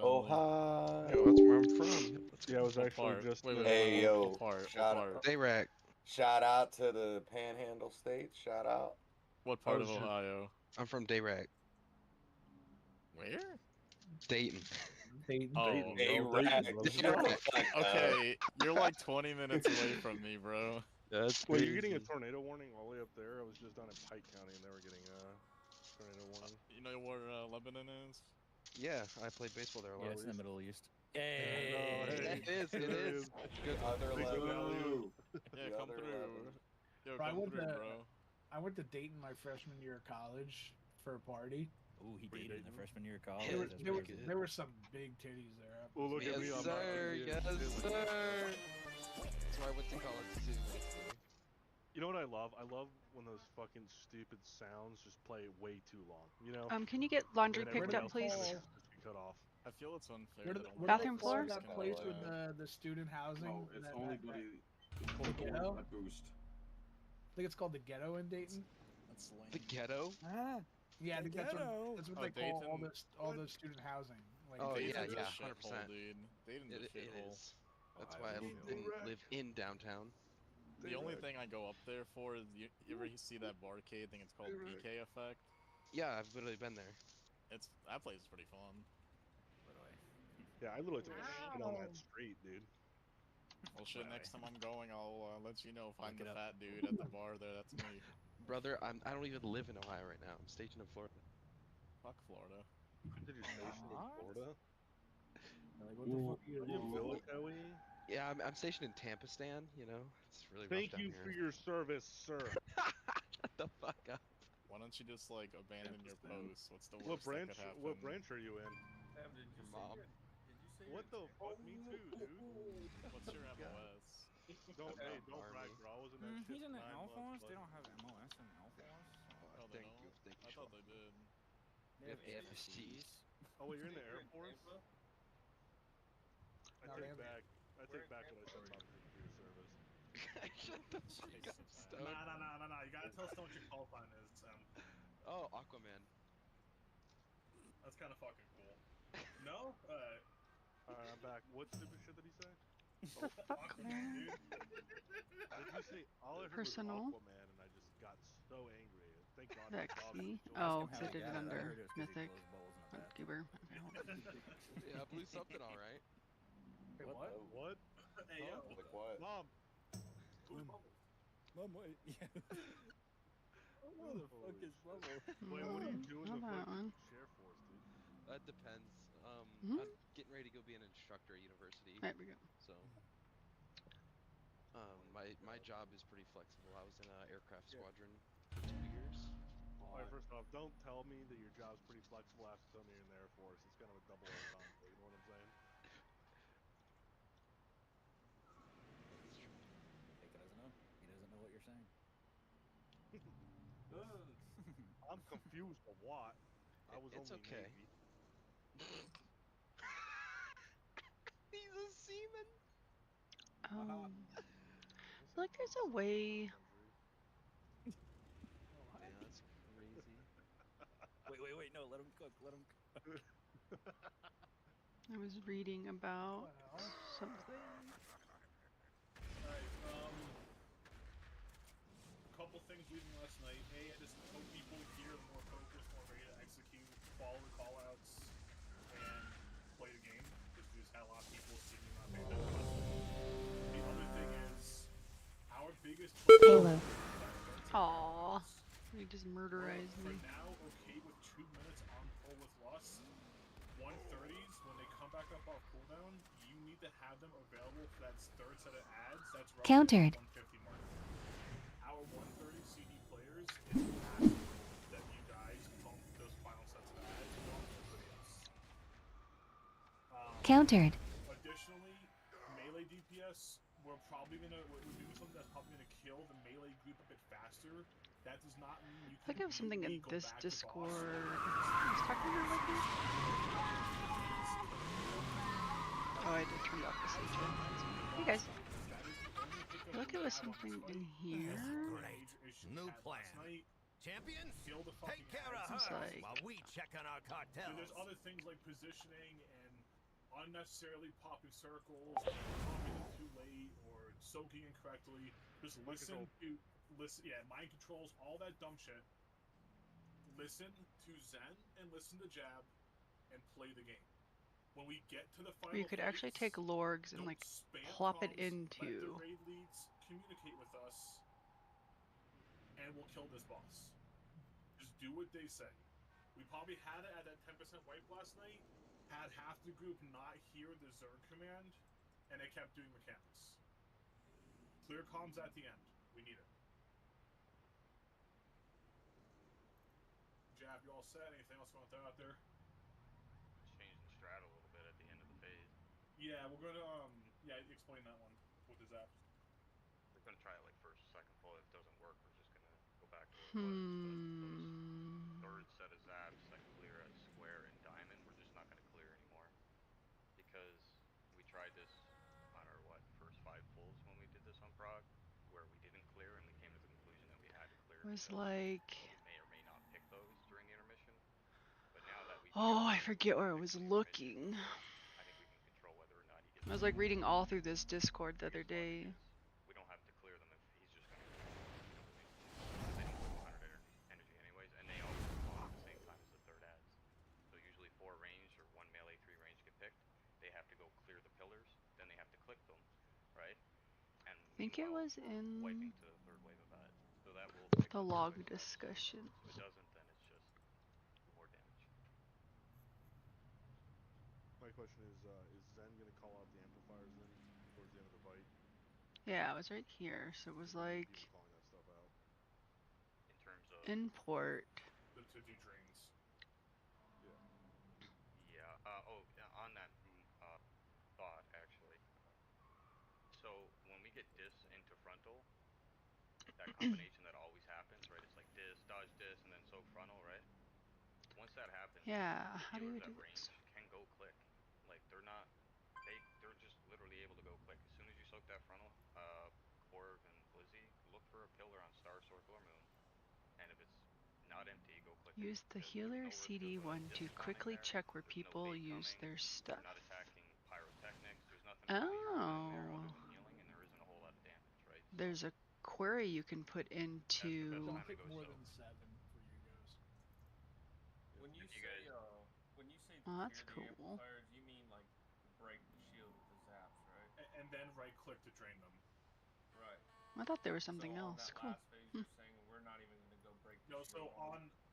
Oh, sadly. hi. Yo, that's where I'm from. Let's Yeah, I go. was What actually part? just. Wait, Hey, yo. what part? What Shout part? out, Dayrac. shout out to the Panhandle states. Shout out. What I part was of just. Ohio? I'm from Dayrac. Where? Dayton. Dayton. Oh, Dayton, Hey, bro. Rack. Dayton, bro. Shut the fuck up. okay. You're like 20 minutes away from me, bro. That's Wait, crazy. you're getting a tornado warning all the way up there? I was just down in Pike County and they were getting a tornado warning. You know where Lebanon is? Yeah, I played baseball there a lot. Yeah, it's in the Middle East. No, hey. It is. It is. The other Big level. alley-oop. Yeah, The come other through. level. Yo, Bro, I come went through, to- bro. I went to Dayton my freshman year of college for a party. Ooh, he Were you dated in the dating? freshman year of college. There There, was- That's there, was, pretty good. there were some big titties there. Well, look at me. Yes, I'm sir. not Yes, confused. sir. That's why I went to college too. You know what I love? I love when those fucking stupid sounds just play way too long. You know? Can you get laundry And picked everybody up, else please? just get cut off. I feel it's unfair. Where do, that where only do they Bathroom call floor? that can place do with that. the student housing? No, it's that- only that- but that- the ghetto? that boost. I think it's called the ghetto in Dayton. That's lame. The ghetto? Ah. Yeah, I think that's what Oh, they call all Dayton- the student housing. Like, Oh, Dayton's yeah, a yeah, shithole, 100%. dude. Dayton's a It shithole. is. That's I why I love didn't Dayrac. live in downtown. The only Dayrac. thing I go up there for is you ever see that barcade thing? It's called Dayrac. BK Effect. Yeah, I've literally been there. That place is pretty fun. Literally. Yeah, I literally took a shit on that street, dude. Well, shit. Next time I'm going, I'll let you know. Find Look the it up. fat dude at the bar there. That's me. Brother, I don't even live in Ohio right now. I'm stationed in Florida. Fuck Florida. Did you station in What? Florida? Like, what the fuck are you Are you doing? military? Yeah, I'm stationed in Tampa, Stan. You know, it's really rough Thank down you here. for your service, sir. Shut the fuck up. Why don't you just like abandon your post? What's the worst What that branch? could happen? What branch are you in? Your mom. What the fuck? Me too, dude. What's your MOS? Don't hey, don't Army. brag, bro. I was in that shit He's in for the 9 Air months, Force? bud. They don't have MOS in the Air Force? Oh, they Thank don't? you, thank you. I thought they did. They have have AFSCs. Oh wait, you're in the Air Force? I No, take they have- back. I take back what I said about thank you for your service. Shut the fuck up, Stone. Nah. You gotta tell Stone what your call sign is. Oh, Aquaman. That's kind of fucking cool. No? Alright. Alright, I'm back. What stupid shit did he say? The fuck, man? Did you say all I heard Personal? was Aquaman, and I just got so angry. Thank God. That my dog key? was Oh, Ask him how I he did it got I under heard it was 'cause he Mythic. blows bubbles in a bath. Goober. Yeah, I blew something all right. Wait, what? What? Hey, yo. Like what? Mom! Mom, wait. Yeah. Where the fuck is Bubble? Wait, what are you doing Love to that one. fucking Share Force, dude? That depends. Mhm. I'm getting ready to go be an instructor at university. There we go. So, my job is pretty flexible. I was in an aircraft squadron for 2 years. Alright, first off, don't tell me that your job's pretty flexible after telling me you're in the Air Force. It's kind of a double entendre, you know what I'm saying? That's true. Jake doesn't know. He doesn't know what you're saying. I'm confused of what. I was It's only okay. Navy. He's a seaman. I feel like there's a way. Yeah, that's crazy. Wait. No, let him cook. Let him cook. I was reading about What the hell? something. Alright, a couple things leaving last night. A, I just hope people here are more focused, more ready to execute, follow the callouts, and play the game. Because we just had a lot of people seeming not paying attention. The other thing is, our biggest Halo. Aww. You just murderized For me. now, okay with 2 minutes on pull with Lust. 130s, when they come back up off cooldown, you need to have them available for that third set of ads. That's roughly Countered. 150 mark. Our 130 CD players is asking that you guys pump those final sets of ads on everybody else. Countered. Additionally, melee DPS, we're doing something that's probably gonna kill the melee group a bit faster. That does not mean you I think I can have something in go this back to Discord. boss. Is talking about this? Oh, I did turn off the switch. Hey guys. I feel like it was something in here. New plan. champions? kill the fucking Take care of ads. her like- while we check on our cartels. There's other things like positioning and unnecessarily popping circles, popping them too late, or soaking incorrectly. Just listen to mind controls, all that dumb shit. Listen to Zen and listen to Jab and play the game. When we get to the final Or you could actually phase, take lorgs and don't like spam plop it prompts, let the into. raid leads communicate with us, and we'll kill this boss. Just do what they say. We probably had it at that 10% wipe last night, had half the group not hear the Zerg command, and it kept doing mechanics. Clear comms at the end. We need it. Jab, you all set? Anything else you want to throw out there? Change the strat a little bit at the end of the phase. Yeah, we're gonna explain that one with the zaps. We're gonna try it like first, second pull. If it doesn't work, we're just gonna go back to what it was. But those third set of zaps that clear at square and diamond, we're just not gonna clear anymore. Because we tried this on our first 5 pulls when we did this on Prague, where we didn't clear and we came to the conclusion that we had to clear. It was because like, we may or may not pick those during the intermission. But now that we oh, I forget where I was looking. I think we can control whether or not he I gets. was like reading all through this Discord the other day. We don't have to clear them if he's just gonna. They don't put 100 energy anyways, and they always spawn at the same time as the third ads. So usually 4 range or 1 melee, 3 range get picked. They have to go clear the pillars, then they have to click them, right? And I think it was in wiping to the third wave of ads. So that will pick the up log the discussion. If it doesn't, then it's just more damage. My question is Zen gonna call out the amplifiers then towards the end of the fight? Yeah, it was right here. So it was like Calling that stuff out. In terms of import. The to do drains. Yeah. On that thought actually. So when we get dis into frontal, that combination that always happens, right? It's like dis, dodge dis, and then soak frontal, right? Once that happens, Yeah, how do healers we do at range this? can go click. Like they're just literally able to go click. As soon as you soak that frontal, Korg and Blizzy, look for a pillar on star, circle, or moon. And if it's not empty, go click Use it. the healer CD1 to quickly check where people use their stuff. You're not attacking pyrotechnics. There's nothing really happening there other than healing, and there isn't a whole lot of damage, right? There's a query you can put into. Don't pick more than 7 for you guys. When you say Oh, that's clear the cool. amplifiers, you mean like break the shield with the zaps, right? And then right click to drain them. Right. I thought there was something so else. On that Cool. last phase, you're saying we're not even going to go break the No, shield. so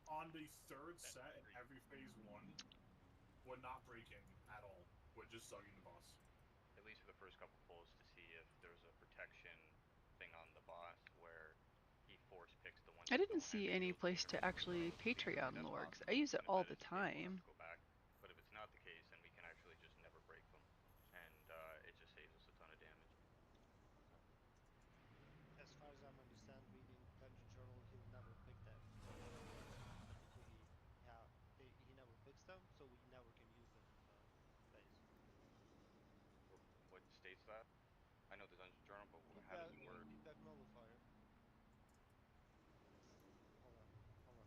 on the third set in every phase 1, we're not breaking at all. We're just sugging the boss. At least for the first couple pulls to see if there's a protection thing on the boss where he force picks the one. I didn't see any place to actually Patreon lorgs. I use it all the time. Go back. But if it's not the case, then we can actually just never break them, and it just saves us a ton of damage. As far as I'm understand, reading Dungeon Journal, he'll never pick them. He never picks them, so we never can use them in the phase. What states that? I know the Dungeon Journal, but how does it work? Feedback nullifier. Hold on.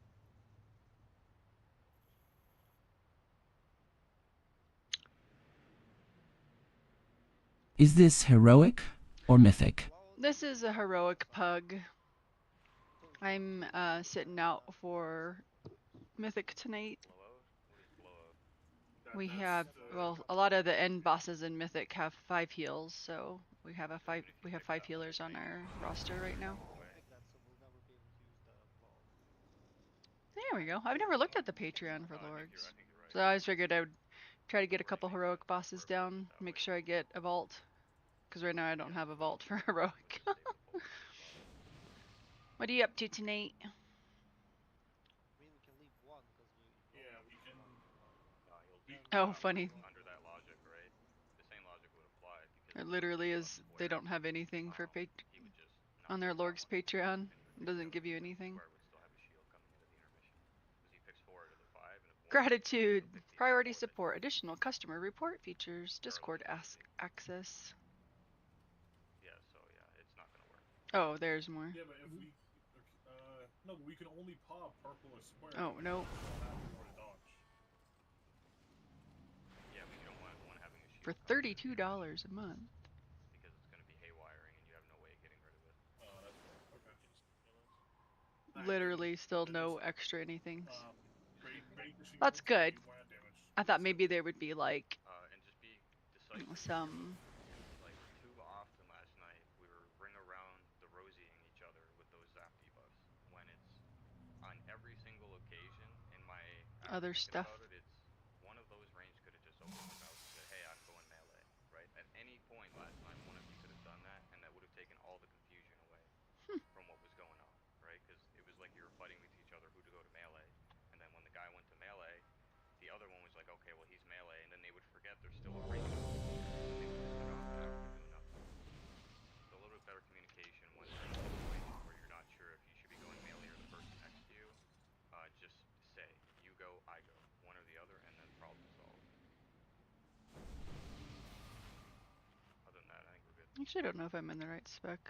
Is this heroic or mythic? This is a heroic pug. I'm sitting out for mythic tonight. We have a lot of the end bosses in mythic have 5 heals, so we have 5 healers on our roster right now. There we go. I've never looked at the Patreon for lords, so I always figured I would try to get a couple heroic bosses down, make sure I get a vault, because right now I don't have a vault for heroic. What are you up to tonight? I mean, we can leave one because we. Yeah, we can. Oh, funny. Under that logic, right? The same logic would apply because It literally is. They don't have anything for on their lorg's Patreon. It doesn't give you anything. Gratitude. Priority support. Additional customer report features. Discord access. Yeah, so yeah, it's not gonna work. Oh, there's more. Yeah, but if we No, but we can only pop purple or square. Oh, no. Yeah, but you don't want one having a shield. For $32 a month. Because it's going to be haywiring and you have no way of getting rid of it. Okay. Literally still no extra anything. That's good. I thought maybe there would be like And just be decisive. some. Like, too often last night, we were ring around the Rosieing each other with those zap debuffs. When it's on every single occasion in my Other thinking stuff. about it, it's one of those range could have just opened his mouth and said, hey, I'm going melee, right? At any point last night, one of you could have done that, and that would have taken all the confusion away from what was going on, right? Because it was like you were fighting with each other who to go to melee, and then when the guy went to melee, the other one was like, okay, well, he's melee, and then they would forget there's still a range, and then they would just cut off after doing nothing. So a little bit better communication when there's a point where you're not sure if you should be going melee or the person next to you. Just say, you go, I go, one or the other, and then problem solved. Other than that, I think we're good. Actually, I don't know if I'm in the right spec.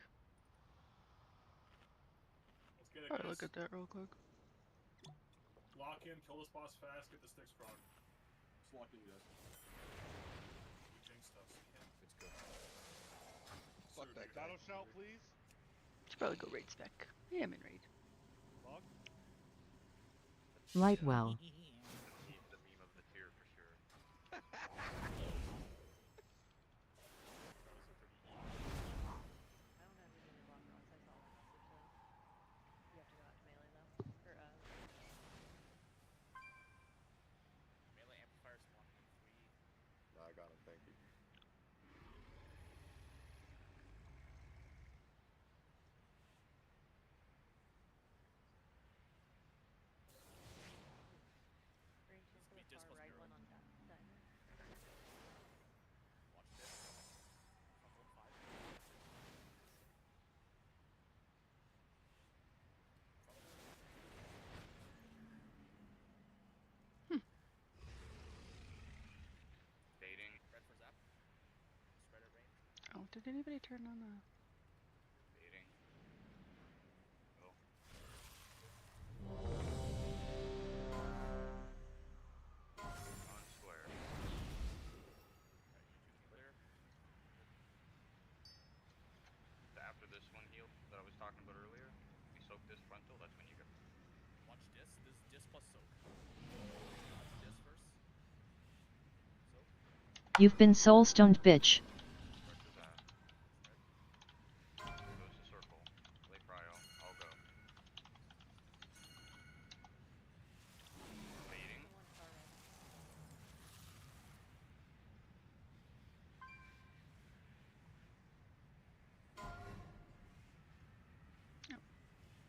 Let's get it, Probably guys. look at that real quick. Lock in, kill this boss fast, get the sticks frog. Just lock in, guys. We jinxed us. It's good. Fuck that guy. Shadow Shell, please. Should probably go raid spec. Yeah, I'm in raid. Log. Light well. The meme of the tier for sure. I don't have any block rocks. I saw one message though. You have to go out to melee though. Or Melee amplifier spawn in 3. No, I got him, thank you. range for the far right one on that diner. Watch this. Level 5. Baiting. Red for zap. Spreader range. Oh, did anybody turn on the? Baiting. Go. On square. Clear. After this one heal that I was talking about earlier, we soak this frontal, that's when you go. Watch this. This is dis plus soak. Watch this first. Soak. You've been soul-stoned, bitch. Start to zap. Goes to circle. Play cryo. I'll go. Baiting. The one far right.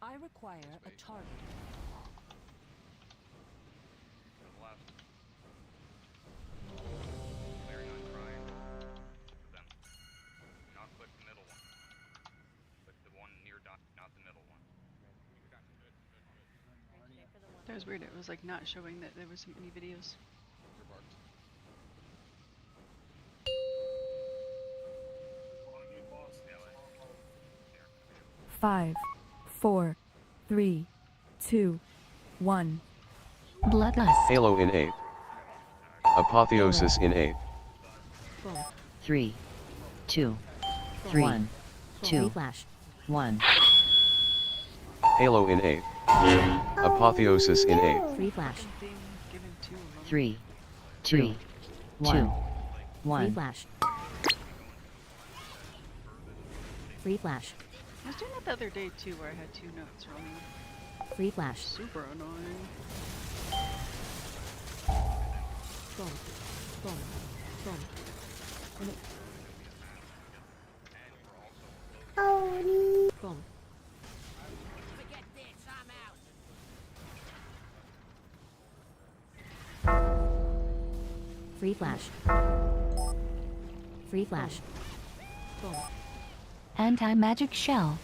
I require a target. To the left. Clearing on crying. For them. Do not click the middle one. Click the one near dot, not the middle one. Range stay for the one. That was weird. It was like not showing that there was any videos. Remarked. Five, 4, 3, 2, 1. Bloodlust. Halo in 8. Apotheosis in 8. 3, 2, 1, 2, 1. Halo in 8. Apotheosis in 8. Free flash. Thing given to him. 3, 2, 1. Free flash. Free flash. I was doing that the other day too, where I had 2 notes running. Free flash. Super annoying. Boom. Boom. Boom. Oh, boom. Forget this, I'm out. Free flash. Free flash. Boom. Anti-magic shell.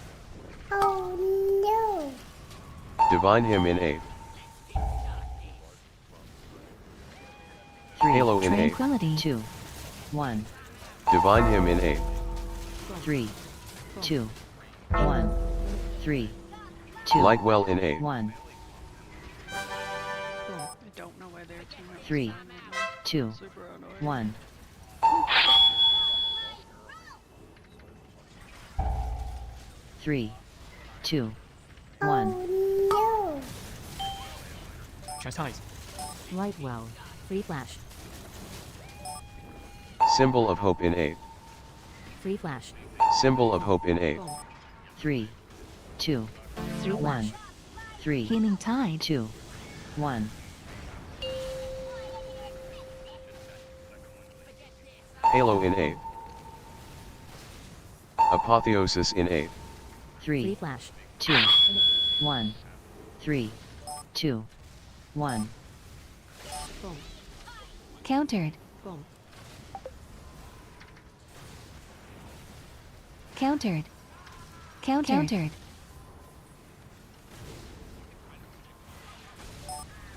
Oh no. Divine him in 8. 3. Halo in 8. Tranquility. 2, 1. Divine him in 8. 3, 2, 1. 3, 2. Light well in 8. 1. I don't know why they're too much. 3, 2, Super annoying. 1. 3, 2, 1. No! Chastise. Light well. Free flash. Symbol of hope in 8. Free flash. Symbol of hope in 8. 3, 2, 1. 3. Healing tide. 2, 1. Halo in 8. Apotheosis in 8. 3. Free flash. 2, 1. 3, 2, 1. Boom. Countered. Boom. Countered. Countered.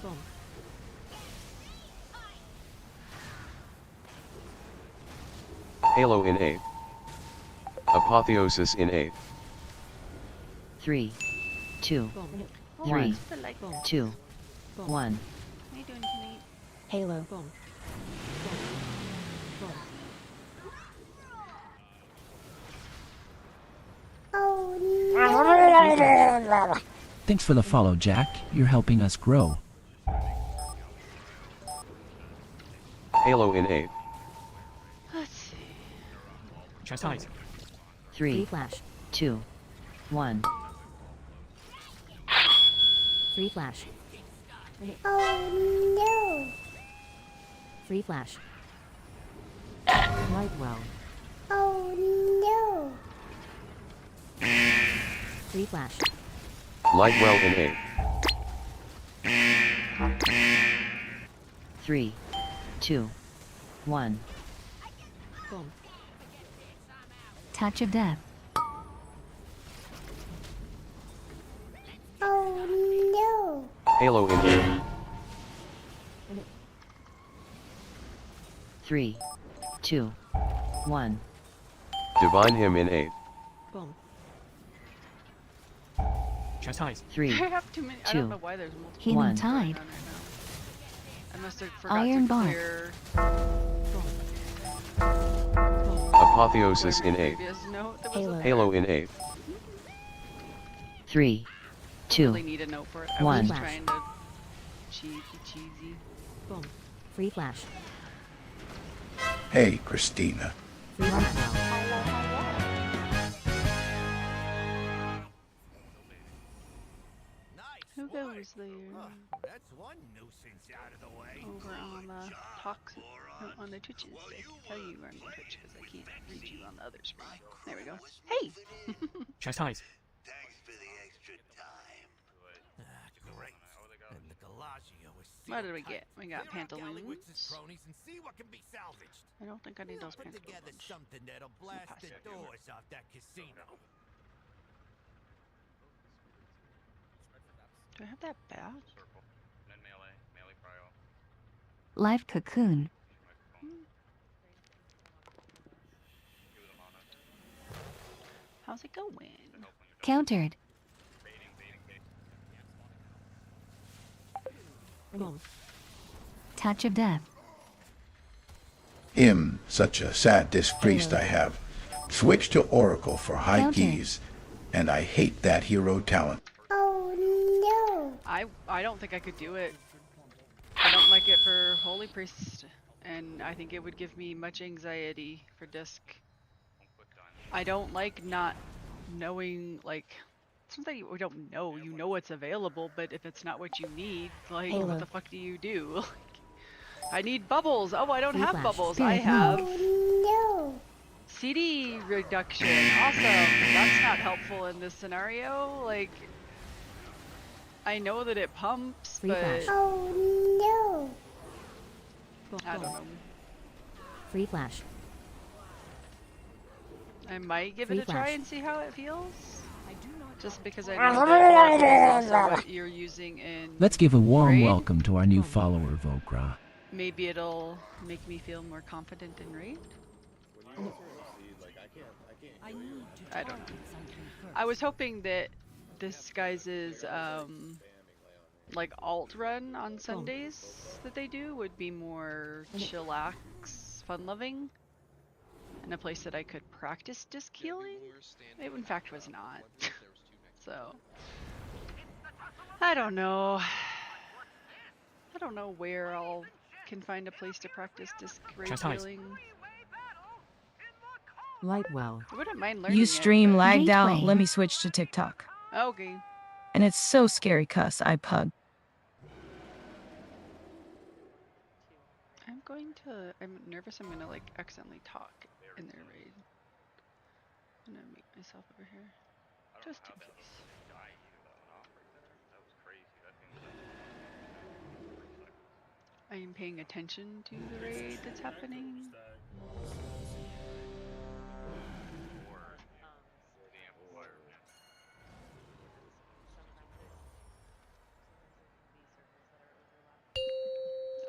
Boom. Halo in 8. Apotheosis in 8. 3, 2, 3, 2, 1. How you doing tonight? Halo. Boom. Thanks for the follow, Jack. You're helping us grow. Halo in 8. Let's see. Chastise. 3 flash. 2, 1. 3 flash. Oh no! Free flash. Light well. Oh no! Free flash. Light well in 8. 3, 2, 1. Boom. Touch of death. Oh no! Halo in 8. 3, 2, 1. Divine him in 8. Boom. Chastise. 3, I have too many. I 2, don't know why there's multiple. Healing ones tide. going on right now. I must have forgot Iron to bar. clear Apotheosis in 8. previous note that was Halo. up Halo in 8. 3, I 2, really need a note for it. I 1. was trying to cheesy. Boom. Free flash. Hey, Christina. Free light well. Who goes there? That's one nuisance out of the way. Over on the toxic, on the Twitches. I can tell you are on the Twitch because I can't read you on the other screen. There we go. Hey! Chastise. Thanks for the extra time. Great. And the Galagio is What did we get? We got pantaloons. cronies and see what can be salvaged. I don't think I need those Put together pantaloons. something that'll blast the doors off that casino. Do I have that badge? Circle. And then melee. Melee cryo. Live cocoon. Give them on us. How's it going? Countered. Baiting, baiting, baiting. Boom. Touch of death. Him, such a sadist priest I have. Switch to Oracle for high Counter. keys. And I hate that hero talent. Oh no! I don't think I could do it. I don't like it for Holy Priest, and I think it would give me much anxiety for disc. I don't like not knowing, like, it's not that you don't know, you know it's available, but if it's not what you need, like, Halo. what the fuck do you do? I need bubbles. Oh, I don't Free have flash. bubbles. Spirit I have Oh no! CD reduction. Awesome. That's not helpful in this scenario. Like, I know that it pumps, Free but flash. Oh no! I don't know. Free flash. I might give Free it a try flash. and see how it feels. Just because I know that Oracle is also what you're using in Let's give a warm Raid. welcome to our new follower, Vokra. Maybe it'll make me feel more confident in Raid. I don't know. I was hoping that this guys' like alt run on Sundays that they do would be more chillax, fun-loving, and a place that I could practice disc healing. It in fact was not. So I don't know. I don't know where I'll can find a place to practice disc rage healing. Lightwell. I wouldn't mind learning You stream it, lagged out. Gateway. Let me switch to TikTok. but... Okay. And it's so scary, cuss. I pug. I'm nervous I'm gonna like accidentally talk in their raid. I'm gonna mute myself over here. Just in case. I am paying attention to the raid that's happening.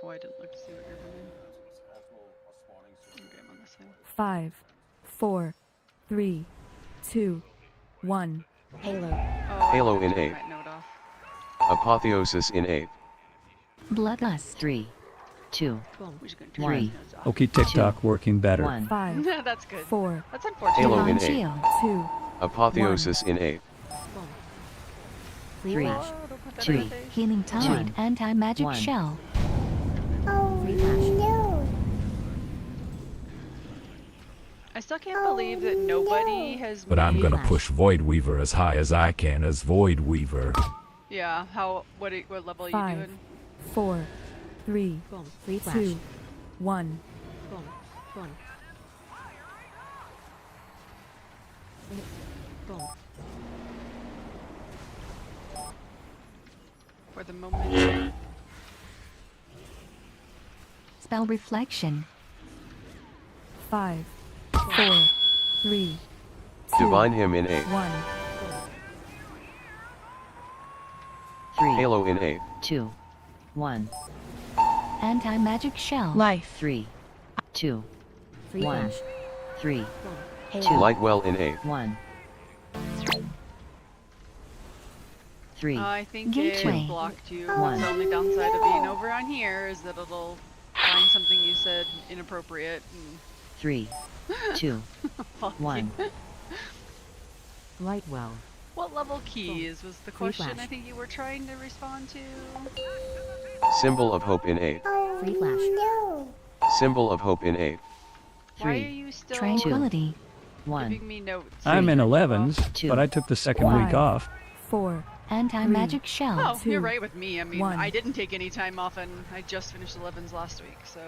Oh, I didn't look to see what you're doing. Okay, I'm on this side. 5, 4, 3, 2, 1. Halo. Halo in 8. That note off. Apotheosis in 8. Bloodlust. 3, 2, We're just gonna turn 3. these notes off. Okay, TikTok working better. 5, That's good. 4, That's unfortunate. Halo in Divine 8. Shield. 2, Apotheosis in 8. Free 3, flash. don't put that 2. in my face. Healing Tide. Anti-magic 1. shell. Free flash. I still can't believe that nobody has But I'm made- gonna push Void Weaver as high as I can as Void Weaver. Yeah, what level are you 5, doing? 4, 3, Free flash. 2, 1. For the moment. Spell reflection. 5, 4, 3, 2, Divine him in 8. 1. 3, Halo in 8. 2, 1. Anti-magic shell. Life. 3, 2, Free 1. flash. 3, Halo. 2, Lightwell in 8. 1. 3. I think Gateway. it blocked you. One. The only downside of being over on here is that it'll find something you said inappropriate and 3, 2, 1. Lightwell. What level keys was the Free question flash. I think you were trying to respond to? Symbol of hope in 8. Free flash. Symbol of hope in 8. Why are 3, you still tranquility. 1. giving me notes? I'm in 11s, Two. but I took the second week 5, off. 4, Anti-magic shell. Oh, you're 2, right with me. I mean, 1. I didn't take any time off and I just finished 11s last week, so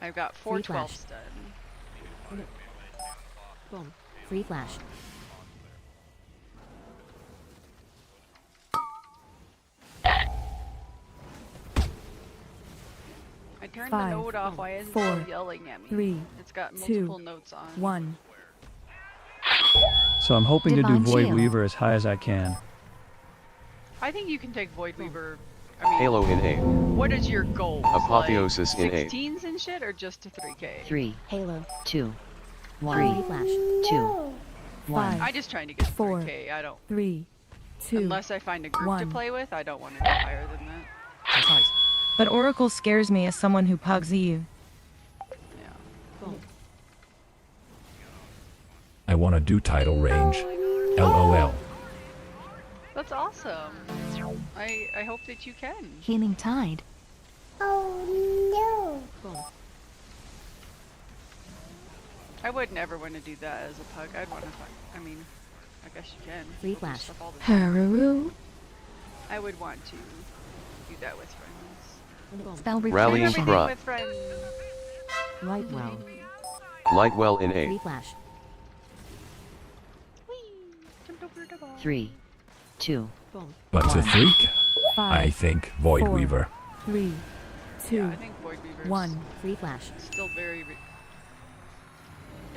I've got 4 Free flash. 12s done. Boom. Free flash. I turned 5, the note off. Why isn't 4, it yelling at me? 3, It's got 2, multiple notes on. 1. So I'm hoping to do Divine Void Shield. Weaver as high as I can. I think you can take Void Weaver. I mean, Halo in 8. what is your goal? Apotheosis like in 8. 16s and shit, or just to 3K? 3, Halo. 2, 1. Free flash. 2, 1. 5, I just trying to get to 4, 3K. I don't. 3, 2, Unless I find a group to 1. play with, I don't want to go higher than that. But Oracle scares me as someone who pugs you. Yeah. I want to do title range. LOL. That's awesome. I hope that you can. Healing Tide. I would never want to do that as a pug. I'd want to find. I mean, I guess you can. Free People do flash. stuff all the time. Hararoo. I would want to do that with friends. Spell Rallying reflection. cry. With friends. Lightwell. Lightwell in 8. Free flash. Whee! Jumped over the ball. 3, 2, But to 3K, 5, I think Void 4, Weaver. 3, 2, Yeah, I think Void Weaver's 1. Free flash. still very,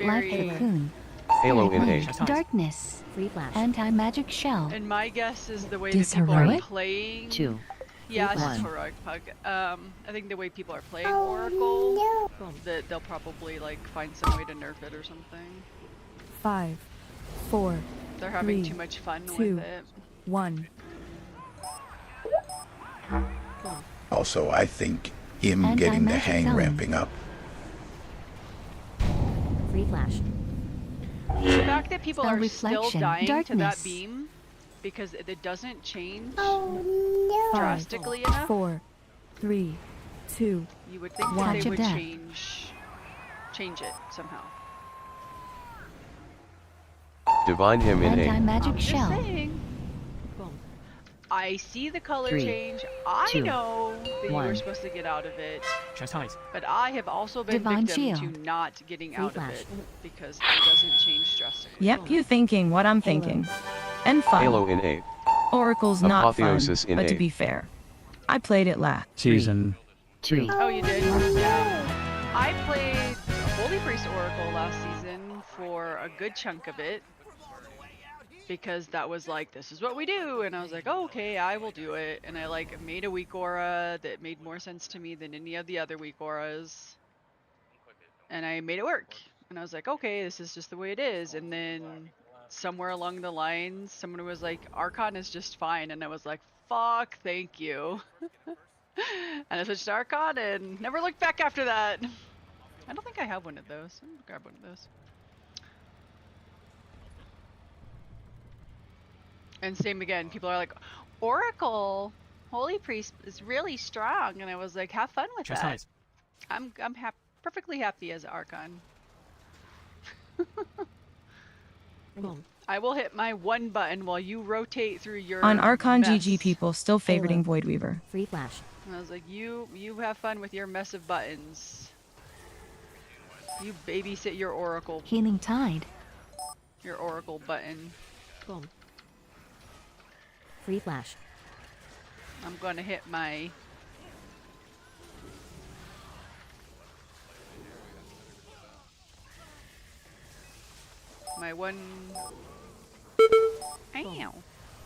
Life very. cocoon. Halo in 8. Darkness. Free flash. Anti-magic shell. And my guess is the way This that people are heroic? playing. 2. Yeah, it's One. heroic pug. I think the way people are playing Oracle, that they'll probably like find some way to nerf it or something. 5, 4, they're having 3, too much fun 2, with it. 1. Also, I think him getting the hang ramping up. Free flash. The fact that people Spell are still reflection, dying to that darkness. beam because it doesn't change 5, drastically enough. 4, 3, 2, You would think that Touch they of would death. change it somehow. Divine him in A. Anti-magic I'm just shell. saying. I see the color 3, change. I 2, know that you were 1. supposed to get out of it. Chastise. But I have also been Divine victim shield. to not getting Free out flash. of it because it doesn't change drastically. Yep, you thinking what I'm thinking. And fun. Halo in A. Oracle's not fun, Apotheosis in but to A. be fair, I played it last Season 2. Oh, you did? Yeah. I played Holy Priest Oracle last season for a good chunk of it. Because that was like, this is what we do, and I was like, oh, okay, I will do it. And I like made a weak aura that made more sense to me than any of the other weak auras, and I made it work. And I was like, okay, this is just the way it is. And then somewhere along the lines, someone was like, Archon is just fine, and I was like, fuck, thank you. And I switched to Archon and never looked back after that. I don't think I have one of those. I'm gonna grab one of those. And same again, people are like, Oracle, Holy Priest is really strong, and I was like, have fun with that. Chastise. I'm perfectly happy as Archon. I will hit my one button while you rotate through your on Archon mess. GG people still favoriting Voidweaver. Free flash. And I was like, you have fun with your mess of buttons. You babysit your Oracle. Healing tide. Your Oracle button. Boom. Free flash. I'm gonna hit my one. Ow.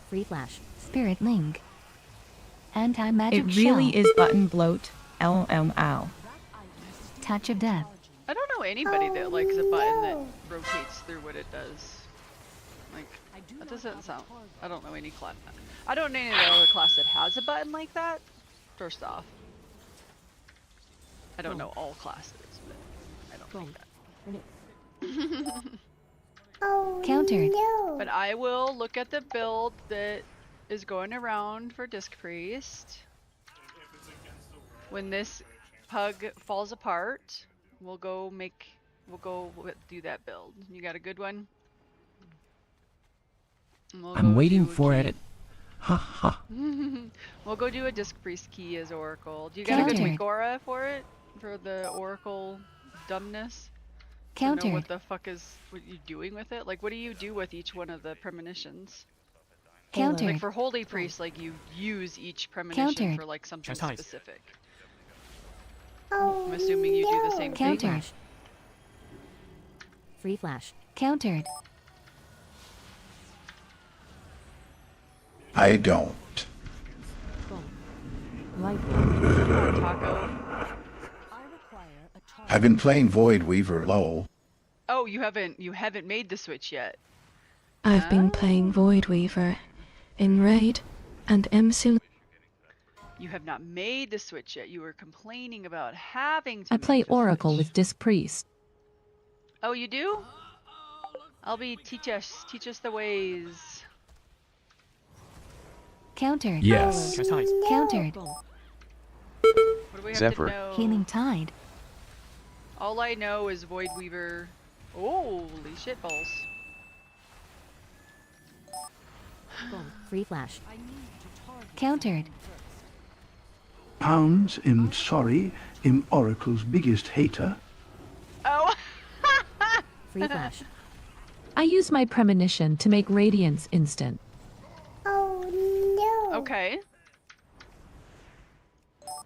Free flash. Spirit link. Anti-magic It shell. really is button bloat. LMAO. Touch of death. I don't know anybody that likes a button that rotates through what it does. Like, that doesn't sound. I don't know any class. I don't know any other class that has a button like that. First off, I don't know all classes, but I don't think that. Countered. But I will look at the build that is going around for Disc Priest. When this pug falls apart, we'll go do that build. You got a good one? I'm waiting for it. Ha ha. We'll go do a Disc Priest key as Oracle. Do you got a good weak aura for it? For the Oracle dumbness? Countered. To know what the fuck is what you doing with it? Like, what do you do with each one of the premonitions? Countered. Like for Holy Priest, like you use each premonition Countered. for like something Chastise. specific. I'm assuming you do the same thing. Countered. Free flash. Countered. I don't. Light Taco. I've been playing Void Weaver LOL. Oh, you haven't made the switch yet. I've been playing Voidweaver in Raid and MC. You have not made the switch yet. You were complaining about having to. I play make the Oracle switch. with Disc Priest. Oh, you do? I'll be teach us the ways. Countered. Yes. Chastise. Countered. What do we have Zephyr. to know? Healing tide. All I know is Void Weaver. Holy shit balls. Free flash. Countered. Pounds, sorry, Oracle's biggest hater. Oh. Free flash. I use my premonition to make Radiance instant. Okay.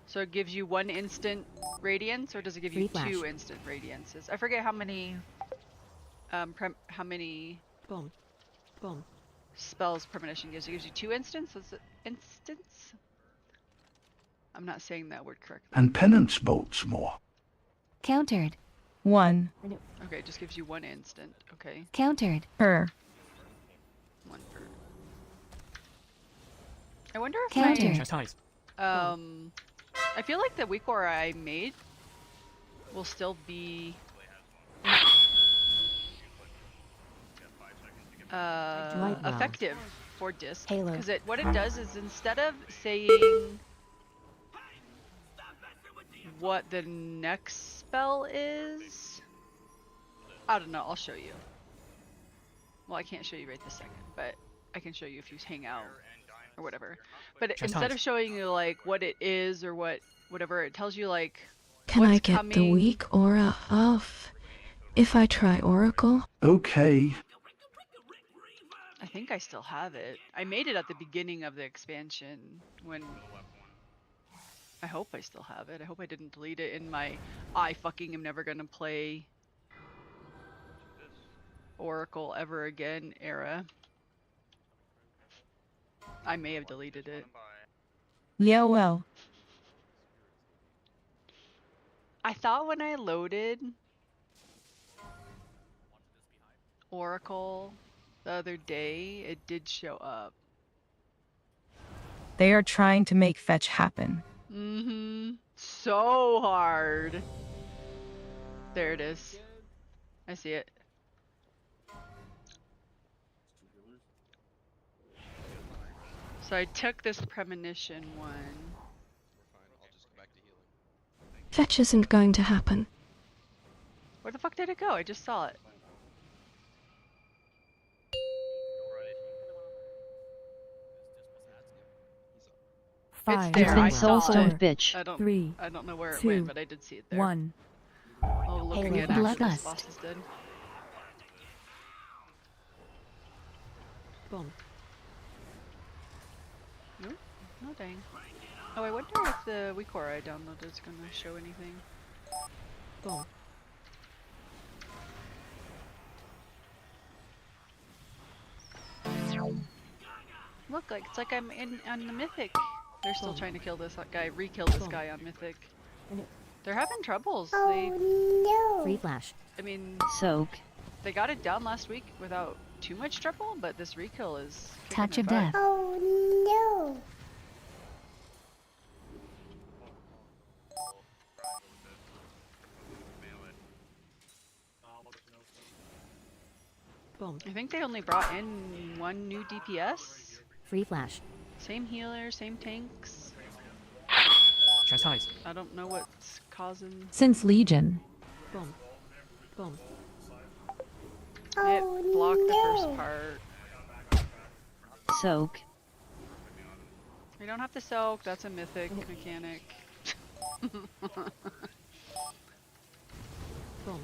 So it gives you one instant radiance, or does it give you Free flash. 2 instant radiances? I forget how many Boom. Boom. spells premonition gives. It gives you 2 instants? Is it instants? I'm not saying that word correctly. And penance bolts more. Countered. 1. Okay, it just gives you 1 instant. Okay. Countered. Per. One for. I wonder if Counter. I feel like the weak aura I made will still be effective for disc. Halo. Because what it does is instead of saying what the next spell is, I don't know, I'll show you. Well, I can't show you right this second, but I can show you if you hang out or whatever. But instead of showing you like what it is or whatever, it tells you like Can what's I get coming. the weak aura off if I try Oracle? Okay. I think I still have it. I made it at the beginning of the expansion when. I hope I still have it. I hope I didn't delete it in my I fucking am never gonna play Oracle ever again era. I may have deleted it. Yeah, well. I thought when I loaded Oracle the other day, it did show up. They are trying to make fetch happen. Mm-hmm. So hard. There it is. I see it. So I took this premonition one. Fetch isn't going to happen. Where the fuck did it go? I just saw it. Five. It's there. I saw Soulstone it. bitch. I don't know where it 2, went, but I did see it there. 1. Oh, look Halo again after this Bloodlust. boss is dead. Boom. Nope. No dang. Oh, I wonder if the weak aura I downloaded is gonna show anything. Boom. Look, like it's like I'm on the mythic. They're still trying to kill this guy, re-kill this guy on mythic. They're having troubles. Free flash. I mean, Soak. they got it down last week without too much trouble, but this re-kill is Touch kicking of their death. butt. Oh no. Boom. I think they only brought in one new DPS. Free flash. Same healer, same tanks. Chastised. I don't know what's causing. Since Legion. Boom. Boom. It blocked the first part. Soak. We don't have to soak, that's a mythic mechanic. Boom.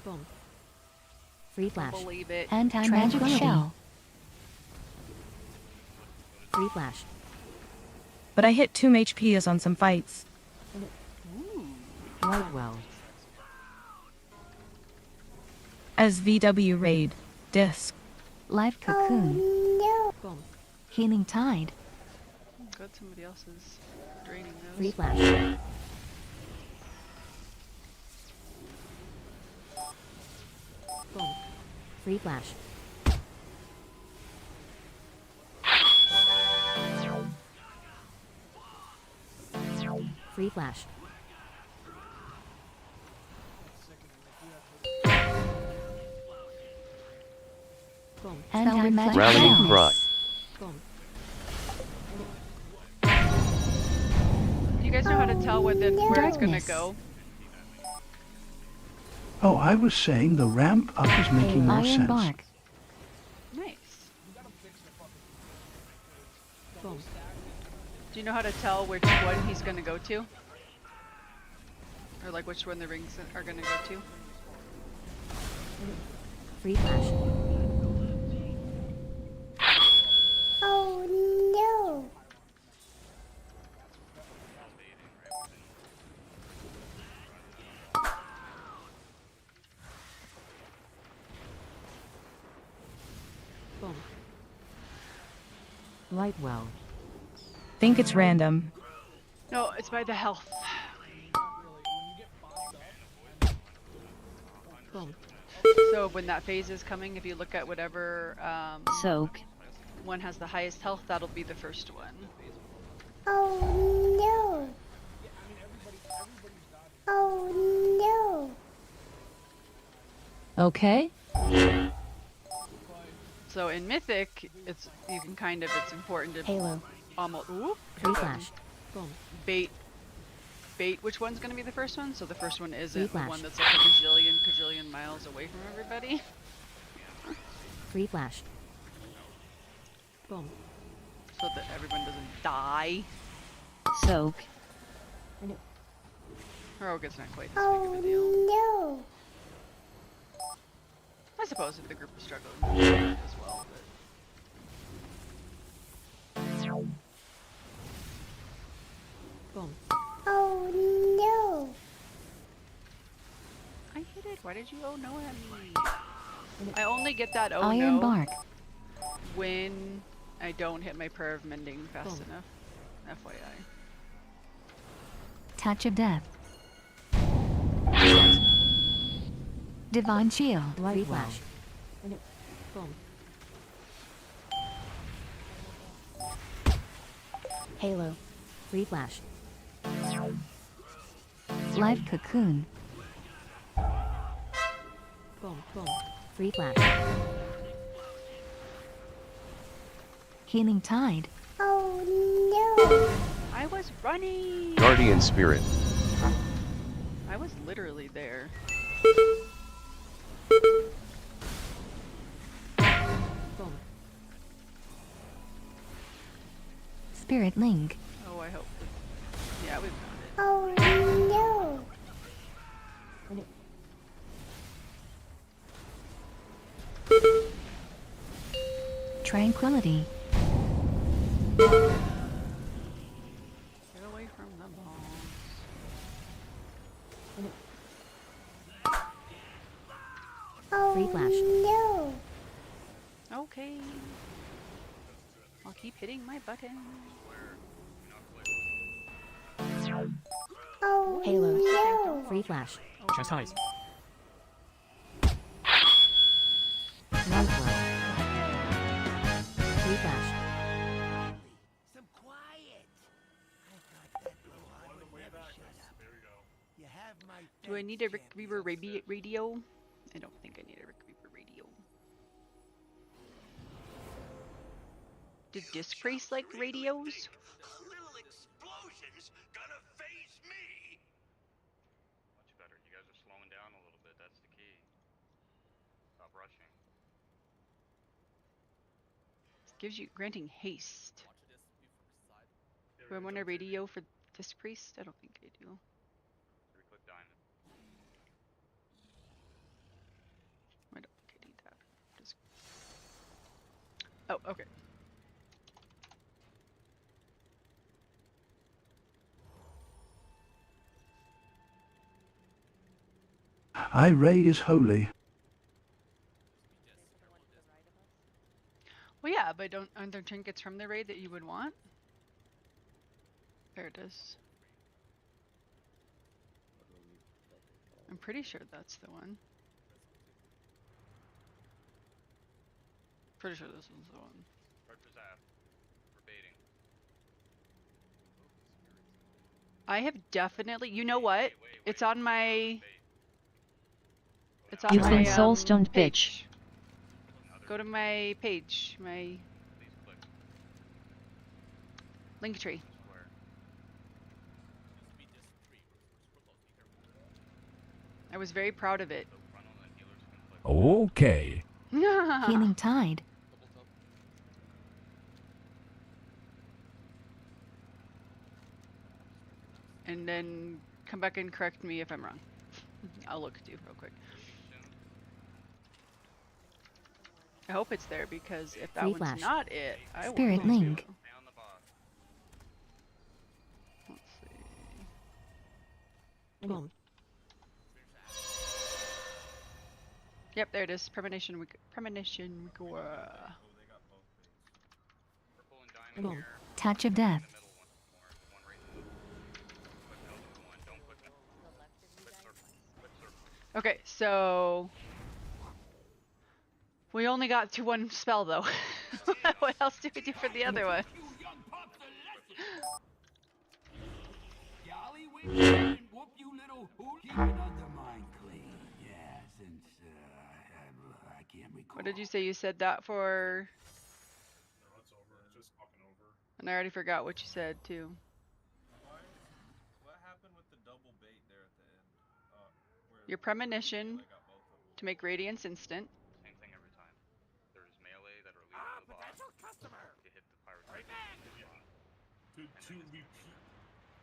Boom. Free flash. Believe it. Anti-magic shell. Free flash. But I hit 2 HPs on some fights. Right well. As VW raid. Disc. Life cocoon. Boom. Healing tide. Good, somebody else is draining those. Free flash. Boom. Free flash. Free flash. Boom. Anti-magic Rallying cry. Boom. Do you guys know how to tell where it's gonna go? Oh, I was saying the ramp up is making more Iron sense. bark. Nice. Boom. Do you know how to tell which one he's gonna go to? Or like which one the rings are gonna go to? Free flash. Oh no. Boom. Right well. Think it's random. No, it's by the health. Boom. So when that phase is coming, if you look at whatever Soak. one has the highest health, that'll be the first one. Oh no! Oh no! Okay. So in Mythic, it's important to Halo. almost Reflash. Boom. bait which one's gonna be the first one, so the first one isn't the Reflash. one that's like a gajillion miles away from everybody. Free flash. Boom. So that everyone doesn't die. Soak. Heroic is not quite as big of a deal. No! I suppose if the group is struggling as well, but... Boom. Oh no! I hit it. Why did you oh no at me? I only get that oh Iron no bark. when I don't hit my prayer of mending fast enough. FYI. Touch of death. Divine shield. Free flash. Boom. Halo. Free flash. Life cocoon. Boom. Boom. Free flash. Healing tide. Oh no! I was running. Guardian Spirit. I was literally there. Boom. Spirit link. Oh, I hope. Yeah, we found it. Oh no! Tranquility. Get away from the bombs. Oh Free flash. no! Okay. I'll keep hitting my button. Oh Halo. no! Free flash. Chastise. Night flash. Free flash. Some quiet. I thought that blowhard would never shut up. There we go. You have my Do I need a Rick Reaver radio? I don't think I need a Rick Reaver radio. Did Disc Priest like radios? A little explosion's gonna phase me. Much better. You guys are slowing down a little bit. That's the key. Stop rushing. Gives you granting haste. Do I want a radio for Disc Priest? I don't think I do. 3-click diamond. I don't think I need that. Just... Oh, okay. I raid is holy. Well, yeah, but aren't there trinkets from the raid that you would want? There it is. I'm pretty sure that's the one. Pretty sure this one's the one. Right for Zap. We're baiting. I have definitely. You know what? It's on my. It's on You've my been soulstoned, page. Go to my page, my link tree. I was very proud of it. Okay. Healing tide. And then come back and correct me if I'm wrong. I'll look at you real quick. I hope it's there because if that Free one's flash. not it, I will. Spirit link. Let's see. Boom. Yep, there it is. Premonition. Boom. Touch of death. Okay, so we only got to one spell though. What else do we do for the other one? Jolly witch and whoop you little keep another mind clean. Yeah, since I can't recall. What did you say you said that for? No, it's over. It's just fucking over. And I already forgot what you said too. What happened with the double bait there at the end? Where Your premonition to make radiance instant. Same thing every time. There's melee that are leading to the boss. You hit the pyrotechnic.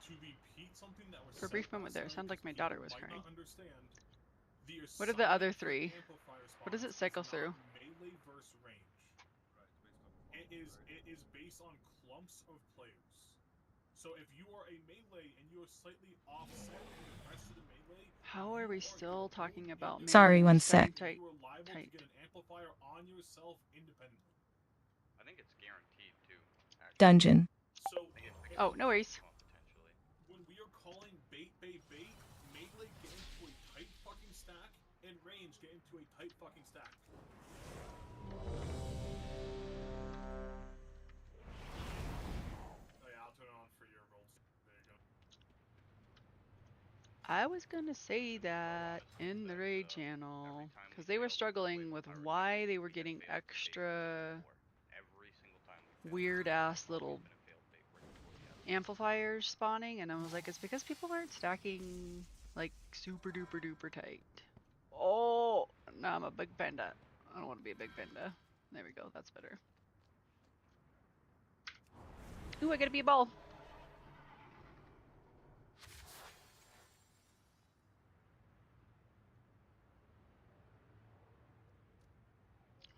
To repeat something that was For a brief moment there, it sounded like my daughter was crying. The What are the other three? What does it cycle through? Melee versus range. It is based on clumps of players. So if you are a melee and you are slightly offset from the rest of the melee, How are we still talking about melee? Sorry, one sec. Tight. you are liable to get an amplifier on yourself independently. I think it's guaranteed too. Actually. Dungeon. So Oh, no worries. when we are calling bait, melee get into a tight fucking stack, and range get into a tight fucking stack. Oh yeah, I'll turn it on for your rolls. There you go. I was gonna say that in the raid channel because they were struggling with why they were getting extra weird ass little amplifiers spawning, and I was like, it's because people aren't stacking like super duper duper tight. Oh, now I'm a big panda. I don't want to be a big panda. There we go, that's better. Ooh, I gotta be a ball.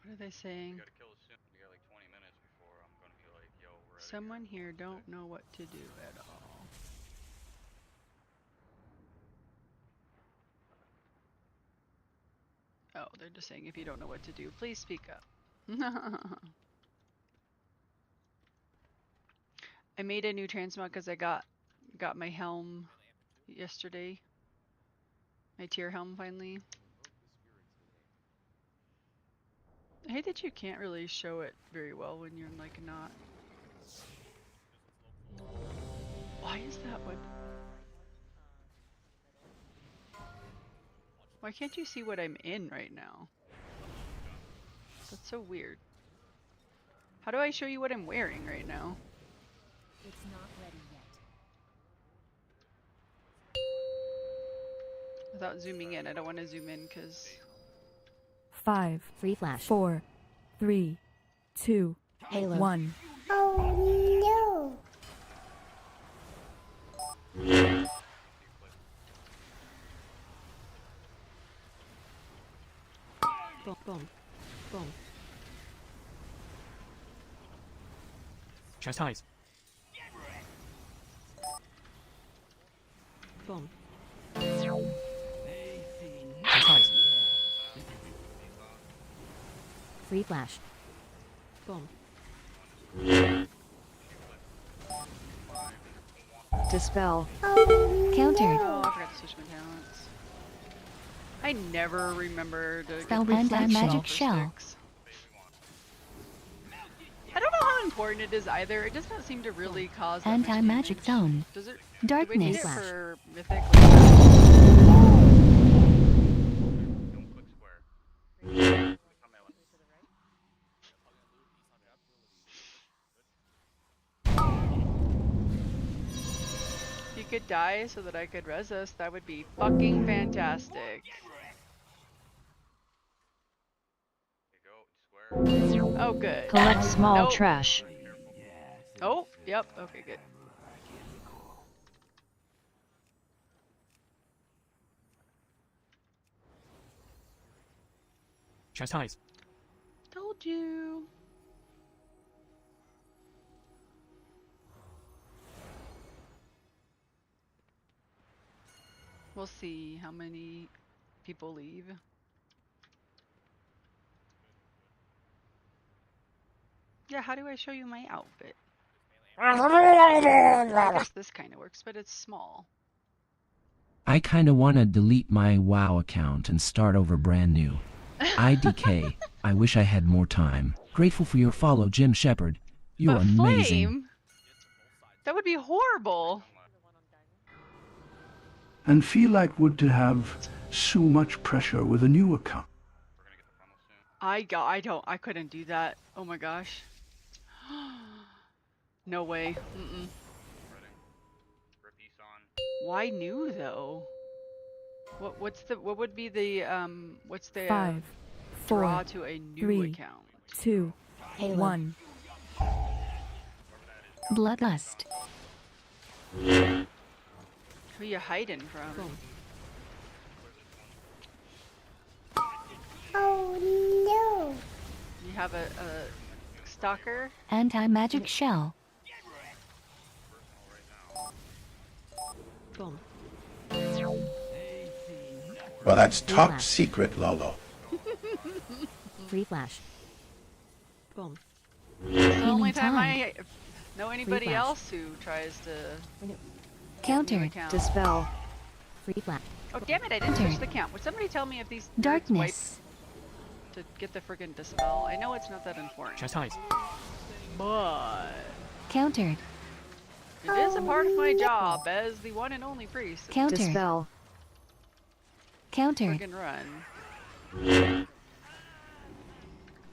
What are they saying? You gotta kill us soon. You got like 20 minutes before I'm gonna be like, yo, we're out of Someone here don't know what to do at all. Oh, they're just saying if you don't know what to do, please speak up. I made a new transmog because I got my helm yesterday. My tier helm finally. I hate that you can't really show it very well when you're like not. Why is that what? Why can't you see what I'm in right now? That's so weird. How do I show you what I'm wearing right now? It's not ready yet. Without zooming in, I don't want to zoom in because 5, Free flash. 4, 3, 2, Halo. 1. Oh Boom, boom, boom. Chastise. Boom. Chastise. Free flash. Boom. Dispel. Countered. oh, I forgot to switch my talents. I never remember to Spell get anti-magic shell. shell. I don't know how important it is either. It does not seem to really cause that much Anti-magic damage. zone. Does it? Darkness. Do we need it Flash. for mythic? Don't click square. If you could die so that I could res us, that would be fucking fantastic. Oh, good. Collect small Nope. trash. Oh, yep. Okay, good. Chastise. Told you. We'll see how many people leave. Yeah, how do I show you my outfit? I guess this kind of works, but it's small. I kinda wanna delete my WoW account and start over brand new. IDK. I wish I had more time. Grateful for your follow, Jim Shepard. You're But amazing. Flame? That would be horrible. And feel like would to have so much pressure with a new account. I couldn't do that. Oh my gosh. No way. Mm-mm. Why new though? What would be the what's the 5, draw 4, to a new 3, account? 2, 1. Bloodlust. Who you hiding from? Oh no! You have a stalker? Anti-magic shell. Boom. Well, that's top secret, Lolo. Free flash. Boom. It's the only time time. I know anybody flash. else who tries to Countered. account. Dispel. Free flash. Oh damn it! I didn't Countered. switch the count. Would somebody tell me if these nerds Darkness. wipe to get the friggin' dispel? I know it's not that important, Chastise. but Countered. it is a part of my job as the one and only priest. Countered. Dispel. Countered. Friggin' run.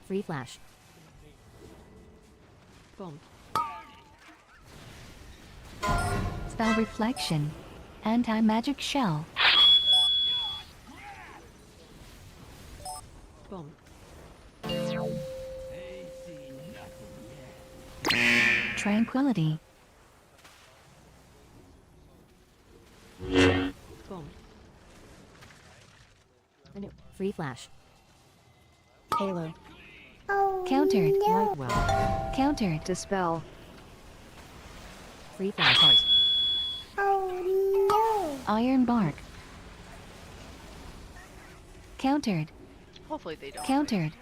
Free flash. Boom. Spell reflection. Anti-magic shell. Boom. Tranquility. Boom. Free flash. Halo. Oh Countered. no! Light well. Countered. Dispel. Free flash. Oh no! Iron bark. Countered. Hopefully they don't. Countered.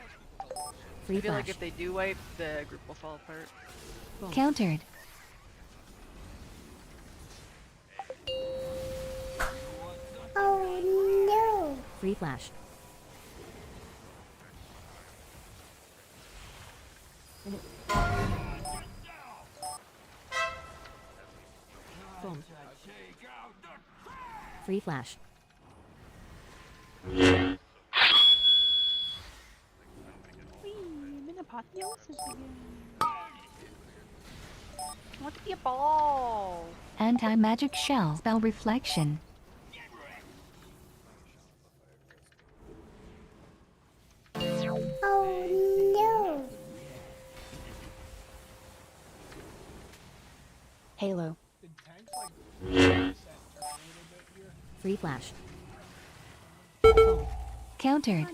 Free I feel flash. like if they do wipe, the group will fall apart. Boom. Countered. Oh no! Free flash. Boom. Free flash. I'm in apotheosis again. I want to be a ball. Anti-magic shell. Spell reflection. Oh no! Halo. Free flash. Countered.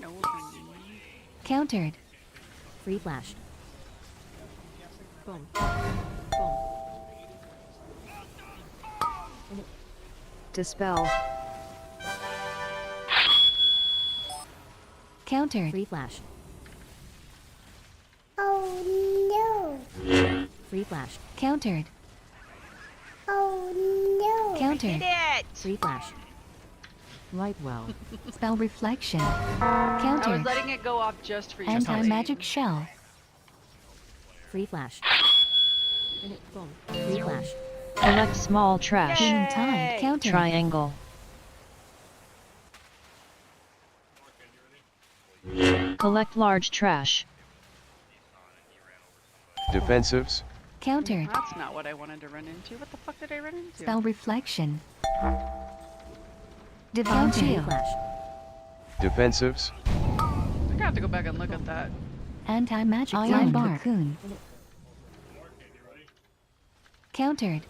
Countered. Free flash. Boom. Boom. Dispel. Countered. Free flash. Oh no! Free flash. Countered. Oh no! Countered. It! Free flash. Light well. Spell reflection. I was Countered. letting it go off just for you. Anti-magic shell. Free flash. Boom. Free flash. Collect small trash. Healing tide. Countered. Triangle. Collect large trash. Defensives. Countered. That's not what I wanted to run into. What the fuck did I run into? Spell reflection. Divine Free shield. flash. Defensives. I'm gonna have to go back and look at that. Anti-magic Iron bark. Cocoon. Countered.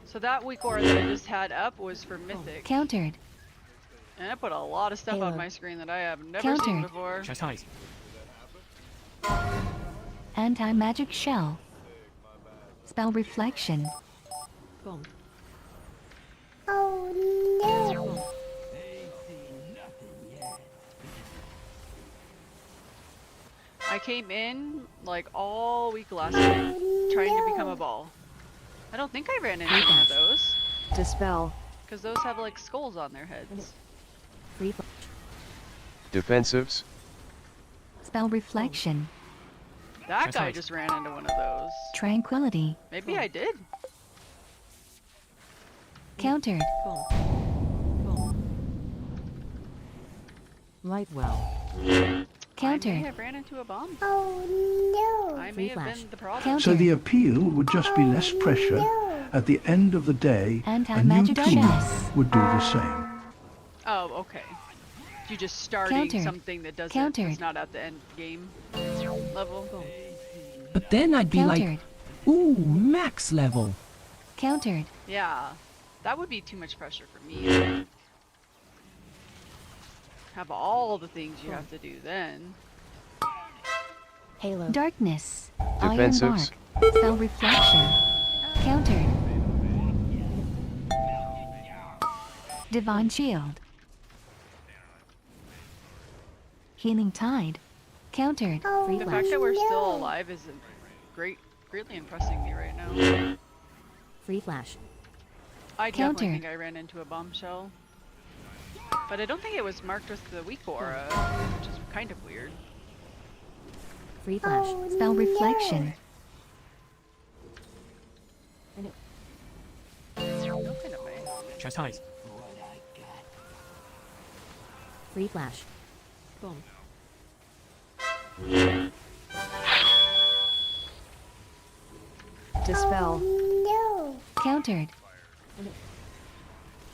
So that week aura that I just had up was for Mythic. Countered. And I put a lot of stuff Halo. on my screen that I have never seen Countered. before. Chastise. Anti-magic shell. Spell reflection. Boom. Oh no! I came in like all week last week trying to become a ball. I don't think I ran into one of those. Dispel. Because those have like skulls on their heads. Free flash. Defensives. Spell reflection. That guy just ran into one of those. Tranquility. Maybe I did. Countered. Light well. I Countered. may have ran into a bomb. Oh I may Free have flash. been the problem. Counter. So the appeal would just be less pressure. At the end of the day, a new Anti-magic tool shells. would do the same. Oh, okay. You just starting Countered. something that doesn't Countered. is not at the end game level. But then I'd be like, Countered. ooh, max level. Countered. Yeah, that would be too much pressure for me. Have all the things you have to do then. Halo. Darkness. Defensives. Iron bark. Spell reflection. Countered. Divine shield. Healing tide. Countered. Free The flash. fact that we're still alive is greatly impressing me right now. Free flash. I definitely Countered. think I ran into a bombshell. But I don't think it was marked with the weak aura, which is kind of weird. Free flash. Spell reflection. Open away. Chastise. Free flash. Boom. Dispel. no. Countered.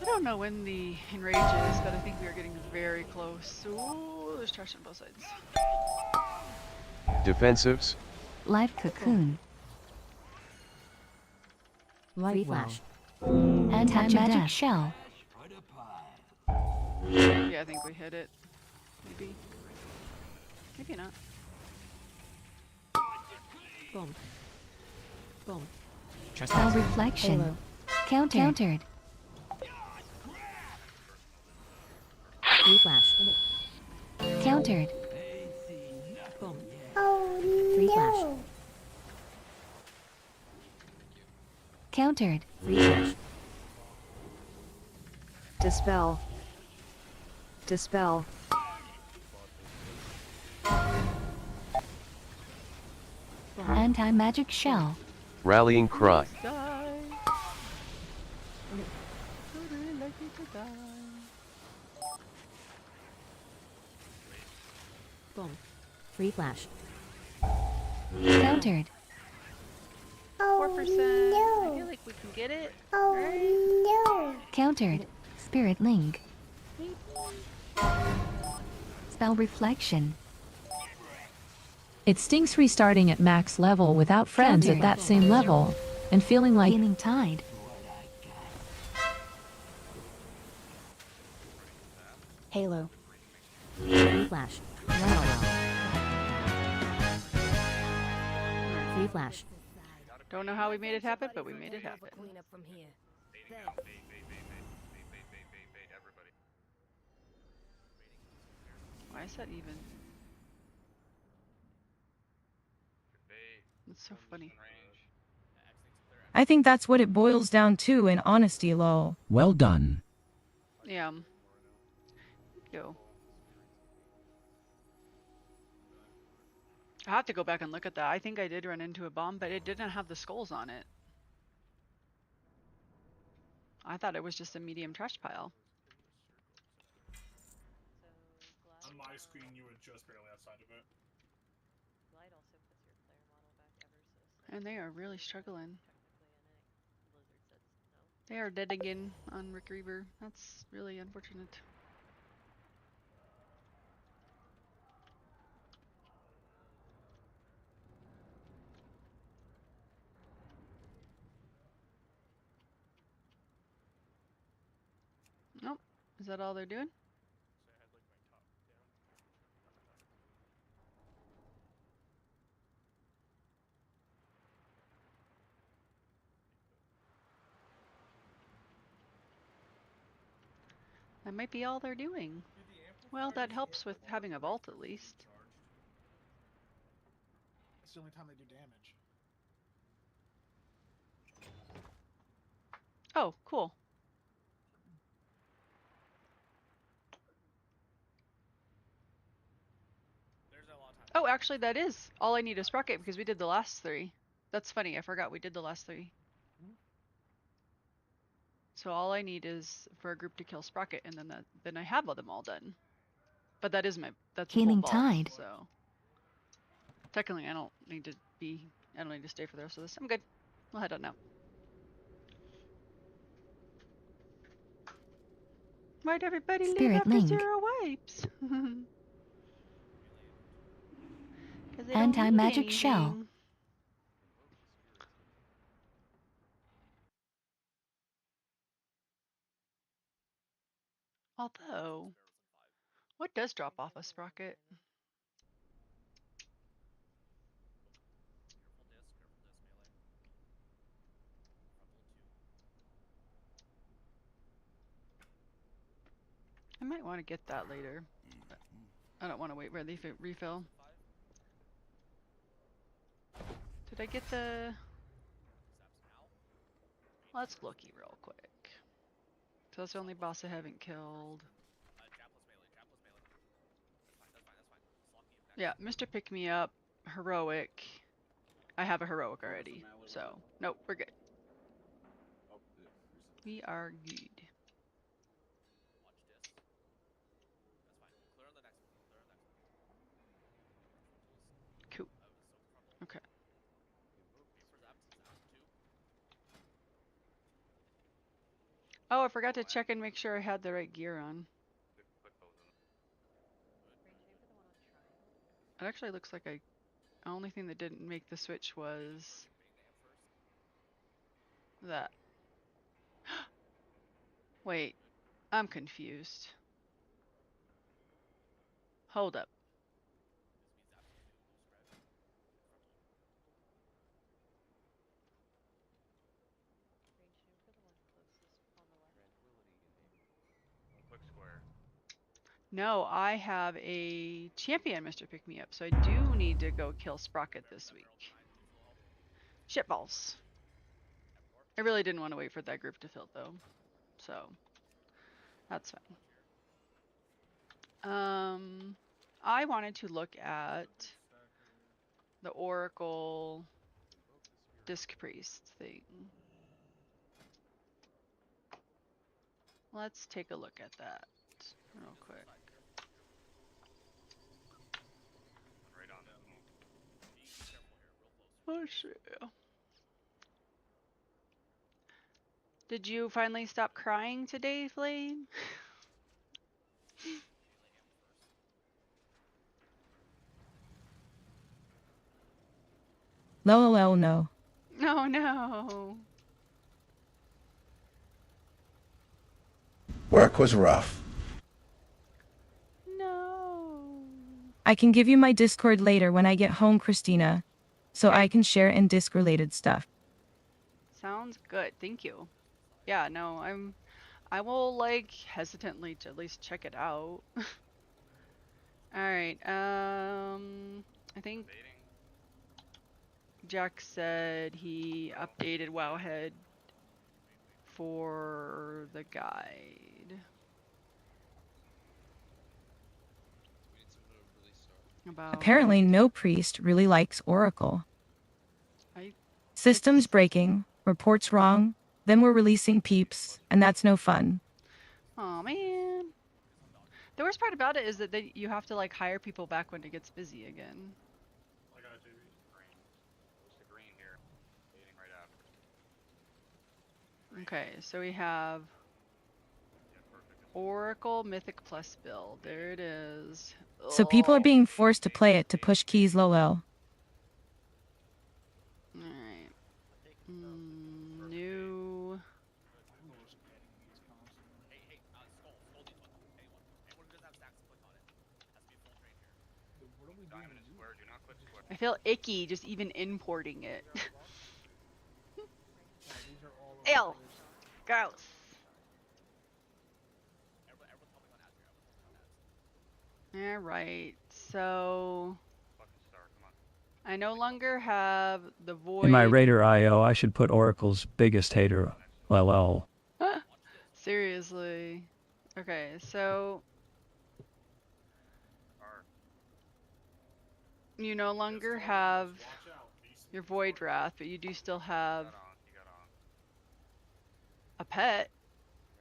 I don't know when the enrage is, but I think we are getting very close. Ooh, there's trash on both sides. Defensives. Live cocoon. Free Light well. flash. Anti-magic shell. Yeah, I think we hit it. Maybe. Maybe not. Boom. Boom. Spell reflection. Halo. Countered. Free flash. Countered. Boom. Oh Free no. flash. Countered. Free flash. Dispel. Dispel. Anti-magic shell. Rallying cry. Die. Would really like you to die. Boom. Free flash. Countered. 4%. I no. feel like we can get it. Oh no. Countered. Spirit link. Spell reflection. It stinks restarting at max level without friends at Countered. that same level, and feeling like Healing tide. Halo. Free flash. Free flash. Don't know how we made it happen, but we made it happen. Why is that even? It's so funny. I think that's what it boils down to in honesty, lol. Well done. Yeah. Go. I have to go back and look at that. I think I did run into a bomb, but it didn't have the skulls on it. I thought it was just a medium trash pile. On my screen, you were just barely outside of it. And they are really struggling. They are dead again on Rick Reaver. That's really unfortunate. Nope. Is that all they're doing? That might be all they're doing. Well, that helps with having a vault at least. That's the only time they do damage. Oh, cool. Oh, actually, that is all I need is Sprocket because we did the last 3. That's funny. I forgot we did the last 3. So all I need is for a group to kill Sprocket, and then I have them all done. But that's a full Healing vault, tide. so technically I don't need to stay for the rest of this. I'm good. We'll head on now. Why'd everybody leave Spirit after Link. 0 wipes? Because they don't need Anti-magic shell. anything. Although, what does drop off a Sprocket? I might want to get that later. But I don't want to wait where they refill. Did I get the... Let's looky real quick. So that's the only boss I haven't killed. Yeah, Mr. Pick Me Up, heroic. I have a heroic already, so nope, we're good. We are good. Cool. Okay. Oh, I forgot to check and make sure I had the right gear on. It actually looks like the only thing that didn't make the switch was that. Wait, I'm confused. Hold up. Click square. No, I have a champion, Mr. Pick Me Up, so I do need to go kill Sprocket this week. Shitballs. I really didn't want to wait for that group to fill though, so that's fine. I wanted to look at the Oracle Disc Priest thing. Let's take a look at that real quick. Right on. Oh shit. Did you finally stop crying today, Flame? Lol, no. No, no. Work was rough. No. I can give you my Discord later when I get home, Christina, so I can share in disc-related stuff. Sounds good. Thank you. Yeah, no, I will like hesitantly to at least check it out. All right. I think Jack said he updated Wowhead for the guide. About Apparently no priest really likes Oracle. Systems breaking, reports wrong, then we're releasing peeps, and that's no fun. Oh man. The worst part about it is that you have to like hire people back when it gets busy again. I got you. Green. What's the green here? Waiting right after. Okay, so we have Oracle Mythic Plus build. There it is. So people are being forced to play it to push keys lol. Alright. New. I feel icky just even importing it. Ew. Gross. Alright, so I no longer have the void. In my Raider IO, I should put Oracle's biggest hater, LL. Seriously. Okay, so you no longer have your Void Wrath, but you do still have a pet.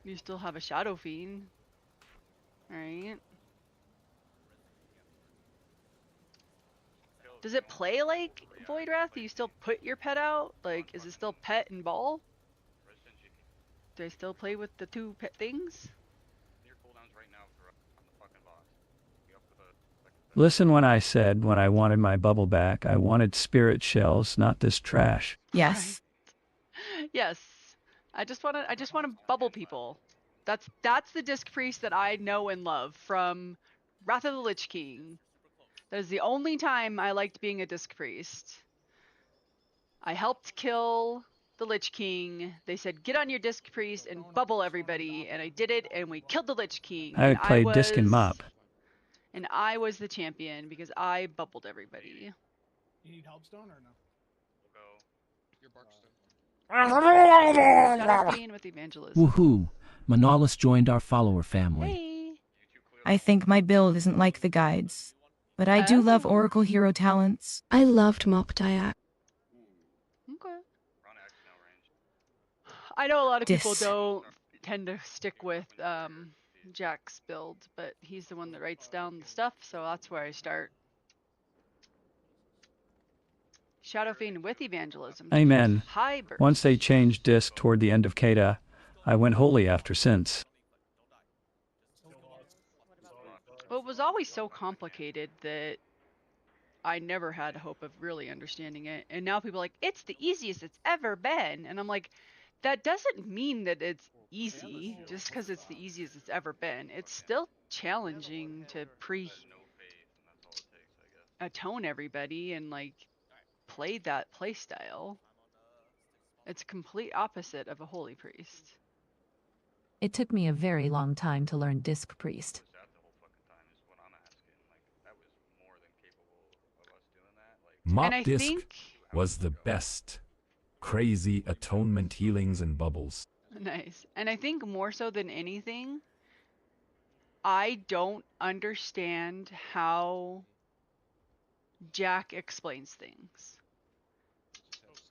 You still have a Shadow Fiend. Right? Does it play like Void Wrath? Do you still put your pet out? Like, is it still pet and ball? Do I still play with the two pet things? Listen when I said when I wanted my bubble back, I wanted spirit shells, not this trash. Yes. Yes. I just want to bubble people. That's the disc priest that I know and love from Wrath of the Lich King. That is the only time I liked being a disc priest. I helped kill the Lich King. They said, get on your disc priest and bubble everybody. And I did it, and we killed the Lich King. I played disc and mop. And I was the champion because I bubbled everybody. You need helpstone or no? Your Barkstone. Shadow Fiend with evangelism. Woohoo! Manalis joined our follower family. Hey. I think my build isn't like the guides, but I do love Oracle hero talents. I loved Mop Diac. Okay. I know a lot of people Dis. don't tend to stick with Jack's build, but he's the one that writes down the stuff, so that's where I start. Shadow Fiend with evangelism. Amen. High burst. Once they changed disc toward the end of Kata, I went holy after since. Well, it was always so complicated that I never had hope of really understanding it. And now people are like, it's the easiest it's ever been. And I'm like, that doesn't mean that it's easy just because it's the easiest it's ever been. It's still challenging to atone everybody and like play that play style. It's complete opposite of a holy priest. It took me a very long time to learn Disc Priest. Mop And I Disc think was the best. Crazy atonement healings and bubbles. nice. And I think more so than anything, I don't understand how Jack explains things.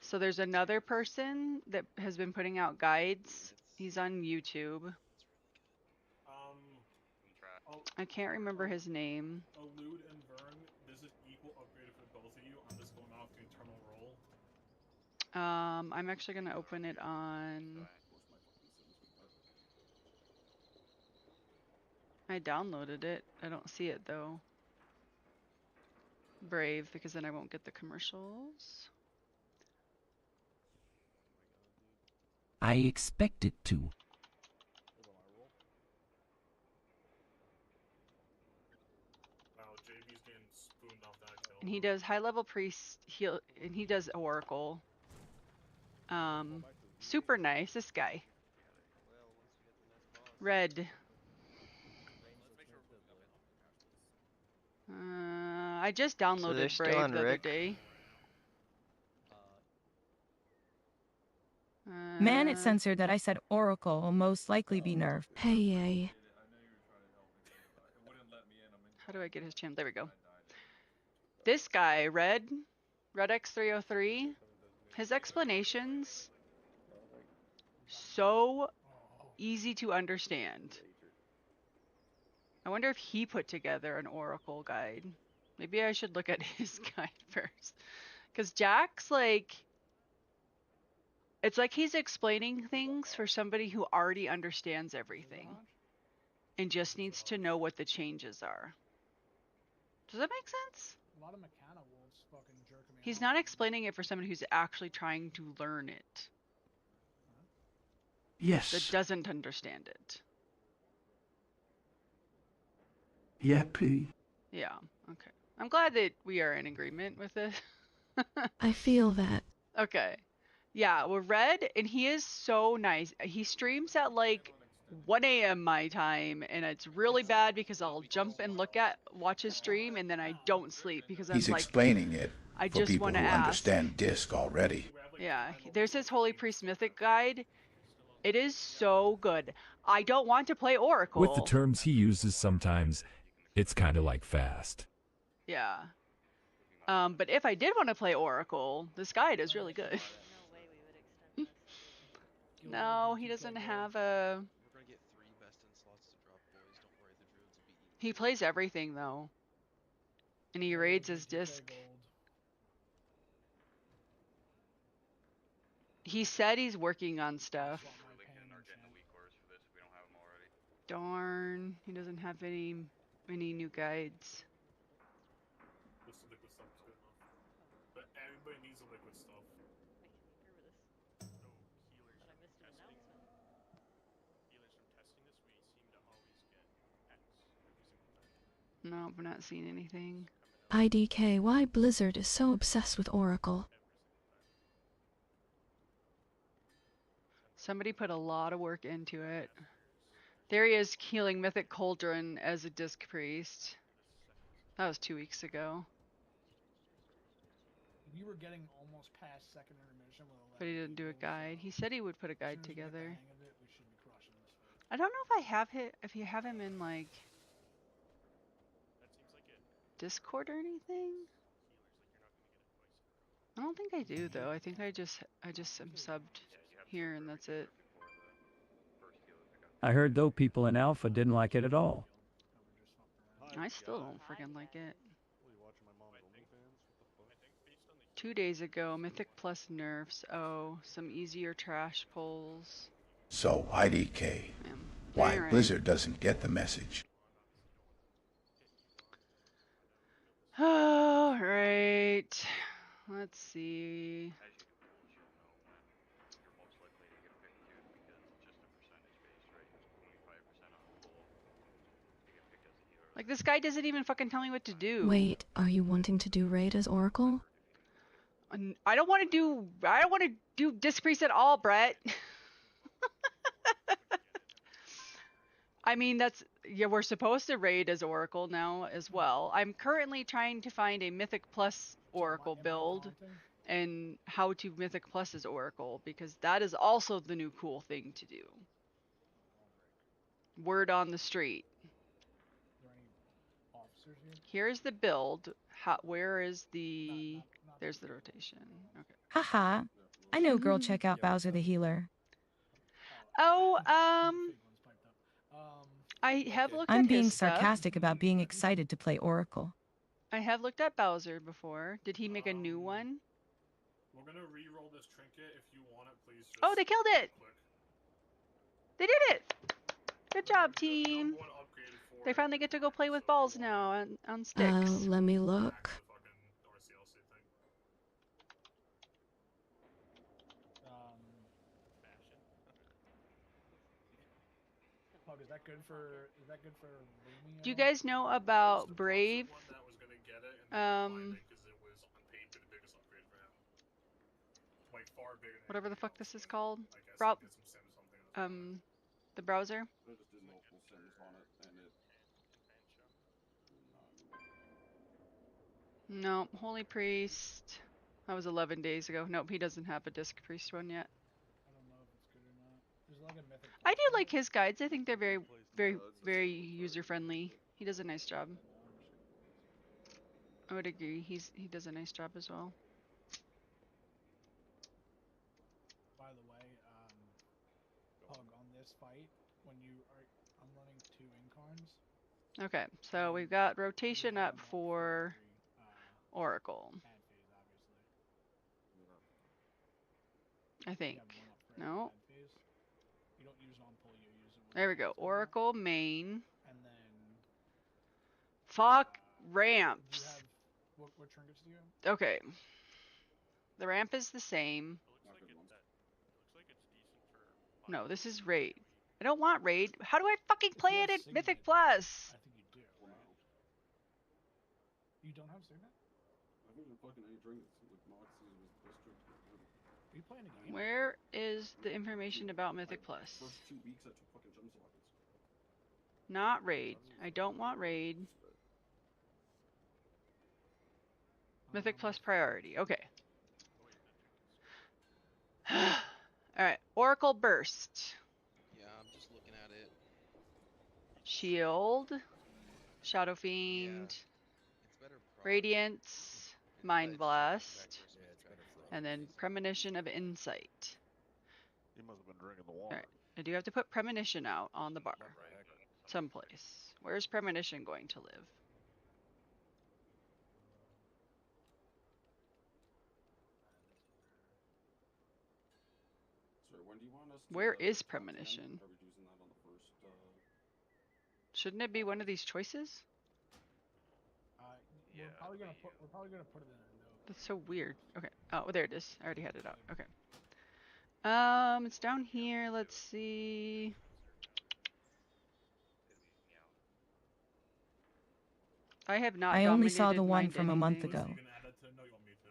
So there's another person that has been putting out guides. He's on YouTube. I can't remember his name. Elude and Vern, this is equal upgrade for both of you. I'm just going off the internal roll. I'm actually gonna open it on. I downloaded it. I don't see it though. Brave, because then I won't get the commercials. I expect it to. And he does high level priest heal, and he does oracle. Super nice, this guy. Red. I just downloaded Brave the other day. Man, it censored that I said Oracle will most likely be nerfed. Hey, yay. How do I get his channel? There we go. This guy, Red X303, his explanations, so easy to understand. I wonder if he put together an Oracle guide. Maybe I should look at his guide first. Because Jack's like, it's like he's explaining things for somebody who already understands everything and just needs to know what the changes are. Does that make sense? A lot of Mechana wolves fucking jerking me. He's not explaining it for somebody who's actually trying to learn it. Yes. That doesn't understand it. Yeah, please. Yeah, okay. I'm glad that we are in agreement with this. I feel that. Okay. Yeah, we're Red, and he is so nice. He streams at like 1 a.m. my time, and it's really bad because I'll jump and watch his stream, and then I don't sleep because I'm He's like, explaining it I for just people want who to ask. understand disc already. Yeah, there's his Holy Priest Mythic guide. It is so good. I don't want to play Oracle. With the terms he uses sometimes, it's kind of like fast. Yeah. But if I did want to play Oracle, this guide is really good. No, he doesn't have a. We're gonna get 3 best in slots to drop, boys. Don't worry, the druids will be eating. He plays everything though, and he raids his disc. He said he's working on stuff. Darn, he doesn't have any new guides. This liquid stuff is good enough. But everybody needs the liquid stuff. Healers from testing this, we seem to always get X every single time. No, we're not seeing anything. IDK, why Blizzard is so obsessed with Oracle? Somebody put a lot of work into it. There he is healing Mythic Cauldron as a disc priest. That was 2 weeks ago. We were getting almost past second intermission with 11 But he didn't do a guide. He said he would put a guide As soon as we get the together. hang of it, we should be crushing this fight. I don't know if I have if you have him in like Discord or anything. I don't think I do though. I think I just am subbed here and that's it. I heard though people in Alpha didn't like it at all. I still don't friggin' like it. 2 days ago, Mythic Plus nerfs. Oh, some easier trash pulls. So, IDK. Why Alright. Blizzard doesn't get the message. Alright. Let's see. Like, this guy doesn't even fucking tell me what to do. Wait, are you wanting to do raid as Oracle? I don't want to do Disc Priest at all, Brett. I mean, yeah, we're supposed to raid as Oracle now as well. I'm currently trying to find a Mythic Plus Oracle build and how to Mythic Plus as Oracle, because that is also the new cool thing to do. Word on the street. Here's the build. Where is the... There's the rotation. Okay. Haha. I know, girl, check out Bowser the Healer. Oh, I have looked at I'm being his stuff. sarcastic about being excited to play Oracle. I have looked at Bowser before. Did he make a new one? We're gonna re-roll this trinket. If you want it, please just Oh, they killed it! They did it! Good job, team. They finally get to go play with balls now on sticks. Let me look. Pug, is that good for Lumi at Do you all? guys know about Brave? Whatever the fuck this is called. The browser. No, Holy Priest. That was 11 days ago. Nope, he doesn't have a Disc Priest one yet. I don't know if it's good or not. There's like a mythic. I do like his guides. I think they're very user friendly. He does a nice job. I would agree. He does a nice job as well. By the way, Pug, on this fight, I'm running 2 incarns. Okay, so we've got rotation up for Oracle. I think. No. You don't use it on pull, you use it There we go. Oracle main. and then Fuck ramps. what trinkets do you have? Okay. The ramp is the same. No, this is raid. I don't want raid. How do I fucking play it in Mythic Plus? I think you do. You don't have Signet? I think fucking any trinkets with Moxie was the best trick. Are you playing a game? Where is the information about Mythic Plus? First 2 weeks I took fucking gem sockets. Not raid. I don't want raid. Mythic Plus priority. Okay. Alright. Oracle Burst. Yeah, I'm just looking at it. Shield. Shadow Fiend. It's better Radiance. Mind Blast, and then Premonition of Insight. You must have been drinking the water. Alright, I do have to put Premonition out on the bar. Someplace. Where's Premonition going to live? Sorry, when do you want us to, Where is top 10? Premonition? Are we using that on the first, Shouldn't it be one of these choices? We're probably gonna put it in a note. That's so weird. Okay. Oh, there it is. I already had it out. Okay. It's down here. Let's see. I have not. I only saw the dominated one mind from a month anything. ago. You can add it to. No, you want me to?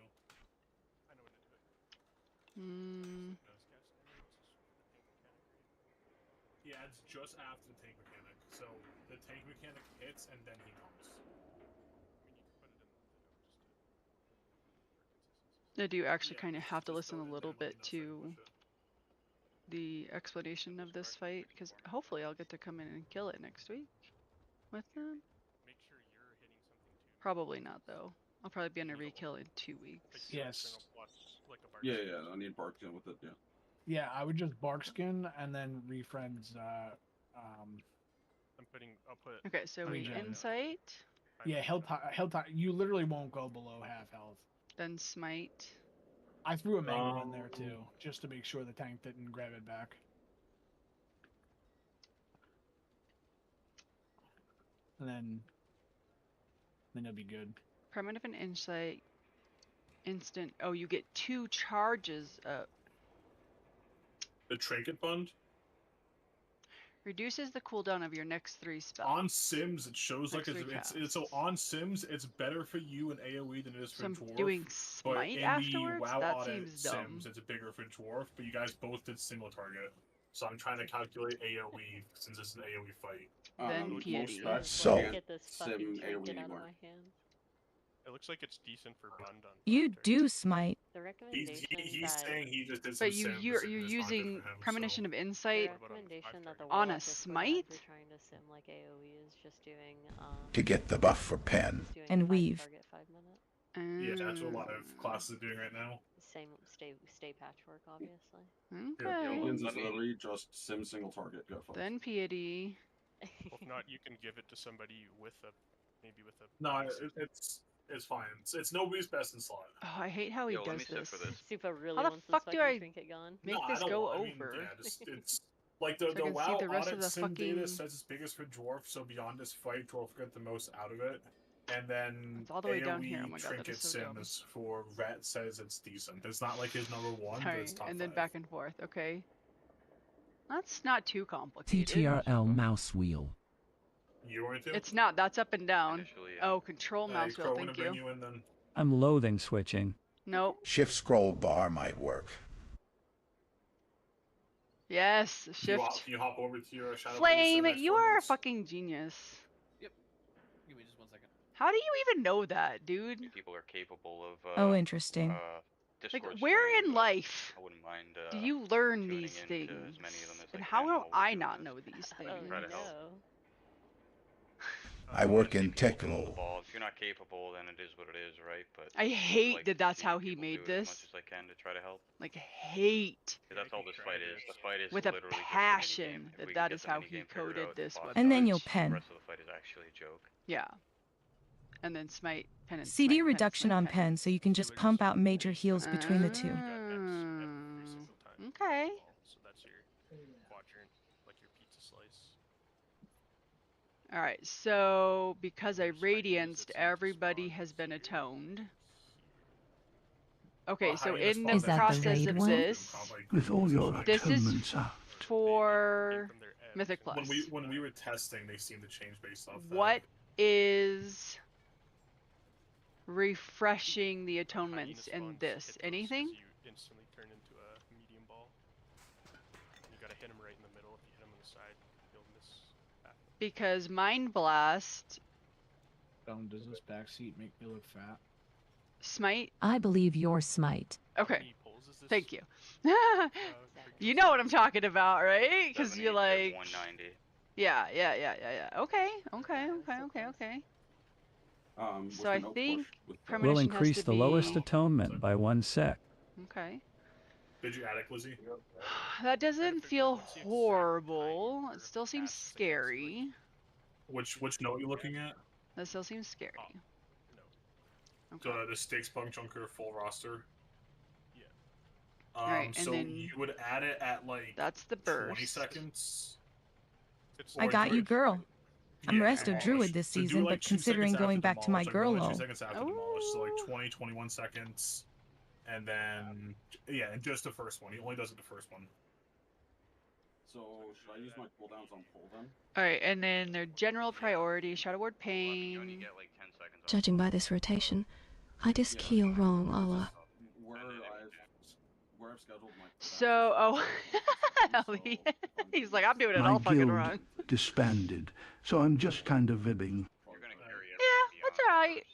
I know when to do it. Hmm. He adds just after the tank mechanic, so the tank mechanic hits and then he comes. I do actually kind of have to listen a little bit to the explanation of this fight, because hopefully I'll get to come in and kill it next week with them. Probably not, though. I'll probably be on a re-kill in 2 weeks. Yes. Yeah, I need bark skin with it, yeah. Yeah, I would just bark skin and then refriends. I'll put. Okay, so we Regen. insight, Yeah, health. You literally won't go below half health. then smite. I threw a mango in there too, just to make sure the tank didn't grab it back. And then it'll be good. Primitive and insight. Instant. Oh, you get 2 charges up. The trinket bund? Reduces the cooldown of your next 3 spells. On Sims, it shows like Next 3 it's so on Sims, it's better for you in AoE than it is for So I'm Dwarf. doing But smite in afterwards? the WoW That audit seems dumb. Sims, it's bigger for Dwarf, but you guys both did single target. So I'm trying to calculate AoE since it's an AoE fight. Then piety. So- Get this Sim fucking trinket AoE out of work. my hands. It looks like it's decent for bund on. You do smite. The recommendation He's that saying he just did some But Sims. you're and it's not good using for him, Premonition so. of Insight the recommendation that the on a Warlock is putting smite? if you're trying to sim like AoE is just doing to get the buff for pen. just doing And 5 weave. target 5 minute. Yeah, that's what a lot of classes are doing right now. Same stay patchwork obviously. Okay. Aliens is literally just sim single target. Go for it. Then piety. Well, if not, you can give it to somebody with a maybe with a. No, it's fine. It's nobody's best in slot. Oh, I hate how he Yo, let me does sit this. for this. Super really How the wants fuck this do fucking I trinket gone. make No, I this don't go want- I mean, over? yeah, it's like the So I can see WoW the rest of audit the sim data fucking- says it's biggest for Dwarf, so beyond this fight, Dwarf get the most out of it. And then It's all the way AoE down here. Oh my god, that Trinket is so dumb. Sims for Ret says it's decent. It's not like his number 1, but Sorry, it's top and then 5. back and forth. Okay. That's not too complicated. TTRL mouse wheel. You want to? It's not. That's up and down. Initially, Oh, control mouse Crow, wheel. I'm gonna Thank bring you. you in then. I'm loathing switching. Nope. Shift scroll bar might work. Yes. Can Shift. you hop over to your shadow? Flame, Place in the next you 4 are a minutes? fucking genius. Give me just 1 second. How do you even know that, dude? People are capable of. Oh, interesting. Like, Discord where stream, in but life I wouldn't mind. do you learn tuning these into things? as many of them as And I how can do while we're I doing not this. know these Oh things? Try to help. no. I work in See people techno. evolve. If you're not capable, then it is what it is, right? But I hate like that to that's see how he people made do it as this. much as I can to try to help. Like, hate. 'Cause that's all this fight is. The fight is With a literally just a passion minigame. If that we that can is get the how he minigame figured coded out, this boss with And then you'll dodge, pen. The rest of the fight is actually a joke. Yeah. And then smite, pen, and CD smite, reduction pen, on pen. pen, so you can just pump out major heals between the two. Okay. So that's your quadrant, like your pizza slice. Alright, so because I radianced, everybody has been atoned. Okay, Well, how so you gonna in the spot Is that the process raid of one? this, With all your this is atonements out. for Mythic Plus. When we were testing, they seemed to change based off that. What is refreshing the atonements in this? Anything? You instantly turn into a medium ball. You gotta hit him right in the middle. If you hit him on the side, you'll miss half. Because Mind Blast, Does this backseat make me look fat? Smite. I believe you're smite. Okay. Thank you. You know what I'm talking about, right? Because you like. 190. Yeah. Okay. So I think We'll premonition has increase to the be... lowest atonement by 1 sec. Okay. Did you add it, Lizzie? That doesn't feel horrible. It still seems scary. Which note are you looking at? That still seems scary. The stakes puncture full roster. Yeah. Alright, and so then you would add it at like that's the 20 burst. seconds. I got you, girl. I'm resto druid this So do season, like but 2 considering seconds going after back to my demolish, girl like 2 low. seconds after demolish, so like 20, 21 seconds, and then and just the first one. He only does it the first one. So should I use my cooldowns on pull then? Alright, and then their general priority, Shadow Word Pain. Judging by this rotation, I just keel wrong, Allah. Where I've scheduled my So, he's like, I'm doing it all fucking wrong. disbanded, so I'm just kind of vibbing. Yeah, that's alright.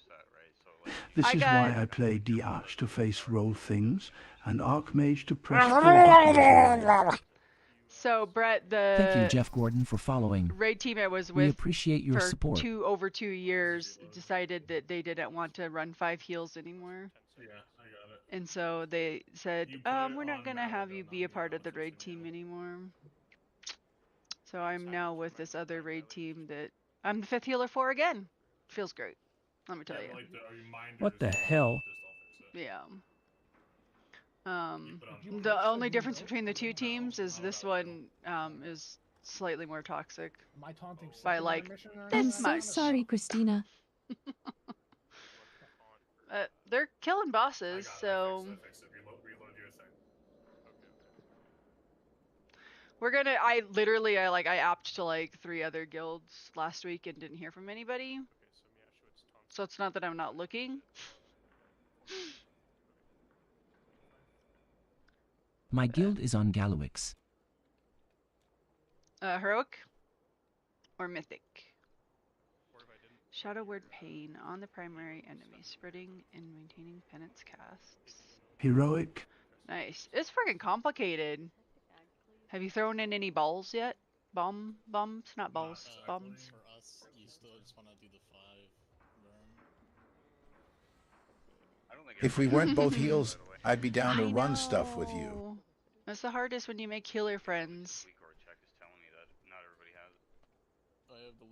This I is got- why I play DH to face roll things, and Archmage to press 4 buttons. So, Brett, the Thank you, Jeff Gordon, for following. raid team I was We with appreciate your for support. over 2 years decided that they didn't want to run 5 heals anymore. Yeah, I got it. And so they said, You put it we're not on gonna have you Malagone, be a not part on of the raid First team Video. anymore. So I'm now with this other raid team that I'm the 5th healer for again. Feels great. Let me tell you. Like the reminders. What the hell? Yeah. The only difference between the 2 teams is this one is slightly more toxic. My taunting by like I'm this so much. sorry, Christina. They're killing bosses, so we're gonna. I apped to like 3 other guilds last week and didn't hear from anybody. So it's not that I'm not looking. My guild is on Galluix. Heroic or mythic? Shadow Word Pain on the primary enemy, spreading and maintaining penance casts. Heroic. Nice. It's freaking complicated. Have you thrown in any balls yet? Bombs? Not balls. Bombs. For us, you still just want to do the 5 burn. If we weren't both heals, I'd be down to run stuff with you. That's the hardest when you make healer friends.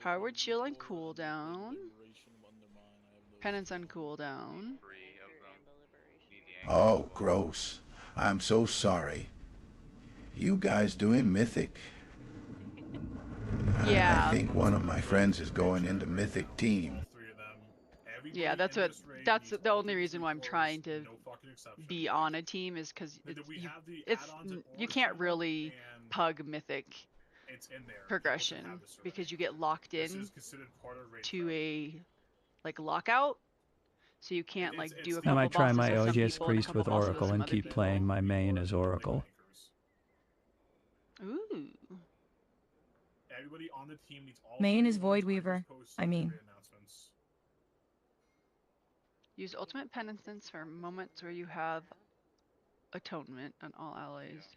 Powered shield on cooldown. Penance on cooldown. Oh, gross. I'm so sorry. You guys doing Mythic? Yeah. I think one of my friends is going into Mythic team. Yeah, that's the only reason why I'm trying to be on a team is because you can't really pug Mythic progression because you get locked in to a lockout, so you can't do a couple I might try bosses my with some OGS people and a Priest couple with bosses Oracle some and other keep people. playing my main as Oracle. Ooh. Everybody on the team needs all Main is Void Weaver. I mean. Use ultimate penitence for moments where you have atonement on all allies.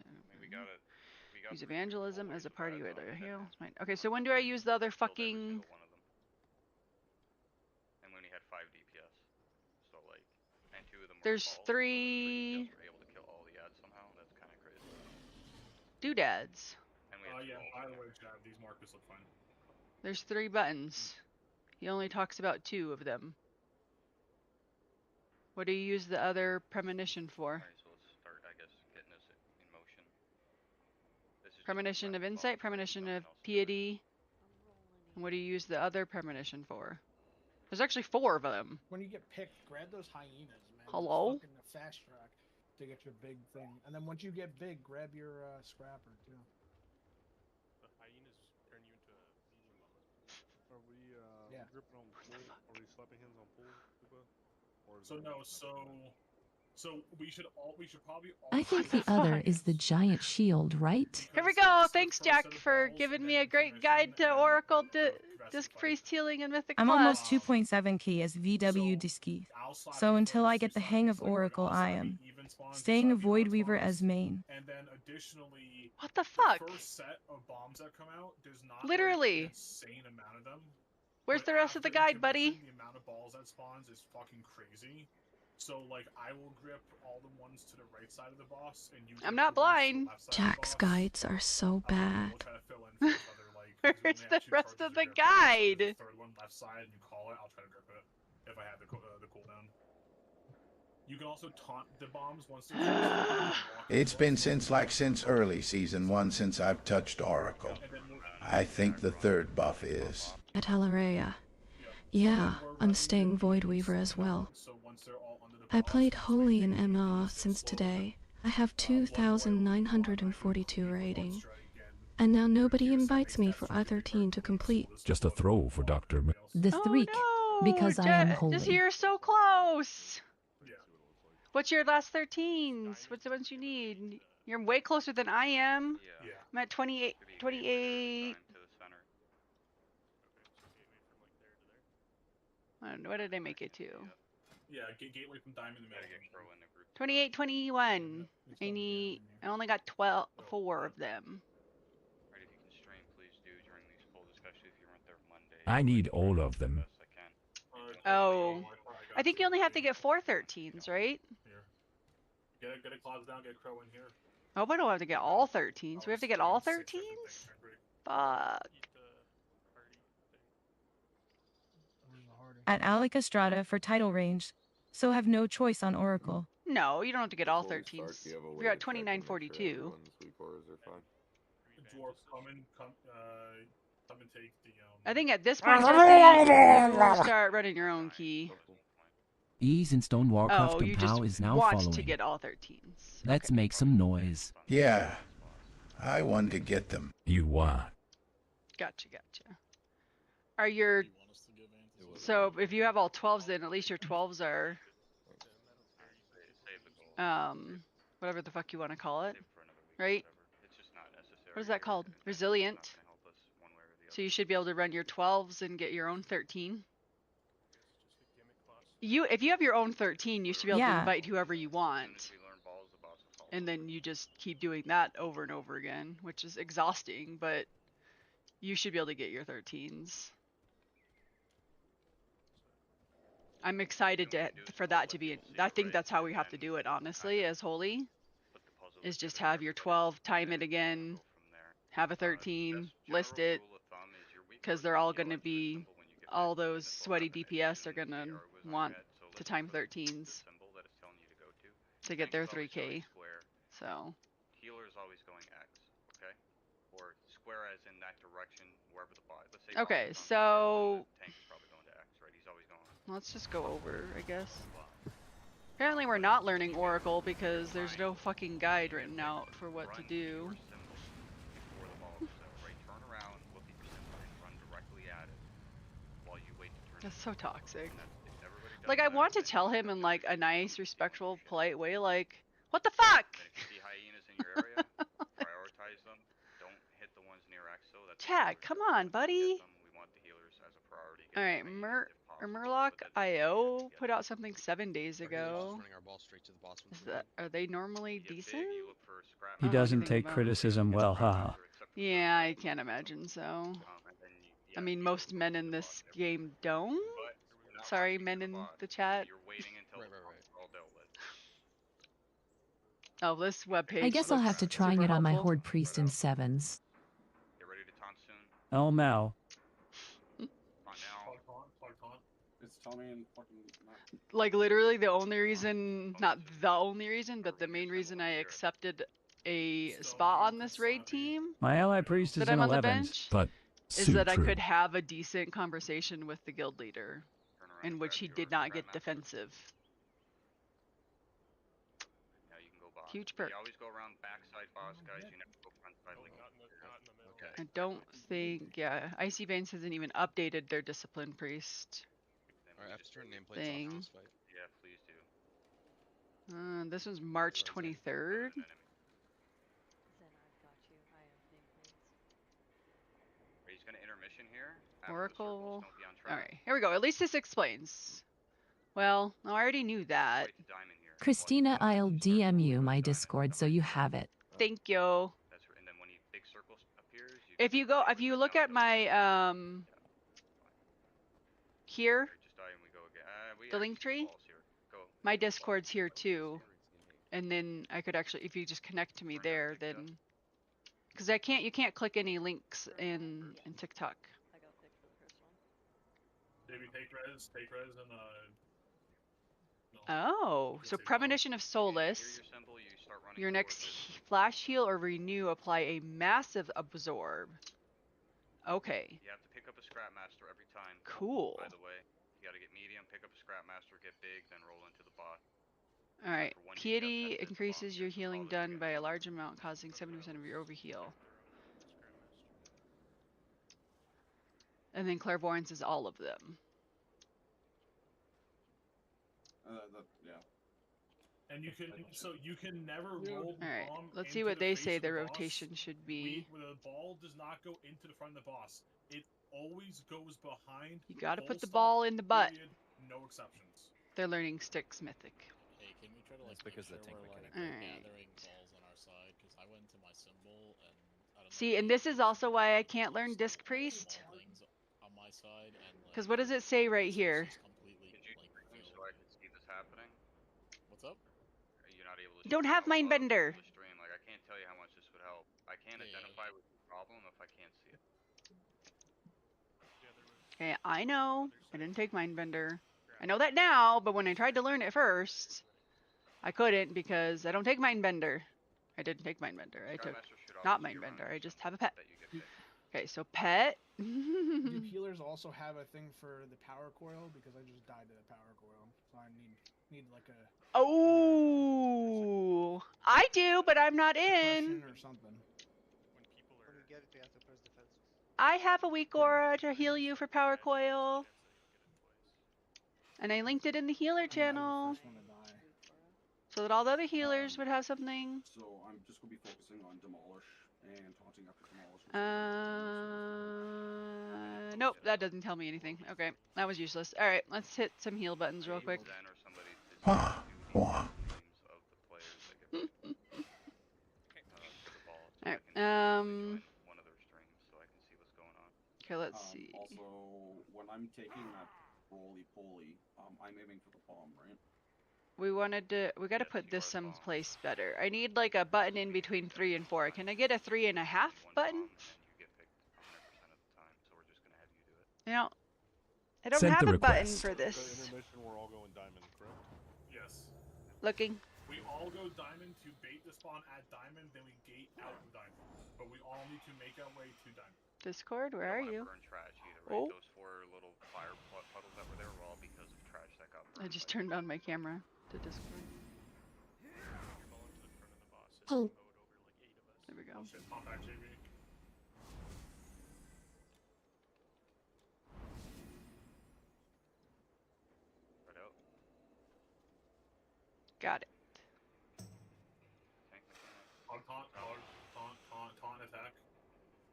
Use evangelism as a party with a heal. Okay, so when do I use the other fucking? And we only had 5 DPS, so and 2 of them. There's 3 were able to kill all the ads somehow. That's kind of crazy. doodads. And we had Yeah, by the way, Chad, these markers look fine. There's 3 buttons. He only talks about 2 of them. What do you use the other premonition for? Alright, so let's start, I guess, getting this in motion. Premonition of insight, premonition of piety. And what do you use the other premonition for? There's actually 4 of them. When you get picked, grab those hyenas, man. Hello? It's fucking a fast track to get your big thing. And then once you get big, grab your scrapper, too. The hyenas turn you into a medium bomber. Are we gripping on pull? Are we slapping hands on pull, Lupa? So we should probably all. I think the other is the giant shield, right? Here we go. Thanks, Jack, for giving me a great guide to Oracle Disc Priest Healing and Mythic I'm Plus. almost 2.7 key as VW Diskeith. So until I get the hang of Oracle, I am staying a Void Weaver as main. And then additionally, what the fuck? The first set of bombs that come out, there's not literally an insane amount of them. Where's the rest of the guide, buddy? The amount of of balls that spawns is fucking crazy. So like I will grip all the ones to the right side of the boss, and you. I'm not blind. Jack's guides are so bad. We'll try to fill in for each other. Like Where's the rest of the guide? The third one left side, and you call it. I'll try to grip it if I have the cooldown. You can also taunt the bombs once they're. It's been since early season 1 since I've touched Oracle. I think the third buff is. At Halarea. Yeah, I'm staying Void Weaver as well. I played Holy in MR since today. I have 2,942 rating. And now nobody invites me for I-13 to complete. Just a throw for Dr. The Threek, because I am holy. Just you're so close. What's your last 13s? What's the ones you need? You're way closer than I am. I'm at 28. 28. I don't know, what did I make it to? Yeah, gateway from diamond in the middle. 28, 21. I only got 4 of them. I need all of them. Oh, I think you only have to get 4 13s, right? Get a clouds down, get a crow in here. Oh, but I don't have to get all 13s. We have to get all 13s? Fuck. At Alec Estrada for title range, so have no choice on Oracle. No, you don't have to get all 13s. You're at 2942. Dwarf, come and take the. I think at this point, you'll start running your own key. Ease in Stone Warcraft Oh, you and POW just is now want following. to get all 13s. Let's make some noise. Yeah, I want to get them. You want. Gotcha. Are your... So, if you have all 12s, then at least your 12s are... whatever the fuck you want to call it. Right? What is that called? Resilient. So you should be able to run your 12s and get your own 13. If you have your own 13, you should be able to invite whoever you want. And then you just keep doing that over and over again, which is exhausting, but you should be able to get your 13s. I'm excited for that to be... I think that's how we have to do it, honestly, as Holy. Is just have your 12, time it again, have a 13, list it, because they're all going to be... All those sweaty DPS are going to want to time 13s to get their 3k. So... Healer's always going X, okay? Or square as in that direction, wherever the bot. Let's say okay, so... Tank's probably going to X, right? He's always going. Let's just go over, I guess. Apparently we're not learning Oracle because there's no fucking guide written out for what to do. That's so toxic. Like, I want to tell him in like a nice, respectful, polite way, like, what the fuck? Chat, come on, buddy. Alright, Murloc IO put out something 7 days ago. Are they normally decent? He doesn't take criticism well, haha. Yeah, I can't imagine so. I mean, most men in this game don't. Sorry, men in the chat. Oh, this webpage. I guess I'll have to try it on my Horde Priest in 7s. Oh, Mal. Like, literally the only reason, not the only reason, but the main reason I accepted a spot on this raid team My ally priest is that in I'm on the 11s. bench But is that I could have a decent conversation with the guild leader in which he did not get defensive. Huge perk. I don't think, yeah, Icy Veins hasn't even updated their Discipline Priest Alright, I have to turn nameplates thing. off for this fight. Yeah, please do. This was March 23rd. He's gonna intermission here. Oracle. Alright, here we go. At least this explains. Well, no, I already knew that. Christina, I'll DM you my Discord so you have it. Thank you. If you look at my, here, Okay, the link tree. My Discord's here too, and then I could actually, if you just connect to me there, then because you can't click any links in TikTok. I got picked for the first one. Maybe take res, and Oh, so Premonition of Solace. Your next flash heal or renew, apply a massive absorb. Okay. You have to pick up a Scrap Master every time. Cool. By the way, you got to get medium, pick up a Scrap Master, get big, then roll into the boss. All right. Piety increases your healing done by a large amount, causing 70% of your overheal. And then Clairvoyance is all of them. Yeah. And you can never roll the Alright, bomb. let's see into what the they face say of the boss. rotation should be. The ball does not go into the front of the boss. It always goes behind. You gotta put the stop, ball in the butt. Period, no exceptions. They're learning Styx Mythic. Hey, can we try to like because make the sure tank we're like mechanic. gathering balls on our side? Because I went to my symbol and I don't know. See, and this is also why I can't learn Disc Priest. On my side and like. Because what does it say right here? Completely like So I can see this happening. What's up? You're not able to. You don't have Mindbender. Stream. Like I can't tell you how much this would help. I can't identify with the problem if I can't see it. Okay, I know. I didn't take Mindbender. I know that now, but when I tried to learn it first, I couldn't because I don't take Mindbender. I didn't take Mindbender. I took not Mindbender. I just have a pet. Okay, so pet. Do healers also have a thing for the power coil? Because I just died to the power coil, so I need like a. Oh, I do, but I'm not in. Or something. I have a weak aura to heal you for power coil. And I linked it in the healer channel. So that all the other healers would have something. So I'm just gonna be focusing on demolish and taunting after demolish. Nope, that doesn't tell me anything. Okay, that was useless. All right, let's hit some heal buttons real quick. All right. Okay, let's see. Also, when I'm taking that roly-poly, I'm aiming for the bomb, right? We gotta put this someplace better. I need like a button in between 3 and 4. Can I get a 3.5 button? You know, I don't have a button for this. We're all going diamond, correct? Yes. Looking. We all go diamond to bait the spawn at diamond, then we gate out of diamond. But we all need to make our way to diamond. Discord, where are you? Oh. Those 4 little fire puddles that were there were all because of trash that got burned. I just turned on my camera to Discord. Hey. There we go. Pop back, JB. Got it. Taunt attack.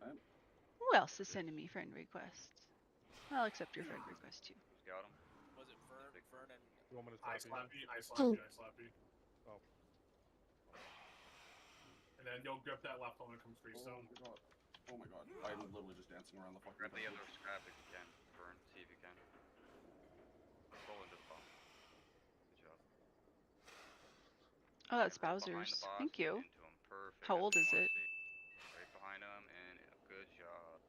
Who else is sending me friend requests? I'll accept your friend request too. Got him. Was it Fern and... You want me to I tap slap you. Oh. And then you'll grip that left one when it comes free stone. Oh my god. I'm literally just dancing around the fucking Grab the other scrap if you can. Burn. See if you can. Roll into the bomb. Good job. Oh, that's Bowser's. Thank you. How old is it? Right behind him, and good job.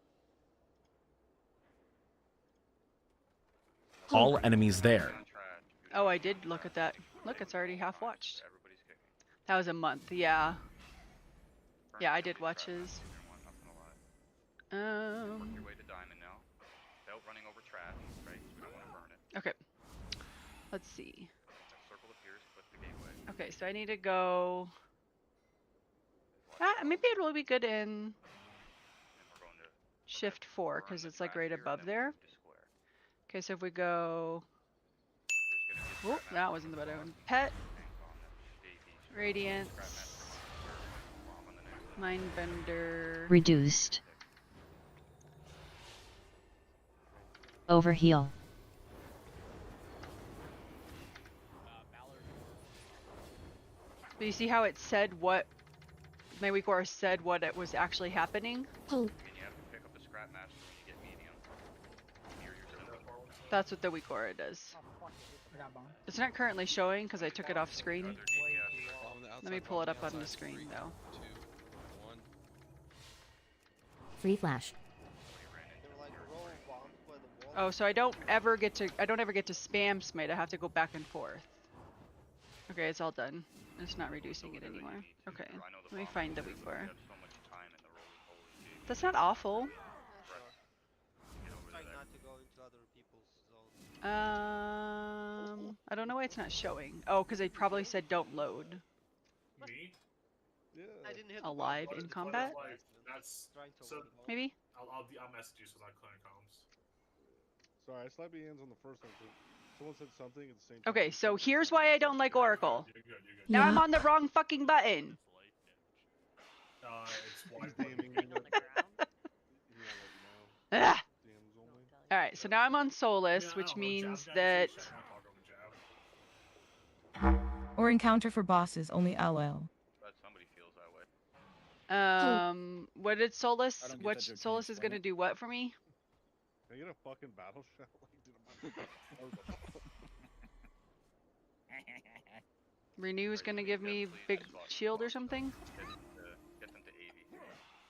All enemies there. Oh, I did look at that. Look, it's already half watched. That was a month, yeah. Yeah, I did watch his. Work your way to diamond now. Without running over trash, right? We don't want to burn it. Okay. Let's see. That circle appears, click the gateway. Okay, so I need to go. Maybe it will be good in Shift 4 because it's like right above there. Okay, so if we go. Oh, that wasn't the button. Pet. Radiance. Mindbender. Reduced. Overheal. But you see how it said what my weak aura said what it was actually happening? And you have to pick up a scrap master when you get medium. Near your symbol. That's what the weak aura does. I got bombed. It's not currently showing because I took it off screen. Let me pull it up on the outside. screen 3, though. 2, 1. Free flash. Oh, so I don't ever get to spam smite. I have to go back and forth. Okay, it's all done. It's not reducing it anymore. Okay, let me find the weak aura. That's not awful. I don't know why it's not showing. Oh, because they probably said don't load. Me? Alive in combat? That's so. Maybe? I'll message you so that clinic comes. Sorry, I slapped my hands on the first one. Someone said something at the same time. Okay, so here's why I don't like Oracle. You're good. Now I'm Yeah. on the wrong fucking button. It's He's DMing me. Ah! Alright, so now I'm on Solus, which means that... Or encounter for bosses only LL. But somebody feels that way. What did Solus... What Solus is gonna do what for me? Can I get a fucking battle shot? Renew is gonna give me big shield or something? Get them to 80.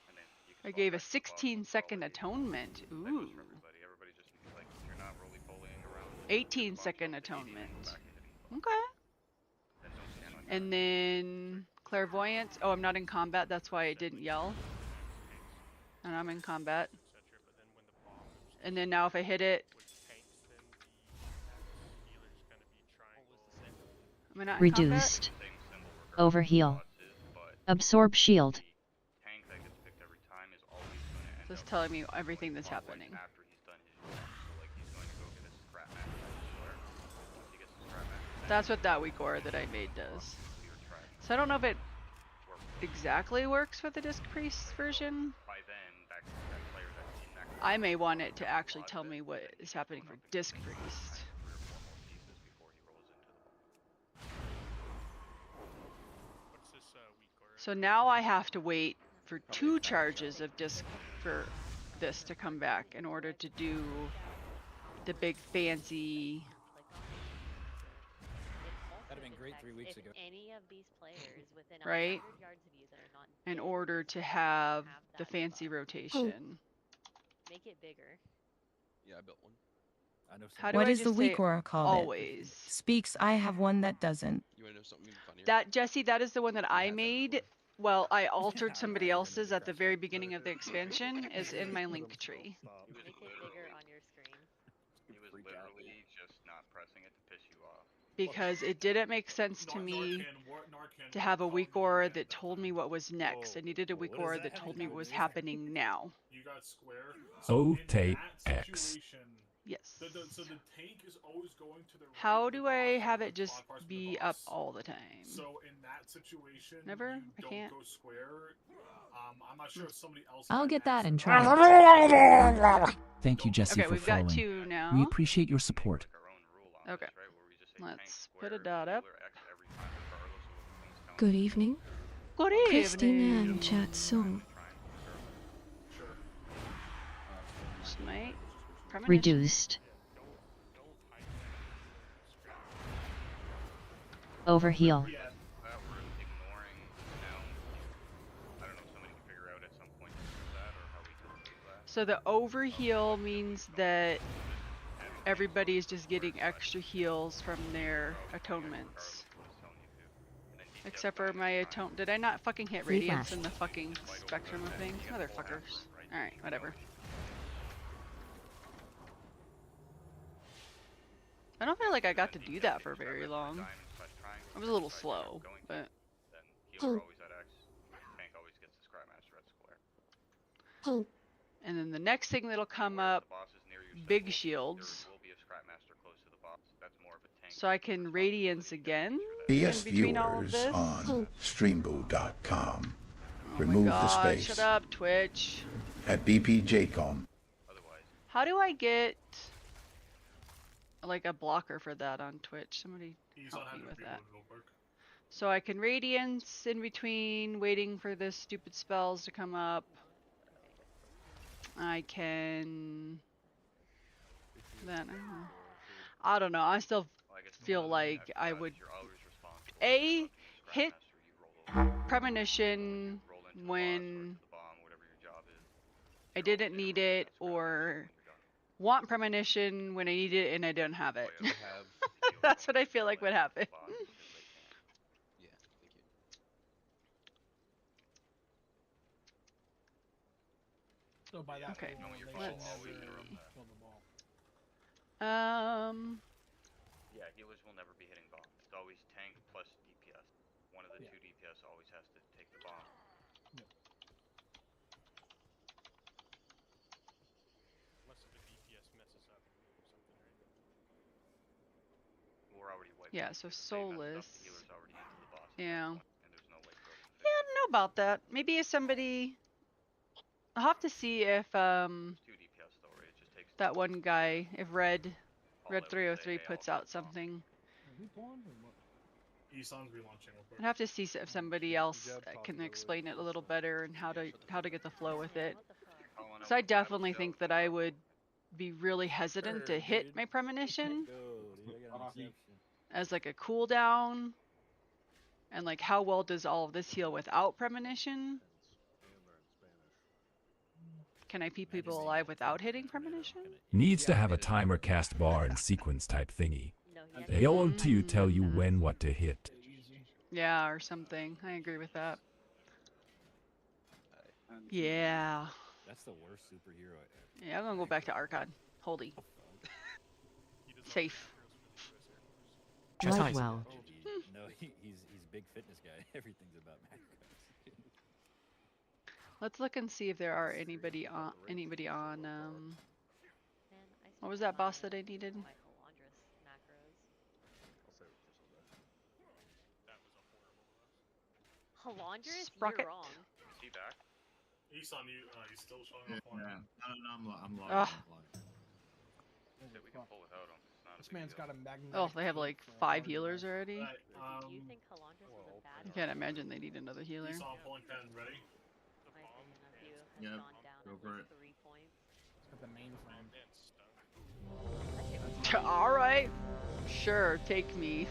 And then you can I gave a 16-second atonement. Ooh. Everybody just, like, you're not roly-polying around. 18-second atonement. Okay. And then clairvoyance. Oh, I'm not in combat. That's why it didn't yell. And I'm in combat. And then now if I hit it, am I not in Reduced. Overheal. Absorb shield. So it's telling me everything that's happening. That's what that weak aura that I made does. So I don't know if it exactly works with the Disc Priest version. I may want it to actually tell me what is happening for Disc Priest. So now I have to wait for 2 charges of disc for this to come back in order to do the big fancy. That'd have been great 3 weeks ago. Any of these players within Right? 100 yards of you that are not In order to have the fancy rotation. Make it bigger. Yeah, I built one. I know How do What I is the just weak say aura called? always? Speaks, I have one that doesn't. You want to know something even funnier? That, Jesse, that is the one that I made. Well, I altered somebody else's at the very beginning of the expansion. Is in my link tree. Make it bigger on your screen. He was literally just not pressing it to piss you off. Because it didn't make sense to me to have a weak aura that told me what was next. I needed a weak aura that told me what was happening now. You got square. OTX. Yes. So the tank is always going to the right. How do I have it just be up all the time? So in that situation, Never? you I don't can't. go square. I'm not sure if somebody else. I'll had get that and access. try it. Thank you, Jesse, Okay, for we've got following. 2 now. We appreciate your support. Okay. Let's put a dot up. Good evening. Good Christine evening. Ann chat soon. Smite. Premonition. Reduced. Overheal. So the overheal means that everybody is just getting extra heals from their atonements. Except for my did I not fucking hit Free radiance flash. in the fucking spectrum of things? Motherfuckers. Alright, whatever. I don't feel like I got to do that for very long. I was a little slow, but... And then the next thing that'll come up, big shields. So I can radiance again PS in between all of viewers this. on streambo.com. Oh Remove my the God, space. shut up, Twitch. At BPJCom. How do I get like a blocker for that on Twitch? Somebody help me with that. So I can radiance in between waiting for the stupid spells to come up. I can then I don't know. I still feel like I would hit premonition when I didn't need it, or want premonition when I need it and I don't have it. That's what I feel like would happen. Yeah, thank you. So by that Okay, rule, they should let's never see. kill the ball. Yeah, healers will never be hitting bomb. It's always tank plus DPS. One of the two DPS always has to take the bomb. Unless if the DPS messes up or something, right? We're already wiped. Yeah, so soulless. The healer's already into the boss. Yeah. And there's no way for us to Yeah, I don't know about that. Maybe if somebody. I'll have to see if two DPS though, right? It just takes that one guy, if Red 303 puts out something. Isan's relaunching real quick. I'd have to see if somebody else can explain it a little better and how to get the flow with it. So I definitely think that I would be really hesitant to hit my premonition as like a cooldown, and like how well does all of this heal without premonition? Can I keep people alive without hitting premonition? Needs to have a timer cast bar and sequence type thingy. They all to you tell you when what to hit. Yeah, or something. I agree with that. Yeah. That's the worst superhero ever. Yeah, I'm gonna go back to Archon. Holy. Safe. Right, well. No, he's big fitness guy. Everything's about macros. Let's look and see if there are anybody on what was that boss that I needed? Halondrous, Sprocket. you're wrong. Is he back? Isan, he's still showing up on. I'm logged. Ugh. So we can pull without him. It's not This man's got a magnetic. Oh, they have like 5 healers already? Do you think Halondrous was a bad I can't imagine they need another healer. Isan pulling pen, ready? My opinion of you has Yep, gone down go at for least it. 3 points. Got the main frame. Alright. Sure, take me.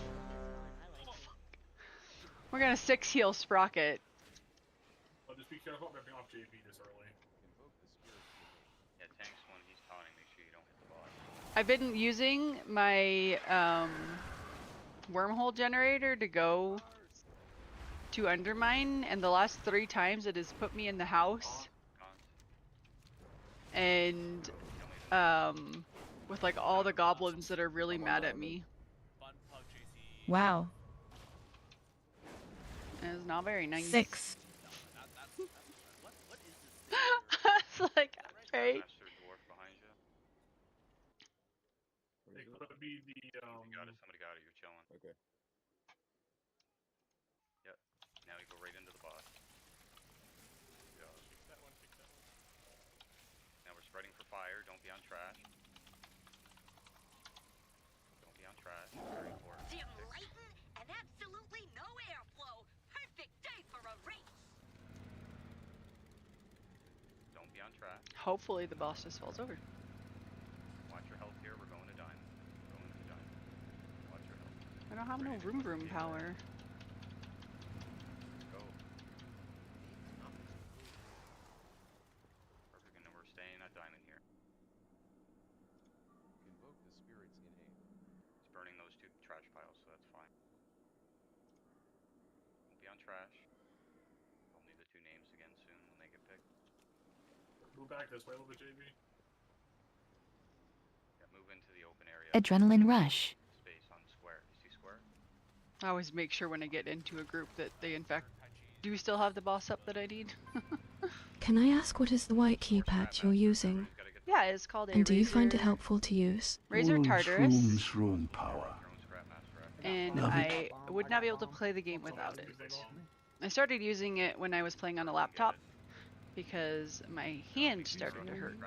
We're gonna 6 heal Sprocket. But just be careful about ripping off JP this early. Yeah, tanks when he's taunting, make sure you don't hit the boss. I've been using my wormhole generator to go to Undermine, and the last 3 times it has put me in the house. And with like all the goblins that are really mad at me. Wow. It's not very nice. 6. It's like, right? Master dwarf behind you. It could be the Somebody got it, you're chilling. Okay. Yep. Now you go right into the boss. Go. Now we're spreading for fire, don't be on trash. Don't be on trash, very important. Dim lightin' and absolutely no airflow. Perfect day for a race. Don't be on trash. Hopefully the boss just falls over. Watch your health here, we're going to diamond. Going to diamond. Watch your health. I don't have no room power. Go. Perfect, and then we're staying at diamond here. Invoke the spirits in aim. It's burning those 2 trash piles, so that's fine. Don't be on trash. I'll need the 2 names again soon when they get picked. move back this way a little bit, JB. Yeah, move into the open area. Adrenaline rush. Space on square. You see square? I always make sure when I get into a group that they in fact do still have the boss up that I need. Can I ask what is the white keypad you're using? Yeah, it's called a And do you find it Razor- helpful to use? Razor Tartarus, Throne power. and Love I would not be able to play the game without it. I started using it when I was playing on a laptop because my hand started to hurt.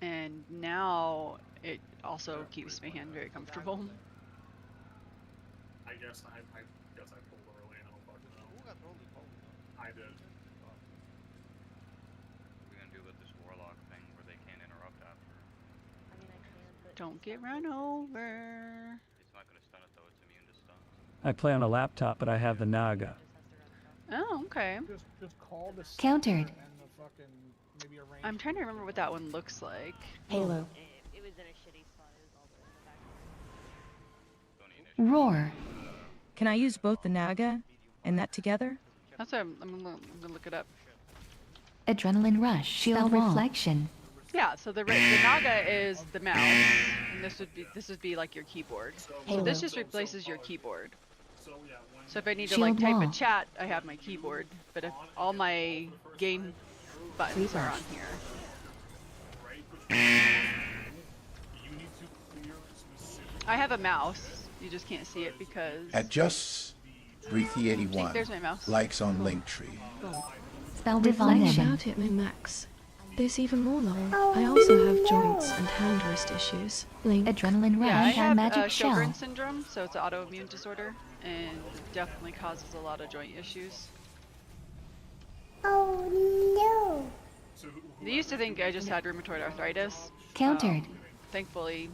And now it also keeps my hand very comfortable. I guess I pulled early and I don't fucking know. I did. We're gonna do with this warlock thing where they Don't get run over. It's not gonna stun it though, it's immune to stun. I play on a laptop, but I have the Naga. Oh, okay. Just call the Countered. and the fucking maybe arrange. I'm trying to remember what that one looks like. Halo. It was in a shitty spot. It was all the way in the back. Roar. Can I use both the Naga and that together? That's what I'm gonna look it up. Adrenaline rush. Shield reflection. Yeah, so the Naga is the mouse, and this would be like your keyboard. So this just replaces your keyboard. So if I need to like type a chat, I have my keyboard. But if all my game buttons are on here. I have a mouse. You just can't see it because. Adjusts Breathy81 There's my mouse. likes on Linktree. Spell Thing reflection. about it, Min-Max. There's even more lol. I also have joints and hand wrist issues. Link. Adrenaline rush. Yeah, I have magic shell. Sjogren's syndrome, so it's an autoimmune disorder, and it definitely causes a lot of joint issues. Oh no. They used to think I just had rheumatoid arthritis. Countered. Thankfully,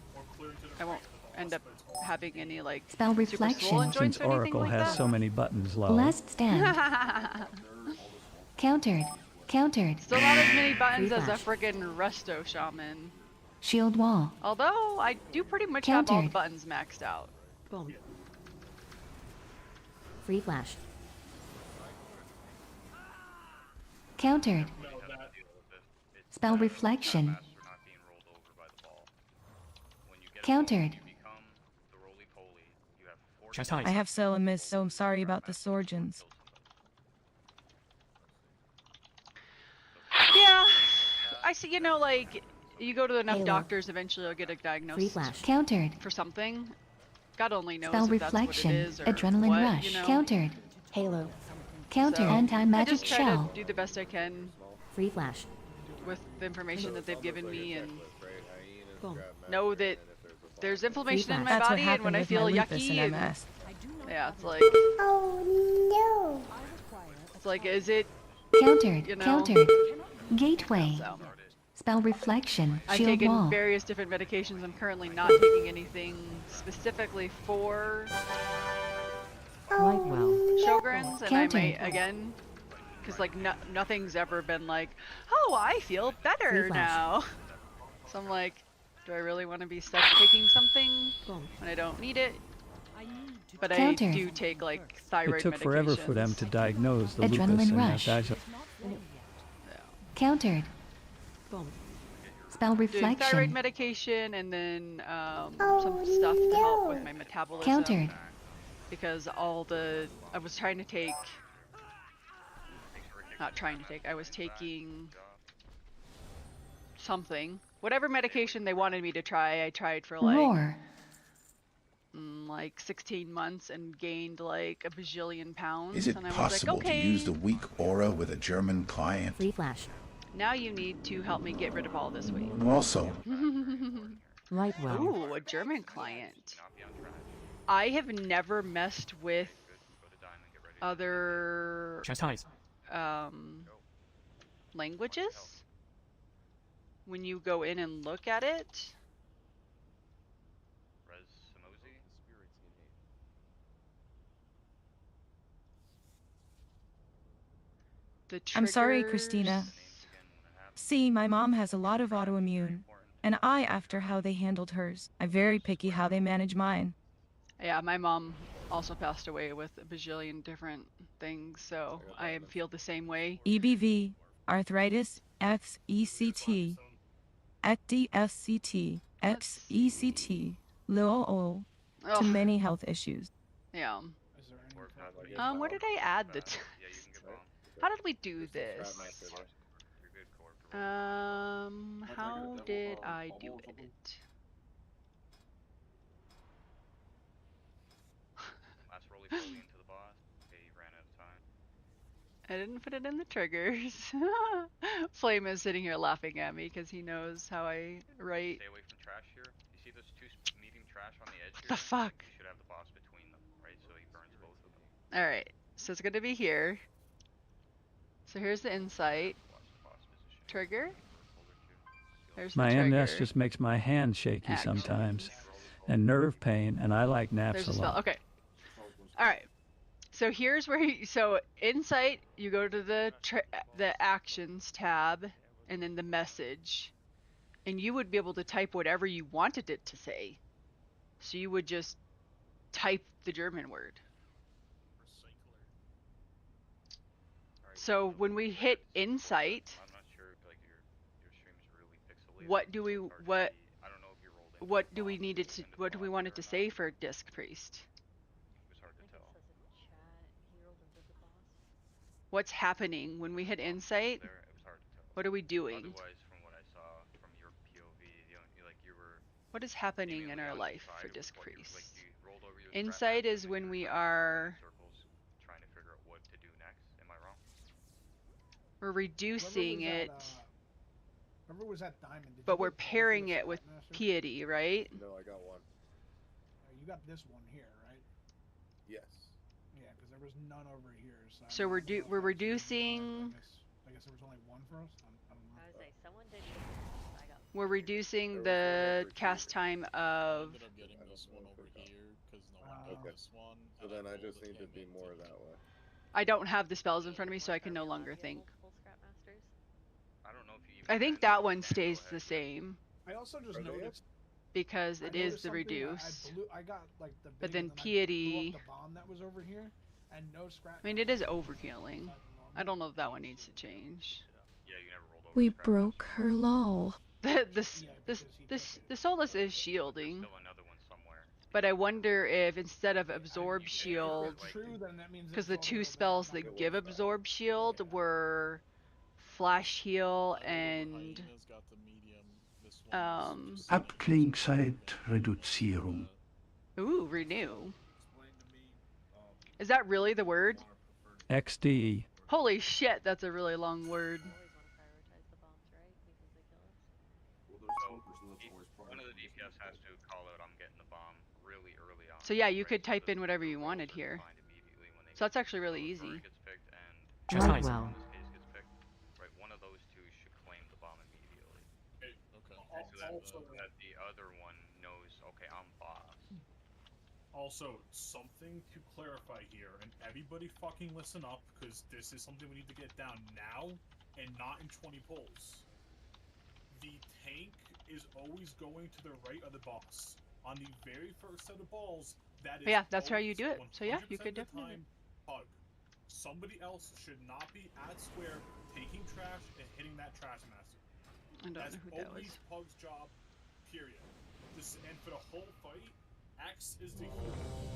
I won't end up having any like Spell super swollen reflection. joints Since or anything Oracle like has that. so many buttons low. Last stand. Countered. Countered. Still not as many buttons Free as a flash. friggin' resto shaman. Shield wall. Although I do pretty much have all the Countered. buttons maxed out. Boom. Free flash. Countered. Spell reflection. Countered. I have so amiss, so I'm sorry about the Sorgens. Yeah, I see. You know, like you go to enough Halo. doctors, eventually you'll get a Free diagnosis flash. Countered. for something. God only knows Spell if that's what reflection. it is or Adrenaline what, rush. you know? Countered. Halo. Counter. So, Anti-magic I just try shell. to do the best I can Free flash. with the information that they've given me, and Boom. know that there's inflammation in my That's what body, and happened when I with feel my lupus yucky, and and, MS. yeah, it's like, Oh it's like, is it? no. Countered. You know? Countered. Gateway. So, Spell reflection. I've Shield taken wall. various different medications. I'm currently not taking anything specifically for Sjogren's, and I Countered. might again, because like nothing's ever been like, oh, I feel better Free flash. now. So I'm like, do I really want to be stuck taking something when I don't need it? But Countered. I do take like thyroid It took forever for them medications. to diagnose the Adrenaline lupus and rush. that. Countered. Boom. Spell Doing thyroid reflection. medication and then some stuff to help with my metabolism. Countered. Because I was trying to take, not trying to take, I was taking something, whatever medication they wanted me to try. I tried for like Roar. Like 16 months and gained like a bajillion pounds. Is it and I was possible like, okay, to use the weak aura with a German client? Free flash. now you need to help me get rid of all this weight. Also, Right well. Ooh, a German client. I have never messed with other languages. When you go in and look at it, the I'm sorry, triggers- Christina. See, my mom has a lot of autoimmune, and after how they handled hers, I'm very picky how they manage mine. Yeah, my mom also passed away with a bajillion different things, so I feel the same way. EBV, arthritis, XECT, ECDSCT, XECT, LOL, to Ugh. many health issues. Yeah. Where did I add the text? How did we do this? How did I do it? Last roly-poly into the boss. Okay, you ran out of time. I didn't put it in the triggers. Flame is sitting here laughing at me because he knows how I write. Stay away from trash here. You see those two medium trash on the edge What here? the fuck? You should have the boss between them, right? So he burns both of them. Alright, so it's gonna be here. So here's the insight. Trigger. There's My the MS trigger. just makes my hand shaky Actions. sometimes, and nerve pain, and I like naps There's a a spell. lot. Okay. All right. So here's where so Insight, you go to the Actions tab, and then the message, and you would be able to type whatever you wanted it to say. So you would just type the German word. So when we hit Insight, I'm not sure if like your stream is really pixelated. what do we I don't know if you rolled in. what do we need it to what do we want it to say for Disc Priest? It was hard to tell. What's happening when we hit Insight? There, it was hard to tell. What are we doing? Otherwise, from what I saw from your POV, you were. What is happening in our on life the for side Disc with what you- Priest? Like you rolled over your Insight scrap is map, when and we you were going are in circles, trying to figure out what to do next. Am I wrong? we're reducing it, Remember was that diamond? Did but you we're get both of pairing the it with Scrapmaster? piety, right? No, I got one. You got this one here, right? Yes. Yeah, because there was none over here. So we're reducing I guess there was only one for us. I don't know. I was like, someone did. I got. we're reducing the cast time of ended up getting this one over here because no one got this one. So then I just need to be more that way. I don't have the spells in front of me, so I can no longer think. I don't know if you. I think that one stays the same I also just noticed because it is the reduce. I got like the But big then and I blew piety. up the bomb that was over here, and no scrap. I mean, it is overhealing. I don't know if that one needs to change. Yeah, you never rolled over. We broke her lol. The Solus is shielding. But I wonder if instead of absorb shield, because the two spells that give absorb shield were flash heal and Abklingzeit-Reduzierung. ooh, renew. Is that really the word? XD. Holy shit, that's a really long word. One of the DPS has to call out, "I'm getting the bomb" really early on. So yeah, you could type in whatever you wanted here. So that's actually really easy. Well. Right, one of those two should claim the bomb immediately. Okay. So that the other one knows, okay, I'm boss. Also, something to clarify here, and everybody fucking listen up, because this is something we need to get down now, and not in 20 polls. The tank is always going to the right of the boss. On the very first set of balls, that is Yeah, that's how you do it. always So yeah, you 100% could of the definitely. time, hug. Somebody else should not be at square taking trash and hitting that trash master. I don't That's know who that always was. Pug's job, period. And for the whole fight, X is the healer.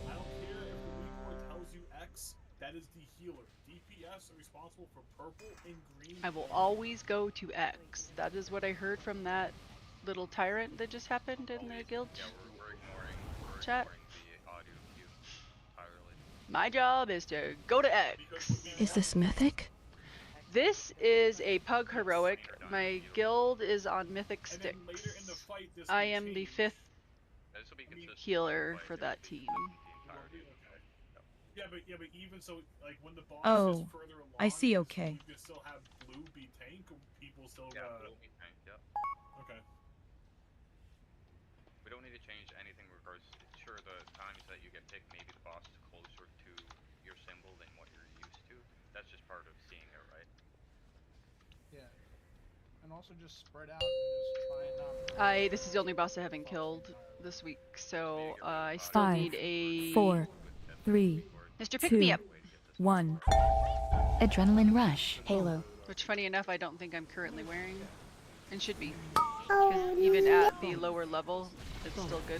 I don't care if the leaderboard tells you X, that is the healer. DPS are responsible for purple and green. I will always go to X. That is what I heard from that little tyrant that just happened in the guild chat. The audio cue entirely. My job is to go to X. Is this mythic? This is a pug heroic. My guild is on mythic sticks. I am the 5th healer for that team. Yeah, but even so, like when the boss Oh, is further along, I see, okay. You can still have blue be tank, or people still blue be tank, yep. Okay. We don't need to change anything in regards to, sure, the times that you get picked, maybe the boss is closer to your symbol than what you're used to. That's just part of seeing it, right? Yeah. And also just spread out and just try and not. This is the only boss I haven't killed this week, so I still 5, need a 4, 3, Mr. Pick Me 2, Up. 1. Adrenaline Rush. Halo. Which, funny enough, I don't think I'm currently wearing, and should be. 'Cause even at the lower level, it's still good.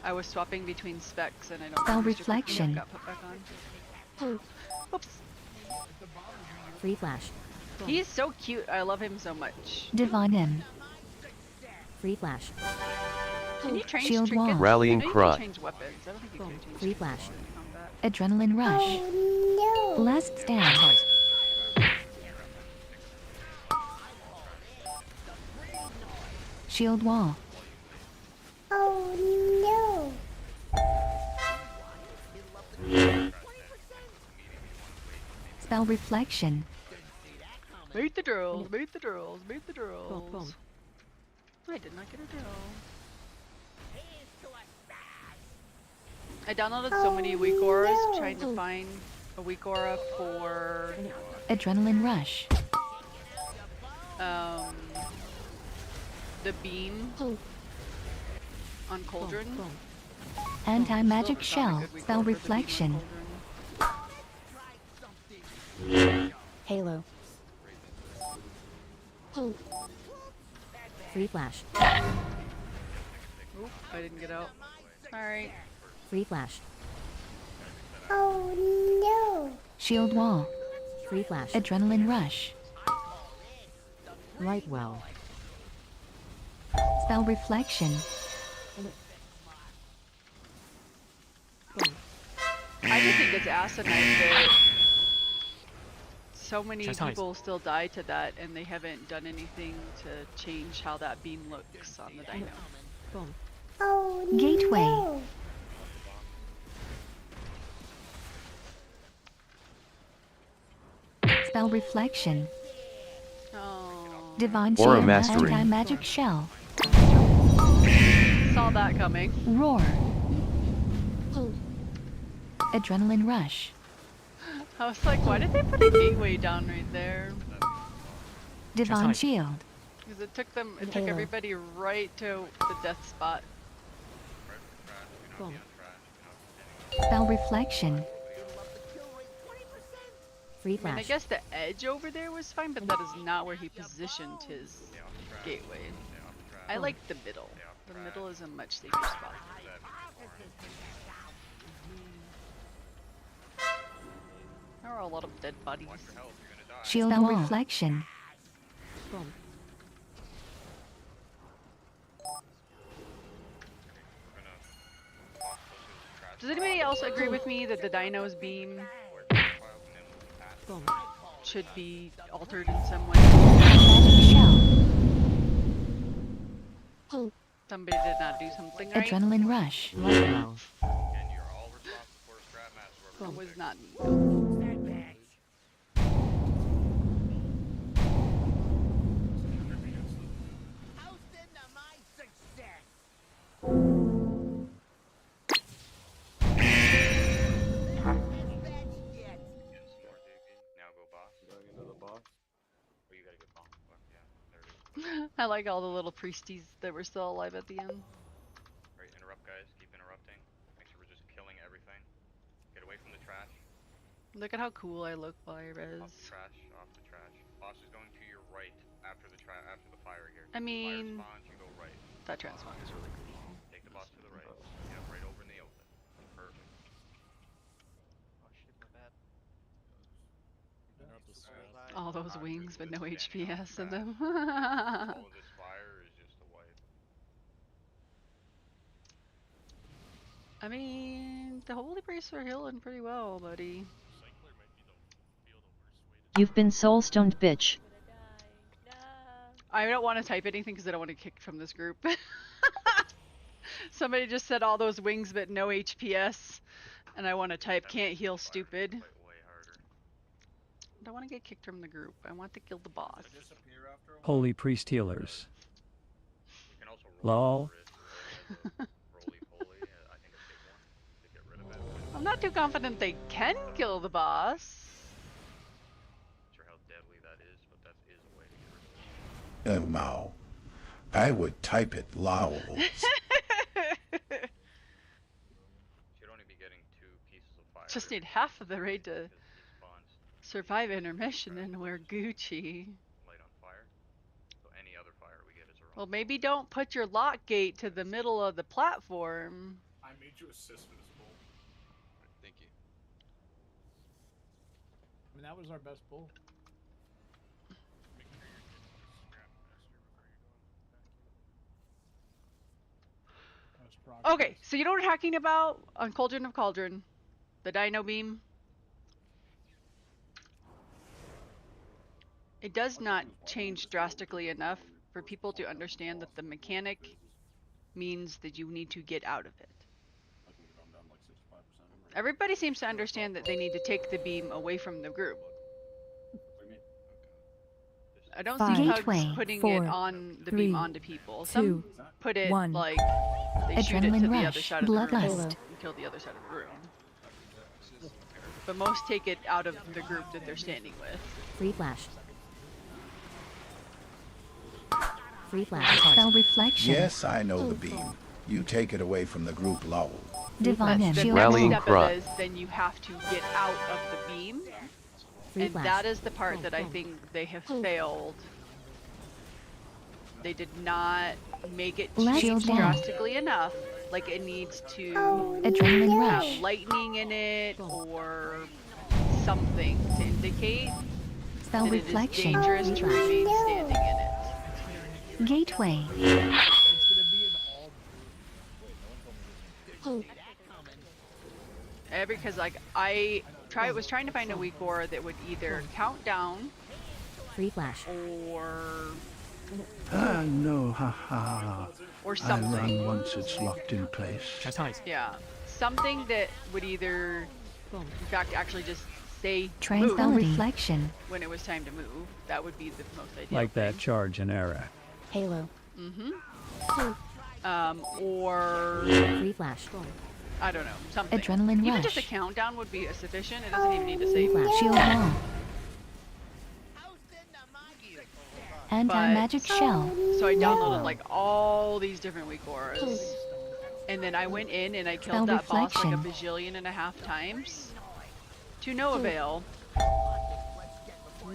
I was swapping between specs, and I don't Spell think Mr. Pick Me Up Reflection. got put back on. Whoops. Free flash. He is so cute. I love him so much. Divine M. Free flash. Can you change Shield trinkets? wall. I Rallying know you cry. can change weapons. I don't think you can change Free trinkets flash. in combat. Adrenaline Rush. Last stand. Shield wall. Oh Spell reflection. Meet the drills, meet the drills, meet the drills. I did not get a drill. I downloaded so many weak auras trying to find a weak aura for Adrenaline rush. The beam on Cauldron. Anti-magic shell. Spell reflection. Halo. Free flash. Oop, I didn't get out. Alright. Free flash. Oh no. Shield wall. Free flash. Adrenaline rush. Right well. Spell reflection. I just think it's asinine that so many people still die to that and they haven't done anything to change how that beam looks on the dino. Boom. Oh, gateway. No. Spell reflection. Oh. Divine Aura shield. mastery. Anti-magic shell. Saw that coming. Roar. Adrenaline rush. I was like, why did they put a gateway down right there? Divine shield. Because it took everybody right to the death spot. Boom. Spell reflection. Free I mean, I flash. guess the edge over there was fine, but that is not where he positioned his gateway. I like the middle. The middle is a much safer spot. There are a lot of dead bodies. Shield spell reflection. Boom. Does anybody else agree with me that the dino's beam Boom. should be altered in some way? Somebody did not do something right. Adrenaline rush. Right well. It was not me. I like all the little priesties that were still alive at the end. Right, interrupt guys, keep interrupting. Make sure we're just killing everything. Get away from the trash. Look at how cool I look while I res. Off the trash, off the trash. Boss is going to your right after the fire here. I mean, fire spawns, you go right. that transpawn is really cool. Take the boss to the right. Yeah, right over in the open. Perfect. Oh shit, my bad. All those wings, but no HPS in them. All of this fire is just a wipe. I mean, the holy priests are healing pretty well, buddy. You've been soul stoned, bitch. I don't want to type anything because I don't want to get kicked from this group. Somebody just said all those wings but no HPS, and I want to type can't heal stupid. I don't want to get kicked from the group. I want to kill the boss. Holy priest healers. Lol. I'm not too confident they can kill the boss. Not sure how deadly that is, but that is a way to get rid of it. Mao. I would type it lowls. Should only be getting 2 pieces of fire. Just need half of the raid to survive intermission and wear Gucci. Light on fire. So any other fire we get is a Well, maybe don't put your lock gate to the middle of the platform. I made you assist for this pull. Thank you. I mean, that was our best pull. Okay, so you know what we're talking about on Cauldron of Cauldron? The dino beam? It does not change drastically enough for people to understand that the mechanic means that you need to get out of it. Everybody seems to understand that they need to take the beam away from the group. I don't Five, see Gateway, Hugs putting four, it on the three, beam onto people. two, Some put it one. like they shoot it to Adrenaline the other rush, side of the room bloodlust. and kill the other side of the room. But most take it out of the group that they're standing with. Free flash. Free flash. Spell reflection. Yes, I know the beam. You take it away from the group lull. Divine The shield. next Rallying step cry. is then you have to get out of the beam. Free And flash. that is the part that I think they have failed. They did not make it Last change shield down. drastically enough. Like it needs to Adrenaline have rush. lightning in it or something to indicate Spell that it is reflection. dangerous to remain standing in it. Gateway. Because like I was trying to find a weak aura that would either count down Free flash. or Ah, no, haha. Or I something. run once it's locked in place. yeah, something that would either in fact actually just say Tranquility. move Reflection. when it was time to move. That would be the most ideal. Like that charge in era. Halo. Or Free flash. I don't know, something. Adrenaline Even rush. just a countdown would be sufficient. It doesn't even need to say Free flash. Shield wall. Anti-magic shell. So I downloaded like all these different weak auras. And then I went in and I killed Spell that boss like a reflection. bajillion and a half times. To no avail.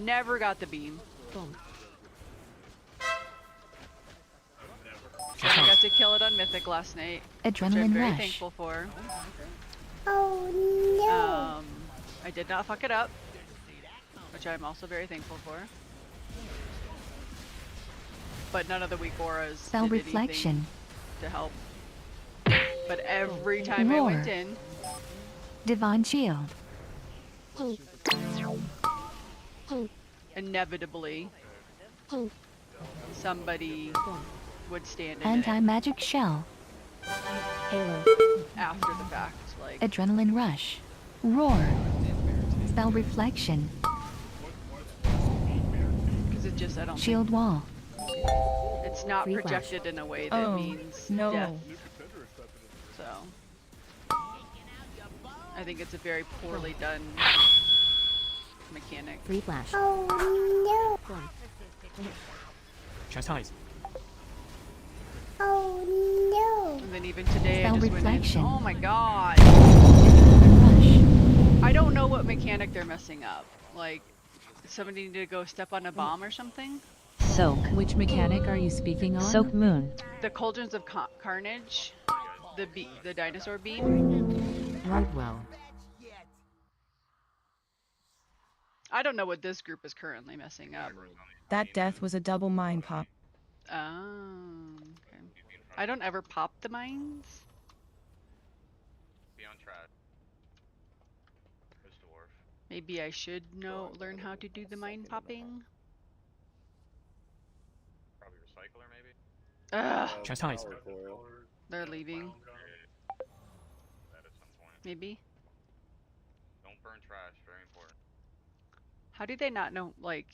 Never got the beam. And I got to kill it on Mythic last night. Which I'm Adrenaline very rush. thankful for. Oh no. I did not fuck it up. Which I'm also very thankful for. But none of the weak auras Spell did anything reflection. to help. But every time I went Roar. in, Divine shield. inevitably, somebody would stand in it Anti-magic shell. Halo. after the fact. Like, Adrenaline rush. Roar. Spell reflection. because it just, I don't Shield wall. think it's not Free flash. projected in a way that Oh, means no. death. So, I think it's a very poorly done mechanic. Free flash. Oh no. Oh no. And then even today, Spell I just went reflection. in. Oh my god! Adrenaline rush. I don't know what mechanic they're messing up. Like, does somebody need to go step on a bomb or something? Soak. Which mechanic are you speaking on? Soak moon. The Cauldrons of Carnage, the dinosaur beam. Right well. I don't know what this group is currently messing up. That death was a double mind pop. Oh, okay. I don't ever pop the mines. Be on track. Mr. Dwarf. Maybe I should learn how to do the mine popping. Probably recycler, maybe? Ugh. They're leaving. That at some point. Maybe. Don't burn trash, very important. How do they not know, like...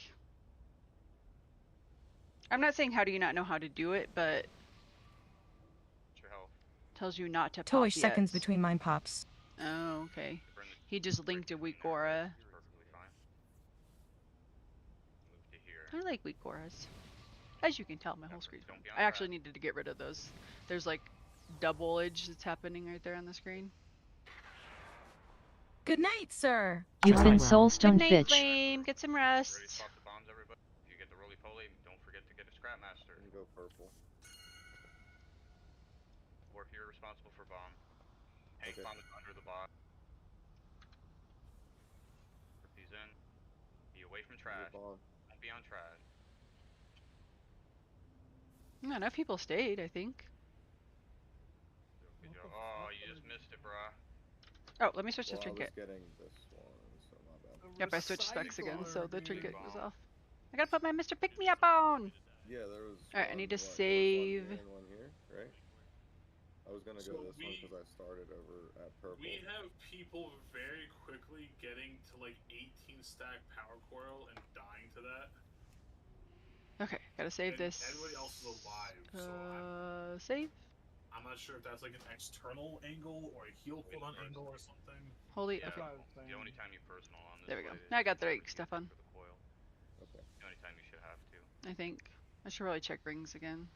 I'm not saying how do you not know how to do it, but... What's your health? Tells you not to Toy pop seconds yet. between mind pops. Oh, okay. He just linked a weak aura. Perfectly fine. Move to here. I like weak auras. As you can tell, my whole screen's Don't be on I actually track. needed to get rid of those. There's like double edge that's happening right there on the screen. Good night, sir. You've been soul Good stoned, night, bitch. Flame. Get some Ready rest. to pop the bombs, everybody? If you get the roly-poly, don't forget to get a scrap master. Go purple. Or if you're responsible for bomb. Tank Okay. bomb is under the box. Put these in. Be away from trash. Bomb. Don't be on trash. No, enough people stayed, I think. Good job. Oh, you just missed it, bruh. Oh, let me switch the Well, I was trinket. getting this one, so my bad. Yep, I switched specs again, so the trinket bomb. was off. I gotta put my Mr. Pick Me Up on! Yeah, there was. Alright, I need to there was save. One here and one here, right? I was gonna go So this one because I started over at purple. We have people very quickly getting to like 18 stack power coil and dying to that. Okay, gotta save this. Everybody else is alive, so save. I'm not sure if that's like an external angle or a heal cooldown angle or something. Holy. Yeah, Okay. the only time you personal on this There we go. play Now I is got the whenever right you stuff hit on. for the coil. Okay. The only time you should have to. I think I should probably check rings again.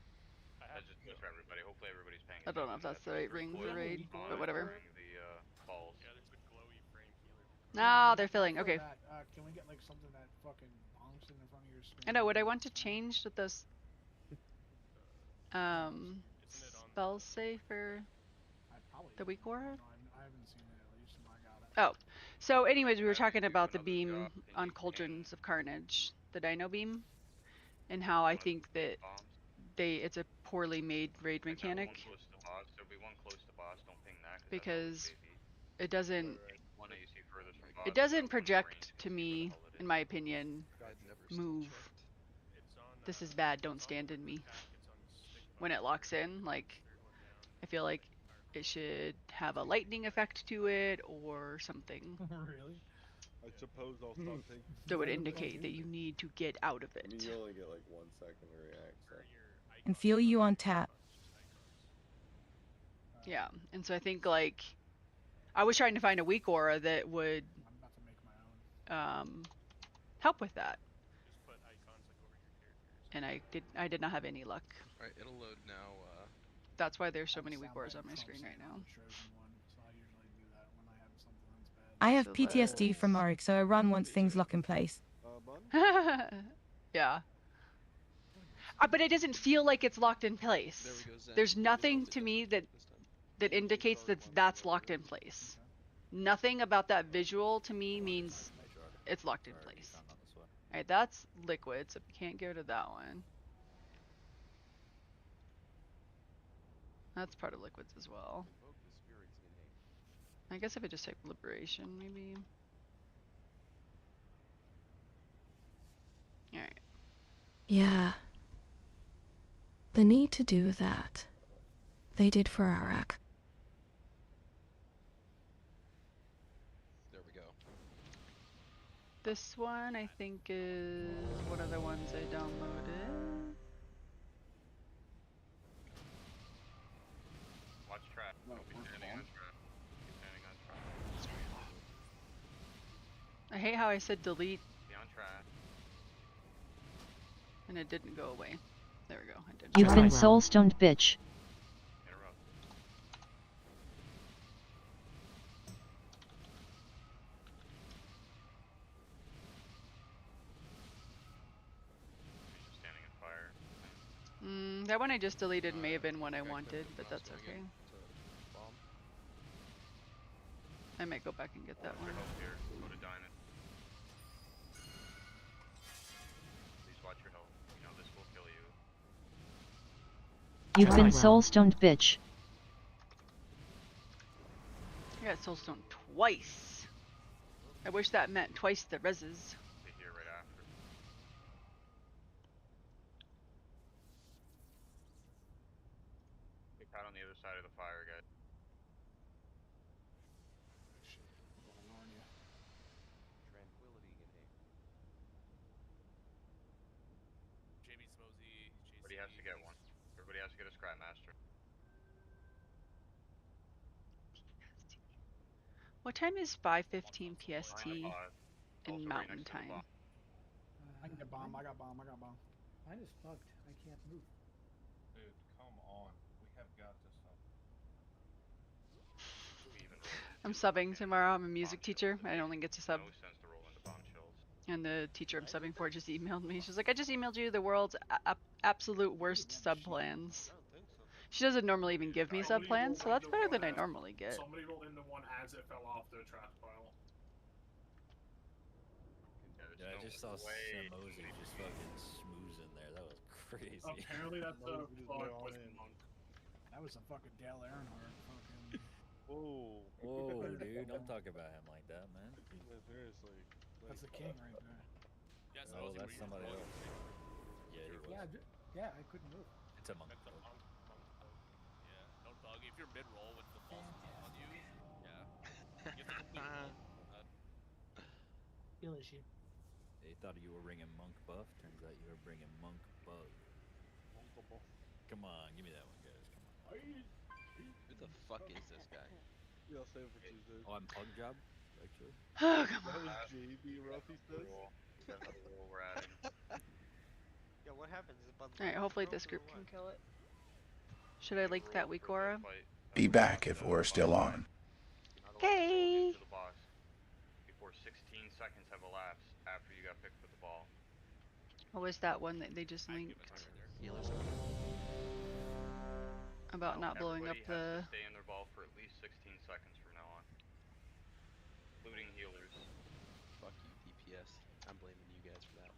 That's just for everybody. Hopefully everybody's paying I don't know if attention that's the right your ring coil for raid, on but whatever. during the balls. Yeah, there's a glowy frame healer. No, they're filling. For Okay. that, can we get like something that fucking bonks in front of your screen? I know. Would I want to change with those spell safe for the weak aura? I haven't seen it at least, and I got it. Oh, so anyways, we were talking about the beam on Cauldrons of Carnage, the Dino beam, and how I think that it's a poorly made raid mechanic Close to boss. There'll be one close to boss. Don't ping that because it one that you see furthest from boss. it doesn't project to me, in my opinion, move. This is bad. Don't stand in me. When it locks in, like I feel like it should have a lightning effect to it or something. Really? I suppose I'll stop taking. That would indicate that you need to get out of it. I mean, you only get like 1 second to react, so. And feel you on tap. Yeah, and so I think like I was trying to find a weak aura that would help with that, and I did not have any luck. Alright, it'll load now. That's why there's so many weak auras on my screen right now. I have PTSD from Auric, so I run once things lock in place. Yeah. But it doesn't feel like it's locked in place. There's nothing to me that indicates that that's locked in place. Nothing about that visual to me means it's locked in place. Alright, that's liquid, so we can't go to that one. That's part of liquids as well. I guess if I just type liberation, maybe. Alright. Yeah. The need to do that. They did for Arak. There we go. This one, I think, is one of the ones I downloaded. Watch trap. Don't be standing on trap. Be standing on trap. I hate how I said delete Be on trap. and it didn't go away. There we go. I did. You've been soul-stoned, bitch. Interrupt. He's just standing in fire. That one I just deleted may have been one I wanted, but that's okay. I might go back and get that one. Here. Go to diamond. Please watch your health. You know this will kill you. You've been soul-stoned, bitch. I got soulstone twice. I wish that meant twice the reses. Be here right after. Get caught on the other side of the fire, guys. Everybody has to get one. Everybody has to get a Scrap Master. What time is 5:15 PST in Mountain Time? I can get bomb. I got bomb. I got bomb. Mine is bugged. I can't move. Dude, come on. We have got to stop. I'm subbing tomorrow. I'm a music teacher. I only get to sub. No sense to roll into bombshells. And the teacher I'm subbing for just emailed me. She's like, I just emailed you the world's absolute worst sub plans. She doesn't normally even give me sub plans, so that's better than I normally get. Somebody rolled into one as it fell off the trash pile. Yeah, I just saw Samosi just fucking schmoozing there. That was crazy. Apparently that's a bug with monk. That was a fucking Dale Earnhardt. Fucking. Whoa. Whoa, dude. Don't talk about him like that, man. Yeah, seriously. That's the king right there. Oh, that's somebody else. Yeah, he was. Yeah, I couldn't move. It's a monk. That's a monk yeah, don't bug. If you're mid-roll with the false on you, yeah. You have to complete roll. Heal issue. They thought you were bringing monk buff. Turns out you were bringing monk bug. Come on, give me that one, guys. Come on. Who the fuck is this guy? Yeah, I'll save it for Tuesday. Oh, I'm Pug Job, actually. Oh, come That on. was JB Ruffy says. Got another rule we're adding. Yeah, what happens? Is it bundled Alright, with hopefully rope this or group what? can kill it. Should I link that weak aura? Be back if we're still on. Okay. To the boss before 16 seconds have elapsed after you got picked with the ball. What was that one that they just linked? About not blowing up Everybody has the... to stay in their ball for at least 16 seconds from now on, including healers. Fuck you, DPS. I'm blaming you guys for that.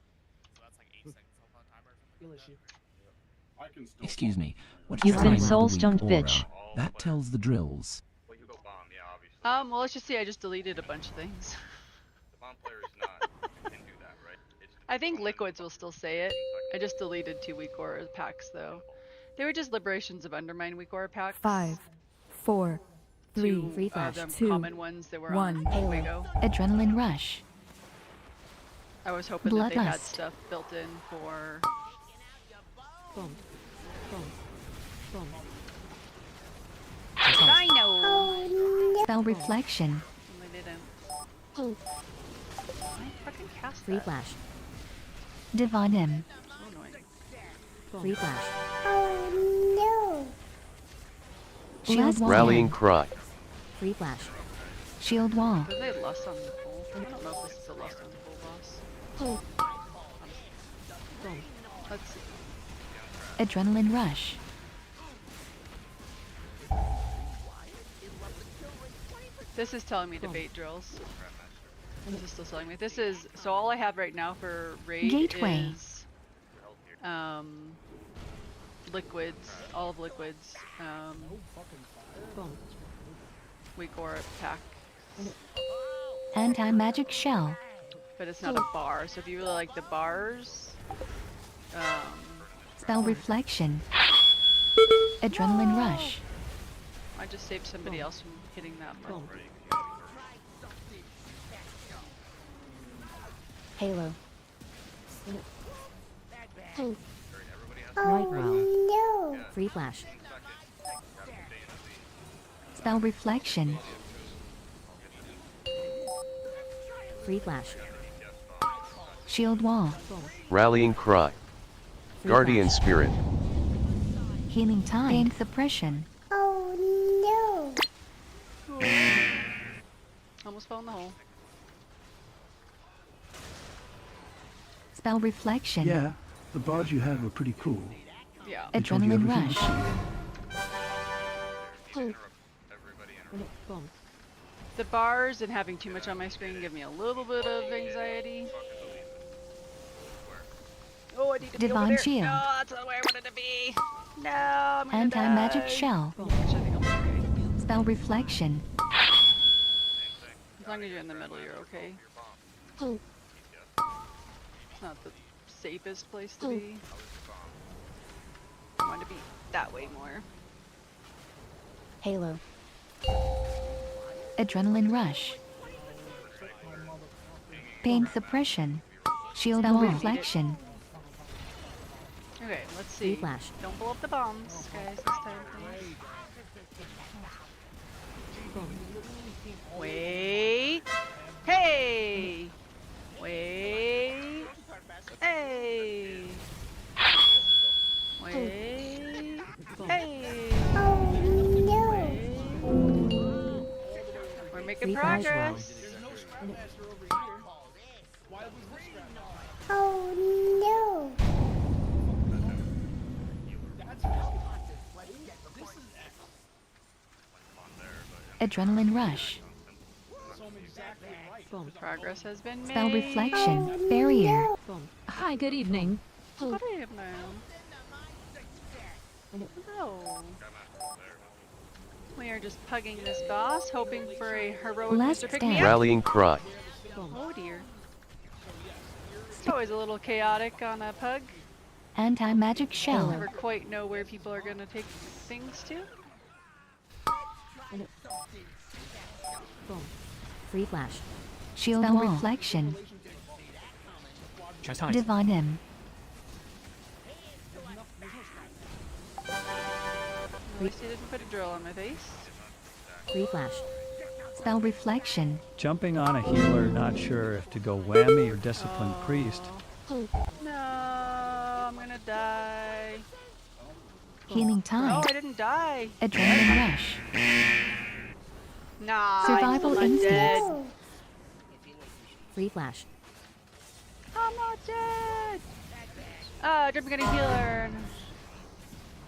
So that's like 8 seconds off on timer or something like that. I can still Excuse me. What You've been kind of soul-stoned, weak bitch. aura? That tells the drills. Well, you go bomb, yeah, obviously. Well, let's just see, I just deleted a bunch of things. The bomb player is not. You can do that, right? It's I think liquids will still say it. I just deleted 2 weak aura packs, though. They were just liberations of undermine weak aura packs. 5, 4, 3, Two, the 2, common ones that were 1. on Fuego. Adrenaline rush. I was hoping that they had Bloodlust. stuff built in for... Boom. Boom. Boom. Dino! Spell reflection. They didn't. I fucking cast Free that. flash. Divine him. So annoying. Free flash. Shield wall. Rallying cry. Free flash. Shield wall. Did they lust on the pole? I don't know if this is a lust on the pole boss. Boom. Let's see. Adrenaline rush. This is telling me to bait drills. This is still telling me. This is, so all I have right now for raid Gateway. is liquids, all of liquids, Boom. weak aura pack. Anti-magic shell. But it's not a bar, so if you really like the bars, Spell reflection. Adrenaline rush. I just saved somebody else from hitting that mark. Halo. Right row. Free flash. Spell reflection. Free flash. Shield wall. Rallying cry. Free Guardian flash. spirit. Healing time. Pain suppression. Almost fell in the hole. Spell reflection. Yeah, the bars you had were pretty cool. Yeah. They told you Adrenaline everything. rush. Boom. The bars and having too much on my screen give me a little bit of anxiety. Oh, I need to be over Divine there. shield. No, that's not where I wanted to be. No, I'm gonna Anti-magic die. shell. Which I think I'm okay. Spell reflection. As long as you're in the middle, you're okay. It's not the safest place to be. I want to be that way more. Halo. Adrenaline rush. Pain suppression. Shield wall. Reflection. Okay, let's Free see. flash. Don't blow up the bombs, guys, this time, please. Wait. Hey! Wait. Hey! Wait. Hey! We're making Free flash wall. progress. Adrenaline rush. Boom. Progress has been made. Spell reflection. Barrier. Boom. Hi, good evening. Good evening. Hello. We are just pugging this boss, hoping for a heroic Last Mr. Pick Me stand. Up. Rallying cry. Oh dear. It's always a little chaotic on a pug. Anti-magic shell. Never quite know where people are going to take things to. Boom. Free flash. Shield Spell wall. Reflection. Chastised. Divine him. At least he didn't put a drill on my face. Free flash. Spell reflection. Jumping on a healer, not sure if to go whammy or disciplined priest. No, I'm gonna die. Healing tide. Oh, I didn't die. Adrenaline rush. Nah, Survival I'm not instinct. dead. Free flash. I'm not dead. Jumping on a healer.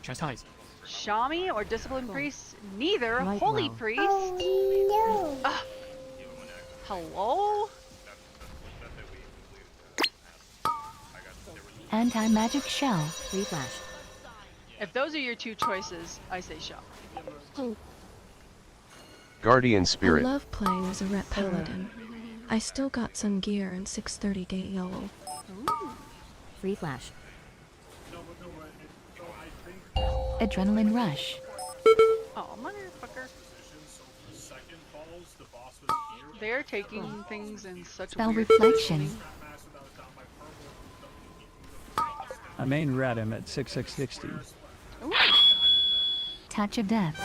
Chastise. Shami or disciplined priest? Neither. Right Holy well. priest. Oh no. Hello? Anti-magic shell. Free flash. If those are your two choices, I say Shami. Guardian I Spirit. love playing as a ret paladin. I still got some gear and 630 gate yellow. Free flash. Adrenaline rush. Oh, motherfucker. They're taking things in such Spell a weird reflection. I main rat him at 6660. Ooh. Touch of death.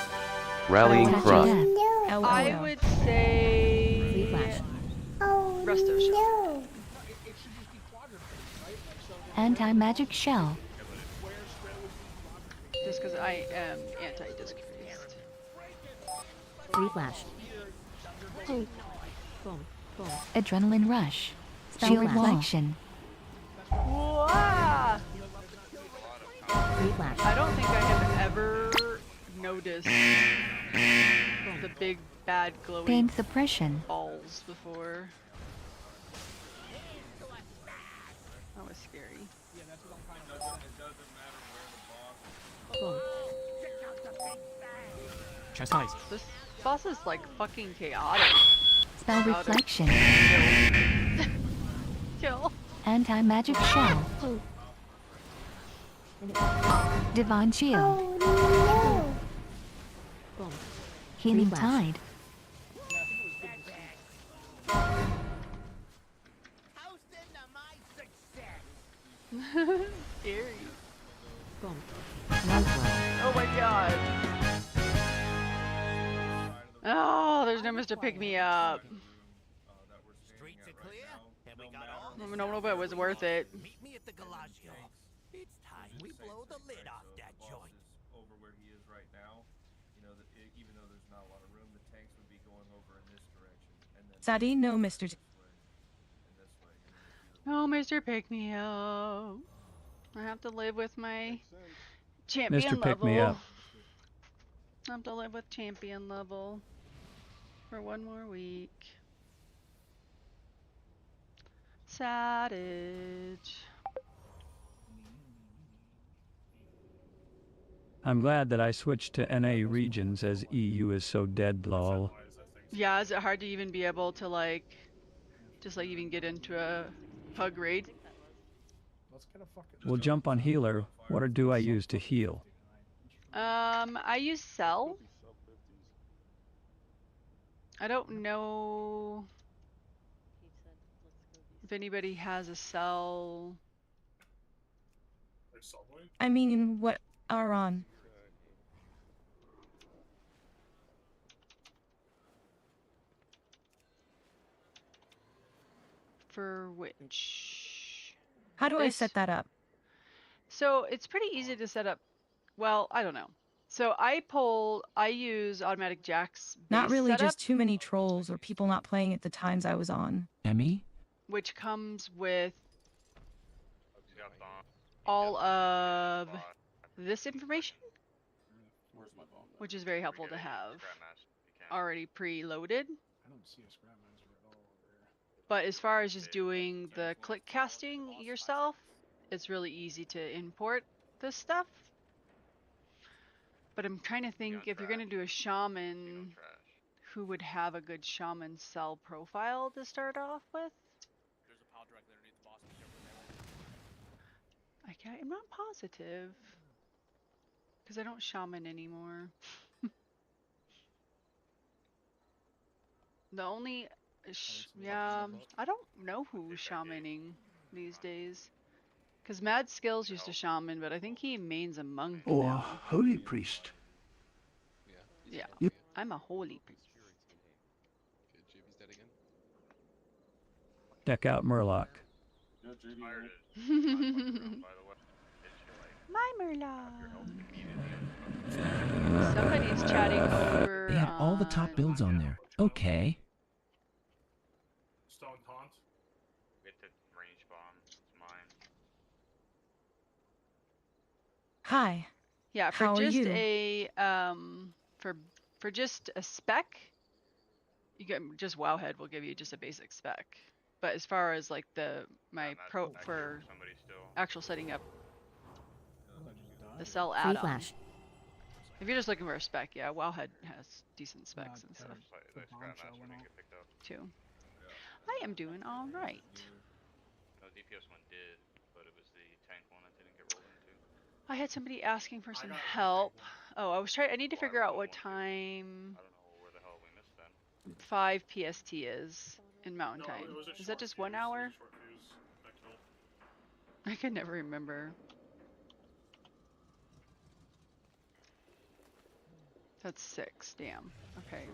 Rallying Touch cry. of death. I would say Free flash. Resto Shell. Anti-magic shell. Just because I am anti-disc priest. Free flash. Adrenaline rush. Spell reflection. Wah! Free flash. I don't think I have ever noticed the big bad glowing Pain suppression. balls before. That was scary. Chastise. This boss is like fucking chaotic. Spell reflection. Kill. Anti-magic shell. Divine shield. Healing tide. Scary. Oh my god. Oh, there's no Mr. Pick Me Up. I don't know if it was worth it. Meet me at the Galagio. It's time we blow the lid off that joint. Over where he is right now, you know, that even though there's not a lot of room, the tanks would be going over in this direction, and then Sadi, no, Mr. No, Mr. Pick Me Up. I have to live with my champion Mr. Pick level. Me Up. I have to live with champion level for one more week. Savage. I'm glad that I switched to NA regions as EU is so dead, lol. Yeah, is it hard to even be able to like, just like even get into a pug raid? We'll jump on healer. What do I use to heal? I use Cell. I don't know if anybody has a Cell. I mean, what are on? For which? How do I set that up? So it's pretty easy to set up. Well, I don't know. So I use automatic jacks. Not base really, setup, just too many trolls or people not playing at the times I was on. Emmy? which comes with all of this information, which is very helpful to have already preloaded. I don't see a scrap master at all over here. But as far as just doing the click casting yourself, it's really easy to import this stuff. But I'm trying to think if you're going to do a shaman, who would have a good shaman cell profile to start off with? There's a pile directly underneath the boss. I'm not positive. Because I don't shaman anymore. The only... yeah, I don't know who's shamaning these days. Because Mad Skills used to shaman, but I think he mains a monk Or now. holy priest. Yeah. Yep. I'm a holy priest. Okay, JB's dead again. Check out Murloc. By the way, My your health Murloc. immediately. Somebody's chatting over. They had all the top builds on there. Okay. Stone Taunt. Get the range bomb. It's mine. Hi. Yeah, for How are just you? a for just a spec, you get just Wowhead will give you just a basic spec. But as far as like my pro for actual setting up the cell Free add-on, flash. if you're just looking for a spec, yeah, Wowhead has decent specs and stuff The Scrapmaster didn't get picked up. too. I am doing all right. No, DPS one did, but it was the tank one that didn't get rolled into. I had somebody asking for some help. Oh, I need to figure out what time I don't know where the hell we missed then. 5 PST is in Mountain No, Time. it was a Is short that just fuse. 1 It was a hour? short fuse that killed. I can never remember. That's 6. Damn. Okay.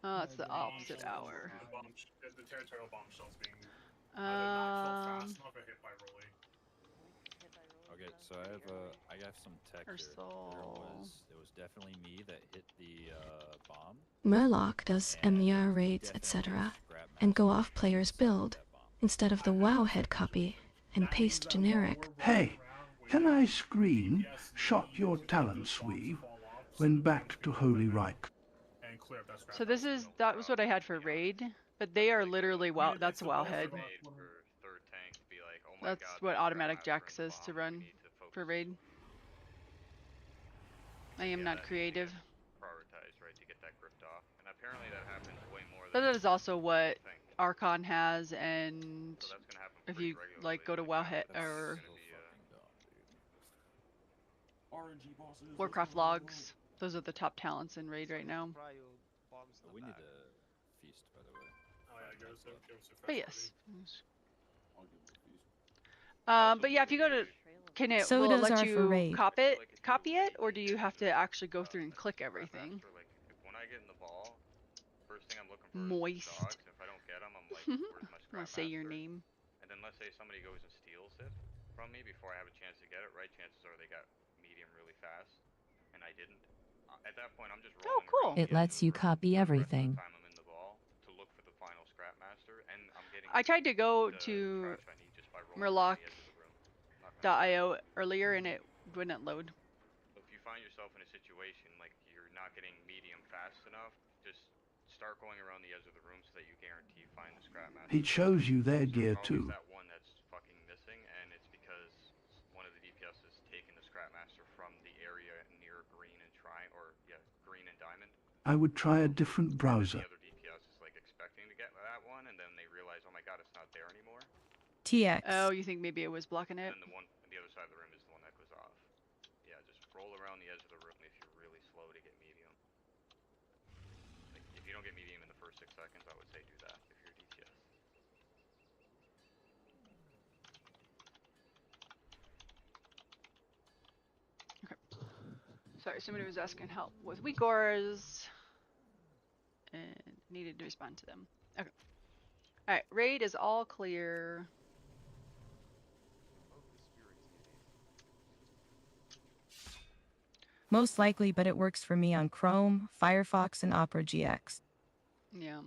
Oh, it's the opposite hour. The territorial bomb shells being either not killed fast enough or hit by rolling. Okay, so I got some tech here. It was definitely me that hit the bomb. Murloc does MER raids, etc., and go off player's build instead of the Wowhead copy and paste generic. Hey, can I scream, shot your talent sweep, when back to Holy Reich? So that was what I had for raid, but they are literally that's Wowhead. That's what automatic Jack says to run for raid. I am not creative. Prioritize, right, to get that grift off. And apparently that happens way more But than that is also what Archon has, and so that's gonna happen if you like go to Wowhead or Warcraft logs, those are the top talents in raid right now. We need a feast, by the way. Oh yeah, give us a But yes. But yeah, if you go to, will it Sodas let are for you raid. copy it, or do you have to actually go through and click everything? when I get in the ball, first thing I'm looking for Moist. is dogs. If I don't get them, I'm like, where's my I'm gonna say your name. And then let's say somebody goes and steals it from me before I have a chance to get it, right? Chances are they got medium really fast, and I didn't. At that point, I'm just rolling around It lets you copy everything. time I'm in the ball to look for the final scrap master, and I'm getting. I tried to go to Murloc.io earlier and it wouldn't load. So if you find yourself in a situation like you're not getting medium fast enough, just start going around the edge of the room so that you guarantee find the scrap master. It shows you their gear There's too. always that one that's fucking missing, and it's because one of the DPS has taken the scrap master from the area near green and green and diamond. I would try a different browser. The other DPS is like expecting to get that one, and then they realize, oh my god, it's not there anymore. TX. Oh, you think maybe it was blocking it? And then the one on the other side of the room is the one that goes off. Yeah, just roll around the edge of the room if you're really slow to get medium. Like, if you don't get medium in the first 6 seconds, I would say do that if you're DPS. Okay. Sorry, somebody was asking help with weak auras and needed to respond to them. Okay. Alright, raid is all clear. Most likely, but it works for me on Chrome, Firefox, and Opera GX. Yeah.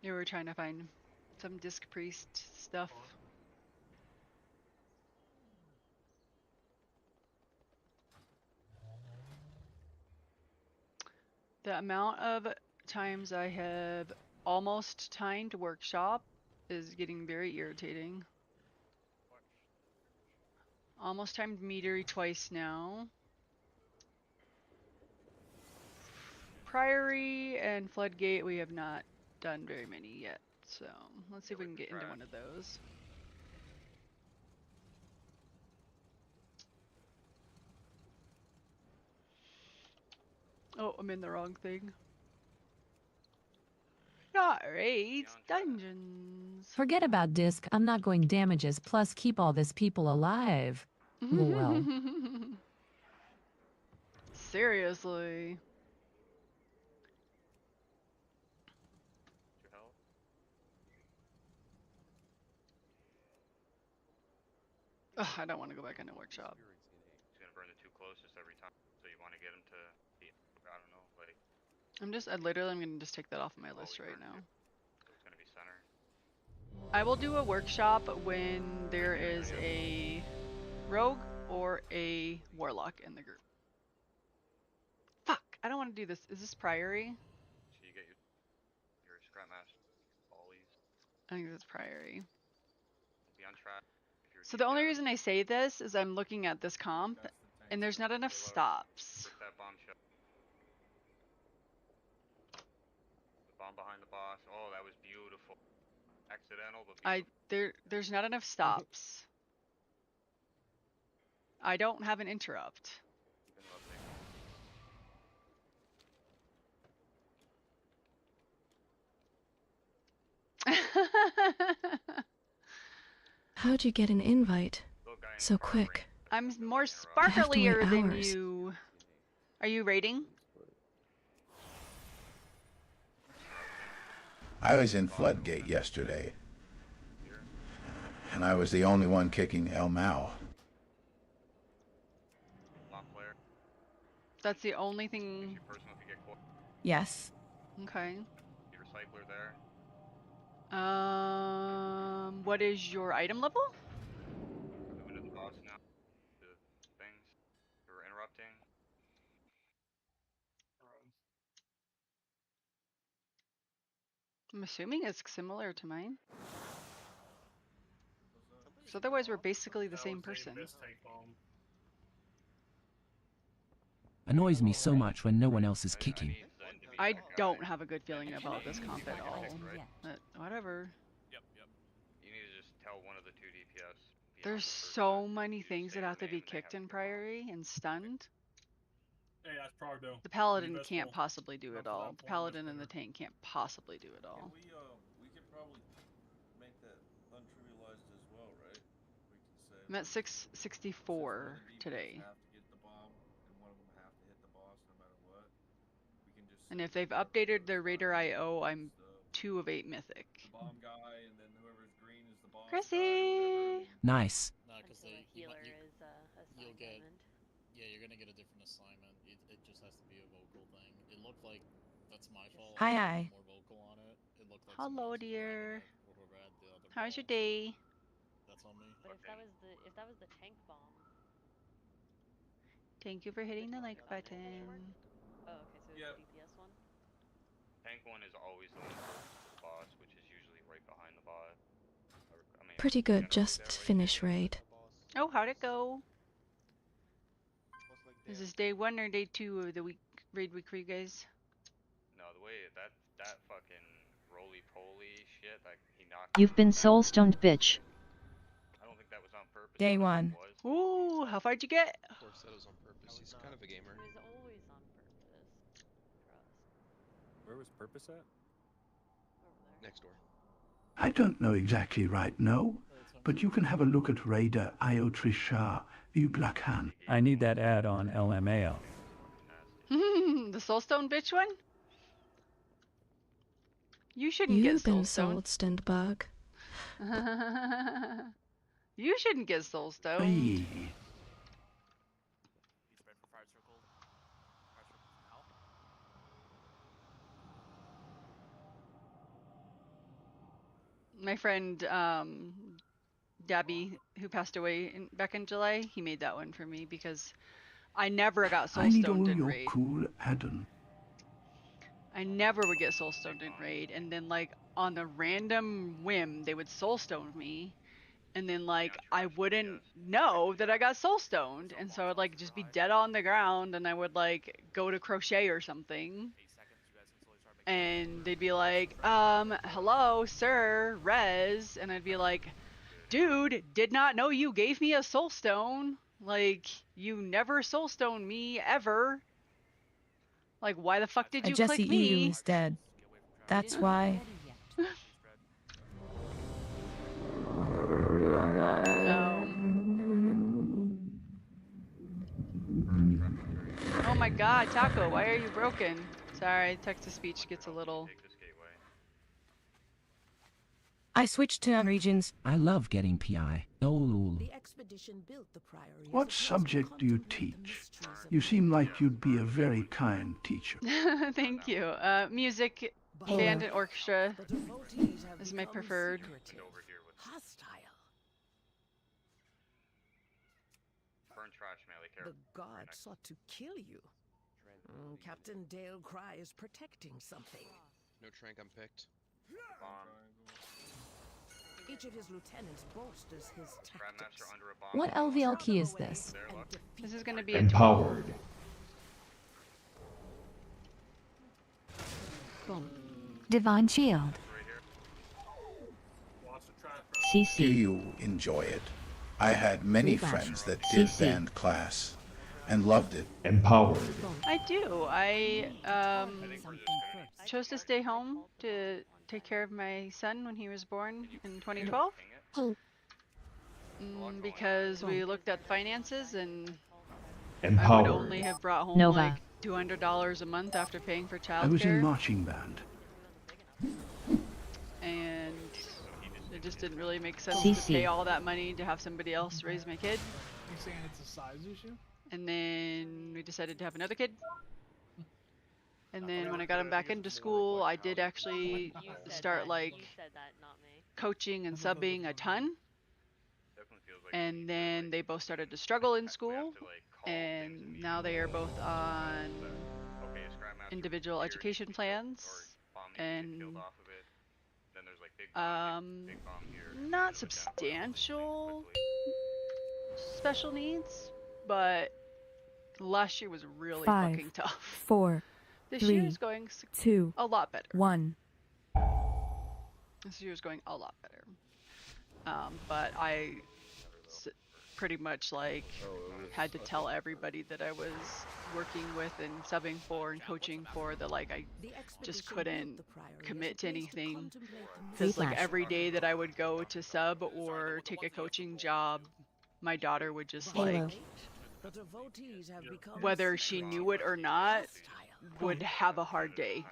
You were trying to find some Disc Priest stuff. The amount of times I have almost timed workshop is getting very irritating. Almost timed metery twice now. Priory and Floodgate we have not done very many yet, so let's see if we can get into one of those. Oh, I'm in the wrong thing. Not raids, dungeons. Forget about disc, I'm not going damages, plus keep all this people alive. Well. Seriously. Your health? Ugh, I don't want to go back into workshop. He's gonna burn the two closest every time, so you want to get him to be, I don't know, like. I literally am gonna just take that off my list right now. So it's gonna be center. I will do a workshop when there is a rogue or a warlock in the group. Fuck, I don't want to do this. Is this priory? So you get your scrap master volleys. I think that's priory. Be on track. So the only reason I say this is I'm looking at this comp, and there's not enough stops. Brick that bomb shell. The bomb behind the boss. Oh, that was beautiful. Accidental, but beautiful. There's not enough stops. I don't have an interrupt. How'd you get an invite so quick? I'm more have to wait sparklier than hours. you. Are you raiding? I was in Floodgate yesterday, and I was the only one kicking El Mao. That's the only thing. Yes. Okay. Your recycler there. What is your item level? Moving to the boss now. The things. We're interrupting. I'm assuming it's similar to mine. So otherwise we're basically the same person. Annoys me so much when no one else is kicking. I don't have a good feeling about this comp at all. But whatever. Yep. You need to just tell one of the two DPS. There's so many things that have to be kicked in Priory and stunned. Hey, that's Progdo. The Paladin can't possibly do it all. The Paladin and the tank can't possibly do it all. We could probably make that untrivialized as well, right? We can say. I'm at 664 today. Have to get the bomb, and one of them have to hit the boss no matter what. We can just. And if they've updated their Raider IO, I'm 2 of 8 mythic. The bomb guy, and then whoever's green is the boss. Chrissy! Nice. No, because you'll get. Yeah, you're gonna get a different assignment. It just has to be a vocal thing. It looked like that's my fault. Hi. More vocal on it. It looked like. Hello, dear. How's your day? That's on me. But if that was the tank bomb. Thank you for hitting the like button. Oh, okay, so it's the DPS one. Tank one is always the one closest to the boss, which is usually right behind the boss. Pretty good, just finished raid. Oh, how'd it go? Is this day 1 or day 2 of the raid week for you guys? No, the way that fucking roly-poly shit, like he knocked. You've been soul-stoned, bitch. I don't think that was on purpose. Day 1. Ooh, how far'd you get? Of course, that was on purpose. He's kind of a gamer. It was always on purpose. Where was purpose at? Next door. I don't know exactly right now, but you can have a look at Raider Io Trisha, View Blackhan. I need that ad on LMAO. The Soulstone bitch one? You shouldn't get You've been Soulstone. soul-stoned, bug. You shouldn't get Soulstone. Hey. My friend Dabby, who passed away back in July, he made that one for me because I never got I need soulstoned all in your raid. cool add-on. I never would get soulstoned in raid, and then like on a random whim, they would soulstone me, and then like I wouldn't know that I got soulstoned, and so I would like just be dead on the ground, and I would like go to crochet or something. And they'd be like, hello, sir, res. And I'd be like, dude, did not know you gave me a soulstone. Like, you never soulstone me, ever. Like, why the fuck did you Jesse click me? EU is dead. That's why. Oh my god, Taco, why are you broken? Sorry, text-to-speech gets a little... I switched to regions. I love getting PI. Oh. The expedition built the priory. What subject do you teach? You seem like you'd be a very kind teacher. Thank you. Music, band, and orchestra is my preferred. Hostile. Burn trash, melee care. The god sought to kill you. Captain Dale Cry is protecting something. No trank unpicked. Each of his lieutenants bolsters his tactics. What LVL key is this? This is going to be Empowered. Divine Shield. Do CC. you enjoy it? I had many friends that did band class and loved it. Empowered. I do. I chose to stay home to take care of my son when he was born in 2012. Because we looked at finances and I would only have brought home Nova. like $200 a month after paying for childcare. I was in marching band. And it just didn't really make sense CC. to pay all that money to have somebody else raise my kid. You're saying it's a size issue? And then we decided to have another kid. And then when I got him back into school, I did actually start like coaching and subbing a ton. And then they both started to struggle in school. And now they are both on individual education plans. And not substantial special needs, but last year was really 5, fucking tough. 4, This 3, year is going 2, a lot better. 1. This year is going a lot better. But I pretty much like had to tell everybody that I was working with and subbing for and coaching for that like I just couldn't commit to anything. Because like every day that I would go to sub or take a coaching job, my daughter would just like, whether she knew it or not, would have a hard day.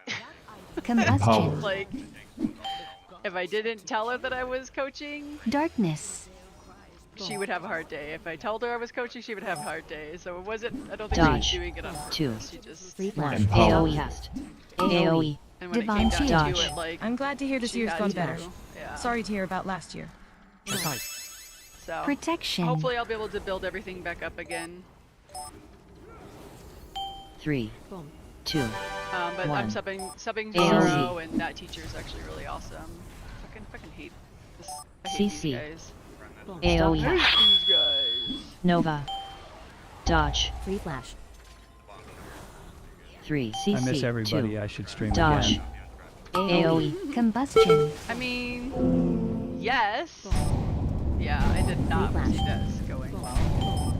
Combustion. Like, if I didn't tell her that I was coaching, Darkness. she would have a hard day. If I told her I was coaching, she would have a hard day. So it wasn't, I don't think Dodge. she was doing it on purpose. 2. She just... Reflex. AoE. Cast. AoE. And when Divine it came Shield. down to Dodge. it, like, I'm glad to hear this she year's had gone to. better. Yeah. Sorry to hear about last year. So Protection. hopefully I'll be able to build everything back up again. 3. 2. But 1. I'm subbing AoE. Zero, and that teacher is actually really awesome. Fucking hate this. I hate CC. these guys. AoE. I hate these guys. Nova. Dodge. Free flash. 3. CC. I miss everybody. 2. I should stream Dodge. again. AoE. Combustion. I mean, yes. Yeah, I did not see this going well.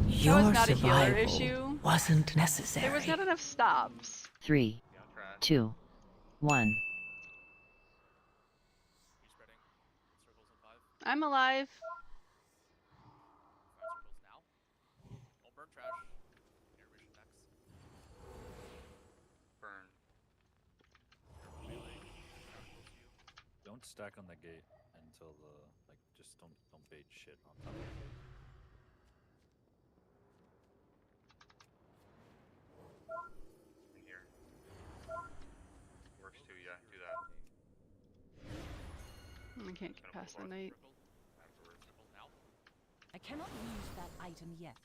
That was not a healer issue. Wasn't necessary. There was not enough stops. 3. 2. 1. I'm alive. Don't burn trash. Air vision next. Burn. Don't stack on the gate until the just don't bait shit on top of the gate. In here. Works too, yeah, do that. I can't get past the night. I cannot use that item yet.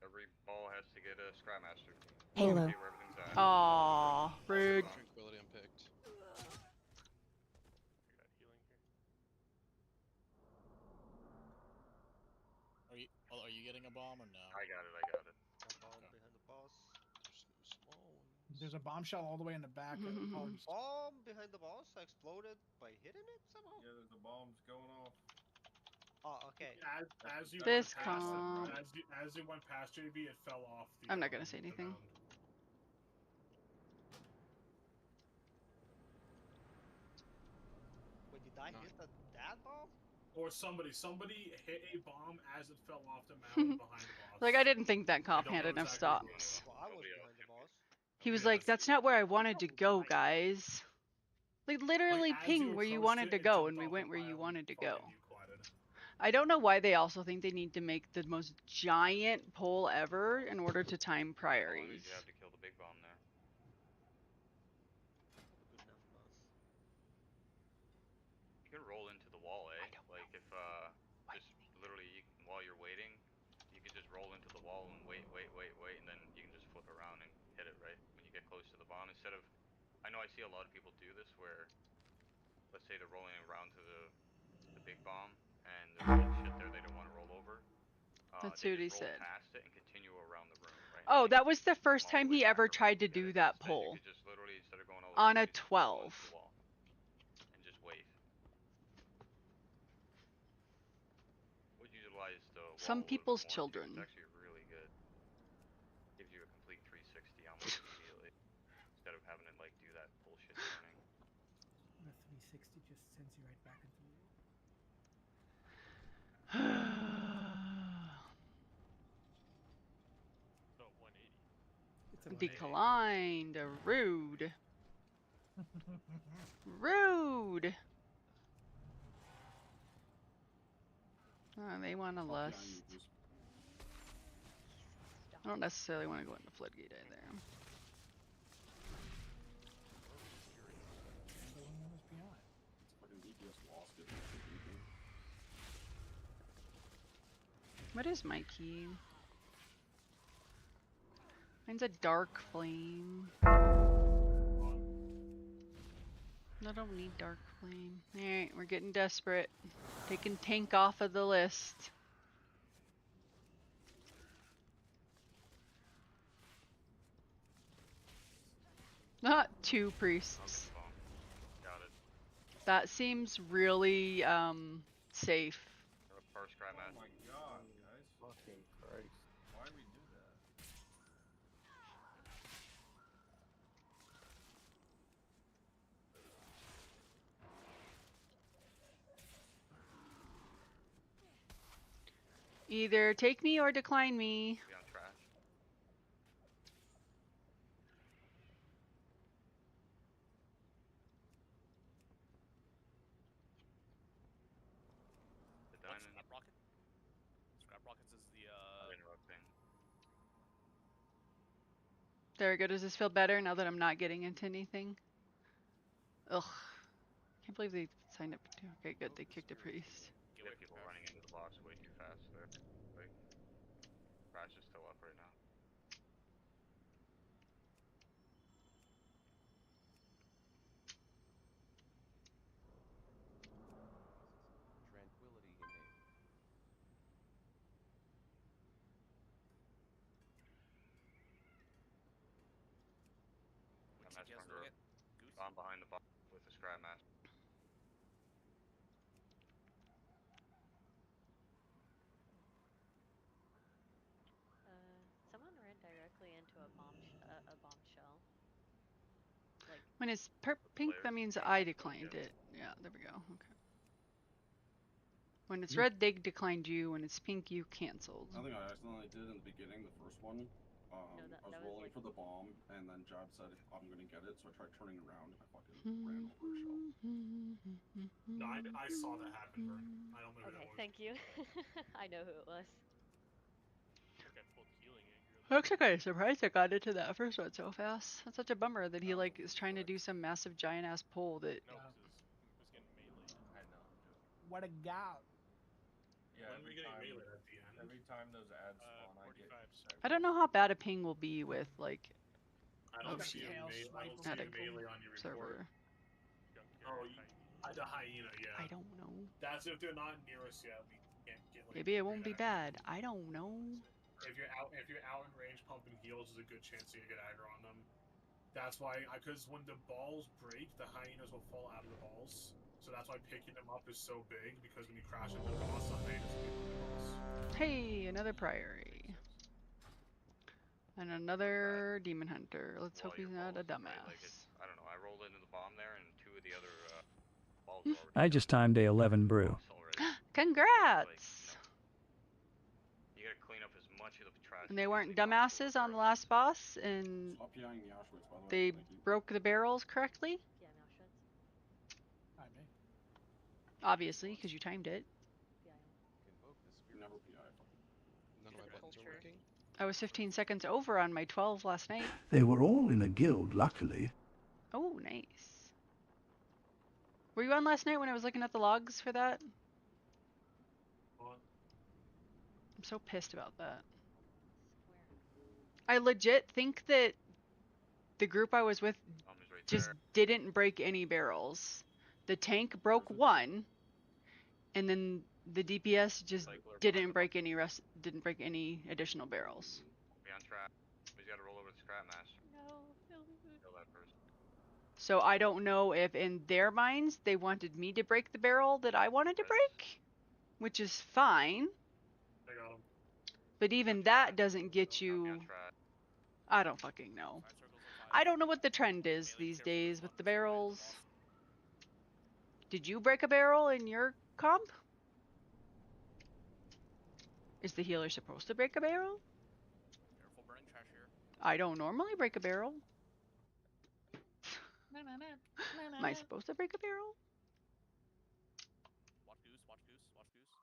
Every ball has to get a Scry Master. Halo. See where everything's at. Aw, rude. Tranquility unpicked. Are you getting a bomb or no? I got it. Bomb behind the boss. There's a bombshell all the way in the back. Bomb behind the boss exploded by hitting it somehow? Yeah, there's the bombs going off. Oh, okay. As you This went past, comp. as you went past JB, it fell off. I'm not gonna say anything. Wait, did I hit that bomb? Or somebody hit a bomb as it fell off the mountain behind the boss. Like, I didn't think that cop had enough stops. Well, I was behind the boss. He was like, that's not where I wanted to go, guys. Like, literally ping where you wanted to go, and we went where you wanted to go. I don't know why they also think they need to make the most giant pole ever in order to time priorities. You have to kill the big bomb there. Good enough, boss. You can roll into the wall, eh? Like if just literally while you're waiting, you can just roll into the wall and wait, and then you can just flip around and hit it right when you get close to the bomb. Instead of, I know I see a lot of people do this where, let's say they're rolling around to the big bomb and there's a little shit there they don't want to roll over. That's they what he just roll said. past it and continue around the room, right? Oh, that was the first time he ever tried to do that pole. You could just literally, instead of going all On a over, 12. the wall and just wait. Would utilize the wall Some people's children. It's actually really good. Gives you a complete 360 almost immediately, instead of having to like do that bullshit turning. The 360 just sends you right back into the world. So 180. It's a Declined. Rude. Rude. They want to lust. I don't necessarily want to go into Floodgate either. What is my key? Mine's a dark flame. I don't need dark flame. Alright, we're getting desperate. Taking tank off of the list. Not 2 priests. Got it. That seems really safe. First cry match. Oh my god, guys. Fucking Christ. Why do we do that? Either take me or decline me. Be on trash. The diamond. Scrap rocket. Scrap rockets is the interrupting. There we go. Does this feel better now that I'm not getting into anything? Ugh. Can't believe they signed up too. Okay, good. They kicked a priest. You have people running into the boss way too fast there. Like, Crash is still up right now. Tranquility in aim. I'm at bomb behind the bomb with the scrap master. Someone ran directly into a bombshell. Like When it's pink, that means I declined it. Yeah, there we go. Okay. When it's red, they declined you. When it's pink, you canceled. I think I accidentally did in the beginning, the first one. I was rolling for the bomb, and then Jab said, I'm gonna get it, so I tried turning around, and I fucking ran over a shell. No, I saw that happen, Vern. I don't know who that was. Thank you. I know who it was. I'm actually kind of surprised I got into that first one so fast. That's such a bummer that he like is trying to do some massive giant ass pole that. No, it was getting melee. I know. What a god. Yeah, When are we getting melee at the end? Every time those ads spawn, I get. I don't know how bad a ping will be with like. I don't see a melee on your server. Oh, the hyena, yeah. I don't know. That's if they're not near us yet. We can't get. Like, Maybe it won't be bad. I don't know. If you're out in range, pumping heals is a good chance you get aggro on them. That's why, because when the balls break, the hyenas will fall out of the balls. So that's why picking them up is so big, because when you crash into the boss, the hyenas will be on the boss. Hey, another priory. And another demon hunter. Let's hope he's not a dumbass. Like I don't know. I rolled into the bomb there, and 2 of the other balls were already I just timed a 11 brew. Congrats! You gotta clean up as much of the trash. And they weren't dumbasses on the last boss, and Stop PIing the Auschwitz, by the way. they broke the barrels correctly? Obviously, because you timed it. Never PI. None of my buttons are working. I was 15 seconds over on my 12 last night. They were all in a guild, luckily. Oh, nice. Were you on last night when I was looking at the logs for that? I'm so pissed about that. I legit think that the group I was with just didn't break any barrels. The tank broke one, and then the DPS just didn't break any additional barrels. Be on track. We gotta roll over the scrap master. No, Kill that first. So I don't know if in their minds they wanted me to break the barrel that I wanted to break, which is fine. I got him. But even that doesn't get you... I don't fucking know. I don't know what the trend is these days with the barrels. Did you break a barrel in your comp? Is the healer supposed to break a barrel? Careful burning trash here. I don't normally break a barrel. Am I supposed to break a barrel? Watch goose, watch goose, watch goose.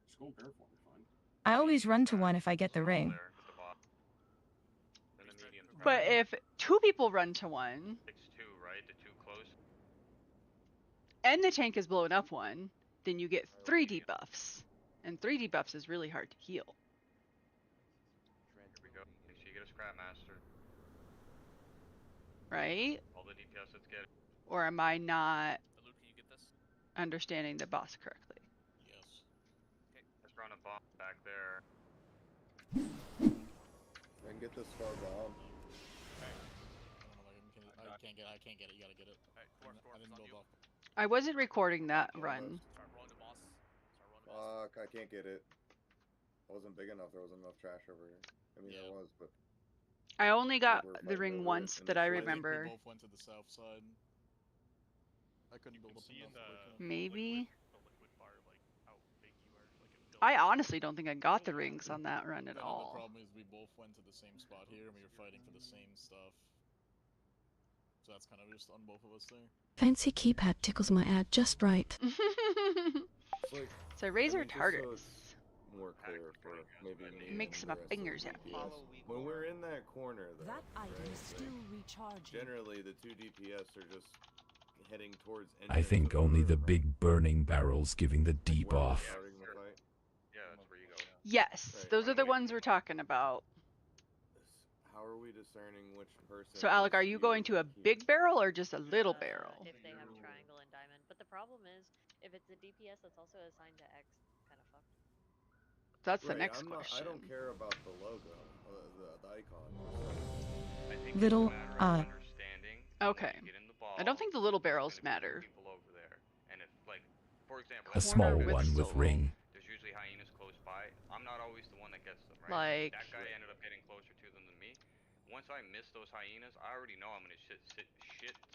Just go barefoot, you're fine. I always run to one if I get the ring. But if two people run to one, 6-2, right? The two close. and the tank is blowing up one, then you get 3 debuffs. And 3 debuffs is really hard to heal. Here we go. Make sure you get a scrap master. Right? All the DPS, let's get it. Or am I not Luke, can you get this? understanding the boss correctly? Yes. Okay, let's run a bomb back there. I can get this far bomb. I can't get it. You gotta get it. I didn't build off. I wasn't recording that run. Start rolling the boss. Start rolling the boss. Fuck, I can't get it. I wasn't big enough. There wasn't enough trash over here. I mean, there was, but... I only got the ring once that I remember. We both went to the south side. I couldn't build up enough. Maybe. I honestly don't think I got the rings on that run at all. The problem is we both went to the same spot here and we were fighting for the same stuff. So that's kind of just on both of us there. Fancy keypad tickles my ad just right. Like, so razor tartars. More clear for maybe me. Makes my fingers happy. When we're in that corner, though, that item is still recharging. Generally, the 2 DPS are just heading towards. I think only the big burning barrels giving the debuff. Yeah, that's where you go. Yes, those are the ones we're talking about. How are we discerning which person? So, Alec, are you going to a big barrel or just a little barrel? If they have triangle and diamond. But the problem is, if it's a DPS that's also assigned to X, kind of fucked. That's the next question. I don't care about the logo, the icon. I think little, Okay. I don't think the little barrels matter. Over there. And if, like, for example, A small one with ring. There's usually hyenas close by. I'm not always the one that gets them, right? Like... That guy ended up getting closer to them than me. Once I miss those hyenas, I already know I'm in a shit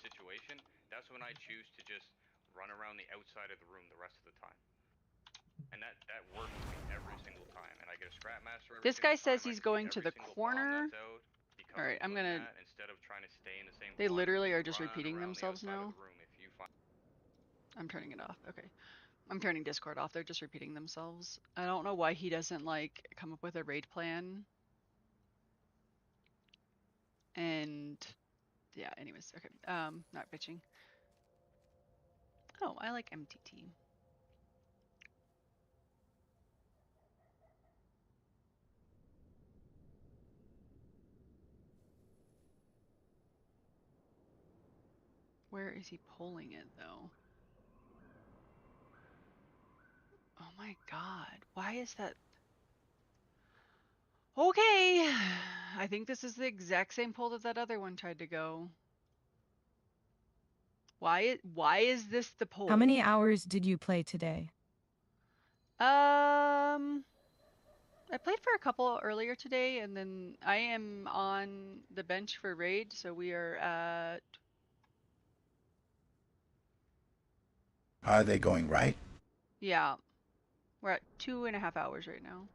situation. That's when I choose to just run around the outside of the room the rest of the time. And that works for me every single time. And I get a scrap master. This guy says he's going to the corner. Alright, I'm gonna... Instead of trying to stay in the same they literally are just repeating themselves now. I'm turning it off. Okay. I'm turning Discord off. They're just repeating themselves. I don't know why he doesn't, like, come up with a raid plan. And... yeah, anyways. Okay. Not bitching. Oh, I like MTT. Where is he pulling it, though? Oh my god. Why is that? Okay. I think this is the exact same pull that other one tried to go. Why is this the pull? How many hours did you play today? I played for a couple earlier today, and then I am on the bench for raid, so we are at... Are they going right? Yeah. We're at 2.5 hours right now.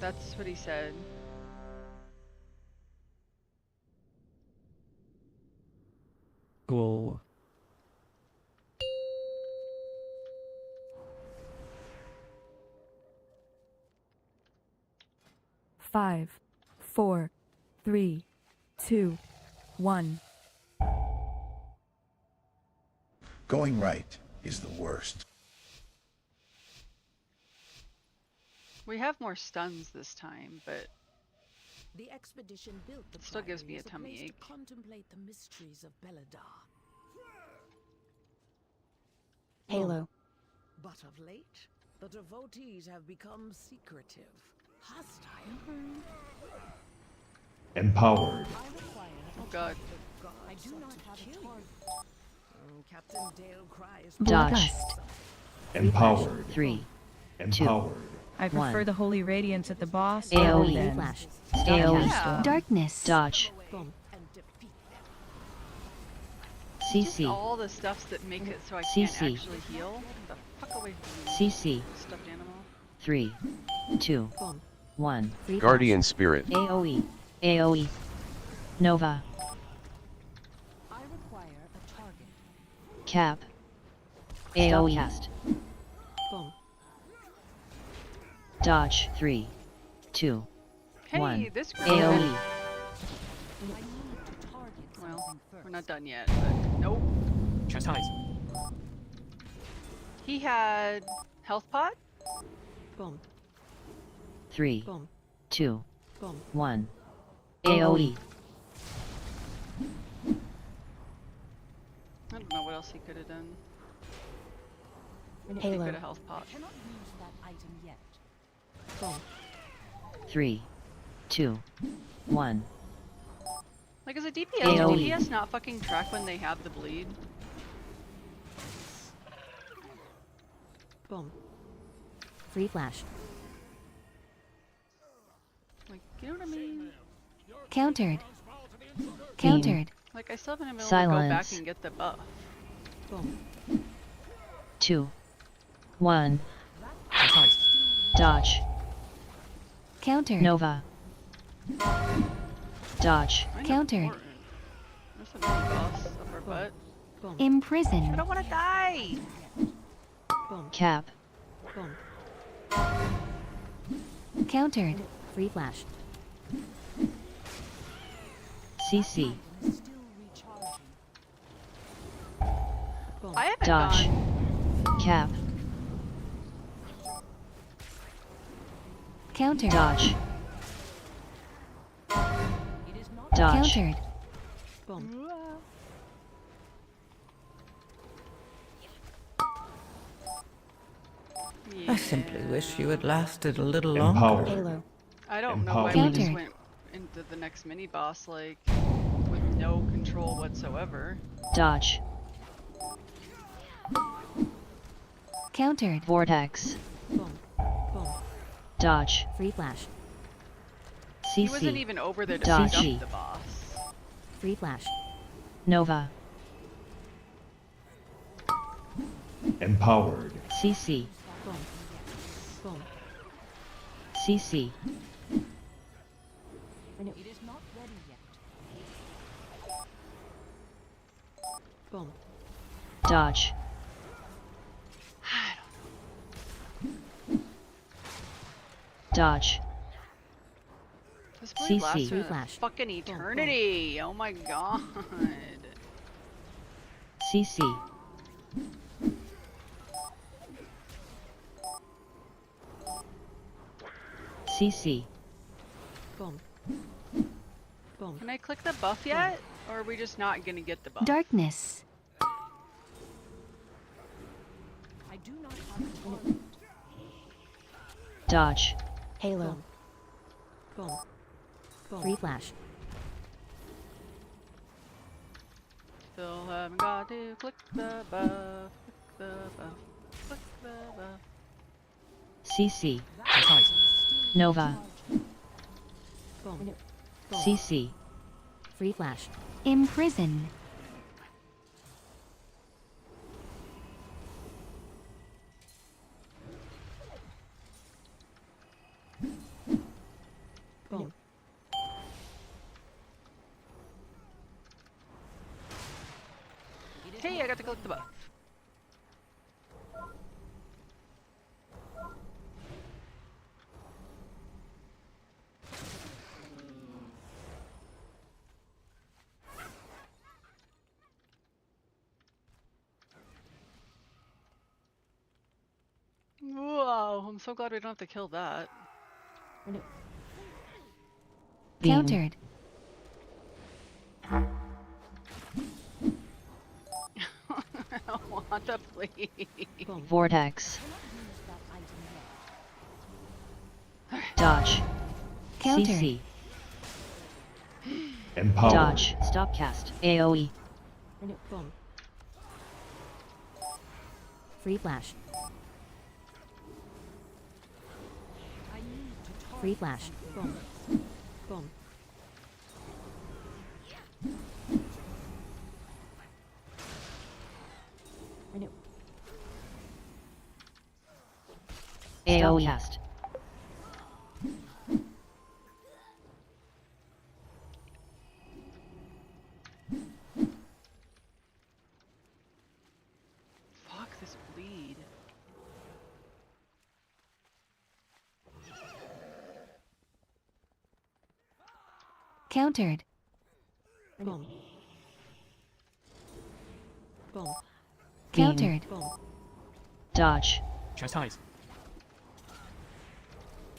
That's what he said. Cool. Five, 4, 3, 2, 1. Going right is the worst. We have more stuns this time, but The expedition built the it still gives priory me a as tummy place ache. to contemplate the mysteries of Beladar. Halo. But of late, the devotees have become secretive, hostile. Empowered. Oh god. I do not have a target. Captain Dale cries. Dodge. Empowered. 3, 2, Empowered. I prefer 1. the Holy Radiance at the boss. AoE. than- Flash. AoE. AoE. Darkness. Dodge. Just CC. all the stuffs that make it so I CC. can't actually heal. Get the fuck away from me. CC. Stuffed animal. 3, 2, 1. Guardian Spirit. AoE. AoE. Nova. I require a target. Cap. AoE. Cast. Boom. Dodge. 3, 2, Hey, 1. this group. AoE. Well, we're not done yet, but nope. Chastise. He had health pot. Boom. 3, Boom. 2, Boom. 1. AoE. I don't know what else he could have done. He Halo. could have health pot. Cannot use that item yet. Boom. 3, 2, 1. Like, as a DPS, AoE. do DPS not fucking track when they have the bleed? Boom. Free flash. Like, you know what I mean? Countered. Countered. Like, I still haven't been able to go back Silence. and get the buff. Boom. 2, 1. Dodge. Counter. Nova. Dodge. Kinda Countered. important. There's a mini boss up our butt. Boom. I Imprisoned. don't want to die! Boom. Cap. Boom. Countered. Free flash. CC. Still recharging. Boom. I haven't Dodge. gone. Cap. Counter. Dodge. It is not Dodge. Countered. boom. I simply wish you had lasted a little longer. Empowered. Halo. I don't know why we just Countered. went into the next mini boss like with no control whatsoever. Dodge. Countered. Vortex. Boom. Boom. Dodge. Free flash. CC. He wasn't even over there to Dodge. pick up the boss. Free flash. Nova. Empowered. CC. Boom. Boom. CC. It is not ready yet. Boom. Dodge. Dodge. This blade CC. lasts for Flash. fucking eternity. Oh my god. CC. CC. Boom. Boom. Can I click the buff yet? Or are we just not gonna get the buff? Darkness. I do not have a target. Dodge. Halo. Boom. Boom. Free flash. Still haven't got to click the buff. Click the buff. Click the buff. CC. Nova. Boom. CC. Free flash. Imprison. Hey, I got to collect the buff. Whoa, I'm so glad we don't have to kill that. Countered. I don't want to please. Vortex. Dodge. Countered. CC. Empowered. Dodge. Stop cast. AoE. Boom. Free flash. Free flash. Boom. Boom. Renew. AoE cast. Fuck this bleed. Countered. Boom. Boom. Countered. Boom. Dodge. Chastise.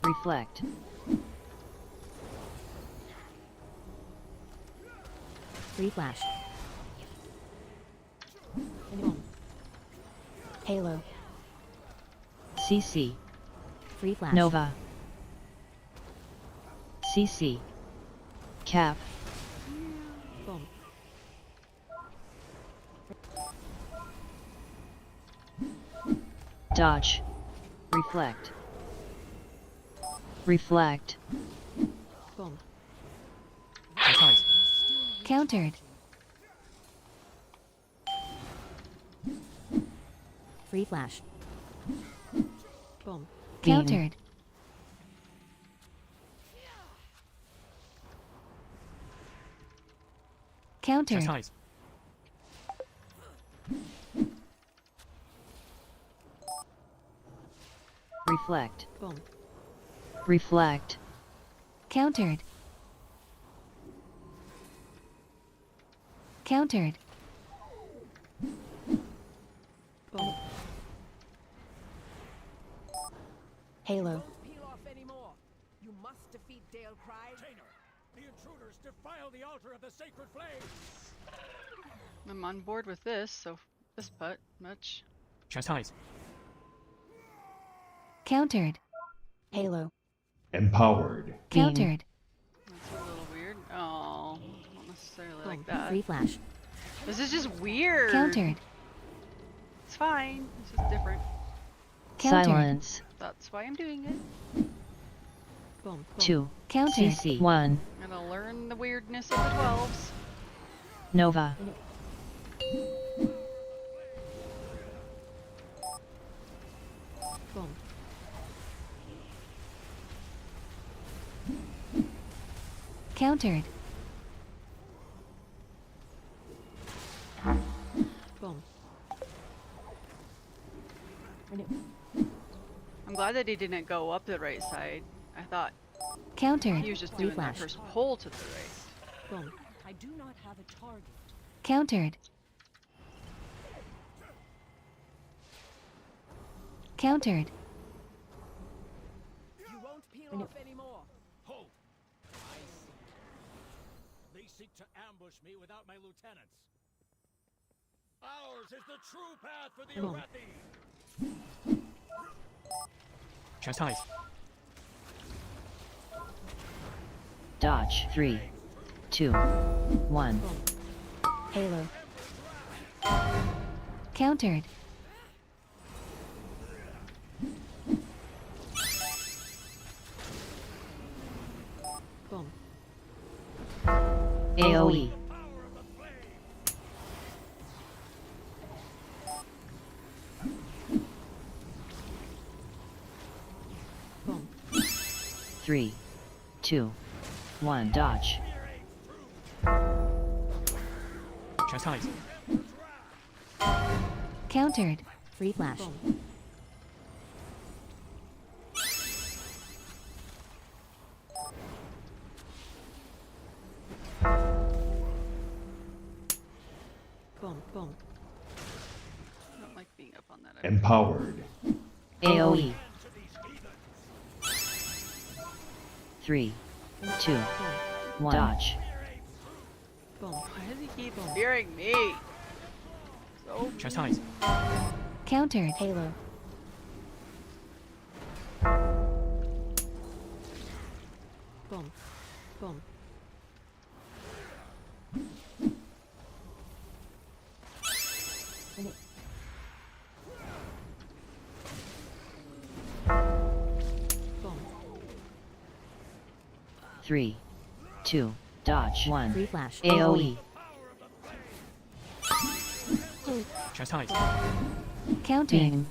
Reflect. Free flash. Boom. Halo. CC. Free flash. Nova. CC. Cap. Boom. Dodge. Reflect. Reflect. Boom. Chastise. Countered. Free flash. Boom. Beam. Countered. Countered. Chastise. Reflect. Boom. Reflect. Countered. Countered. Boom. Halo. Peel off anymore. You must defeat Dale Cry. The intruders defile the altar of the sacred flame. I'm on board with this, so this putt much. Chastise. Countered. Halo. Empowered. Countered. That's a little weird. Oh, not necessarily Boom. like that. Free flash. This is just weird. Countered. It's fine. It's just different. Countered. Silence. That's why I'm doing it. Boom. 2. Countered. CC. 1. I'm gonna learn the weirdness of the 12s. Nova. Boom. Countered. Boom. Renew. I'm glad that he didn't go up the right side. I thought Countered. he was just Free doing that flash. first pull to the right. Boom. I do not have a target. Countered. Countered. You won't peel off anymore. Halt! I see. They seek to ambush me without my lieutenants. Ours is the true path for the Boom. Arathi. Chastise. Dodge. 3. 2. 1. Halo. Countered. Boom. AoE. Boom. 3. 2. 1. Dodge. Chastise. Countered. Free flash. Boom, boom. I don't like being up on that. Empowered. AoE. 3, 2, 1. Dodge. Boom. Why does he keep fearing me? So Chastise. Countered. Halo. Boom. Boom. Boom. 3, 2, dodge. 1. Free flash. AoE. Chastise. Countered. Beam.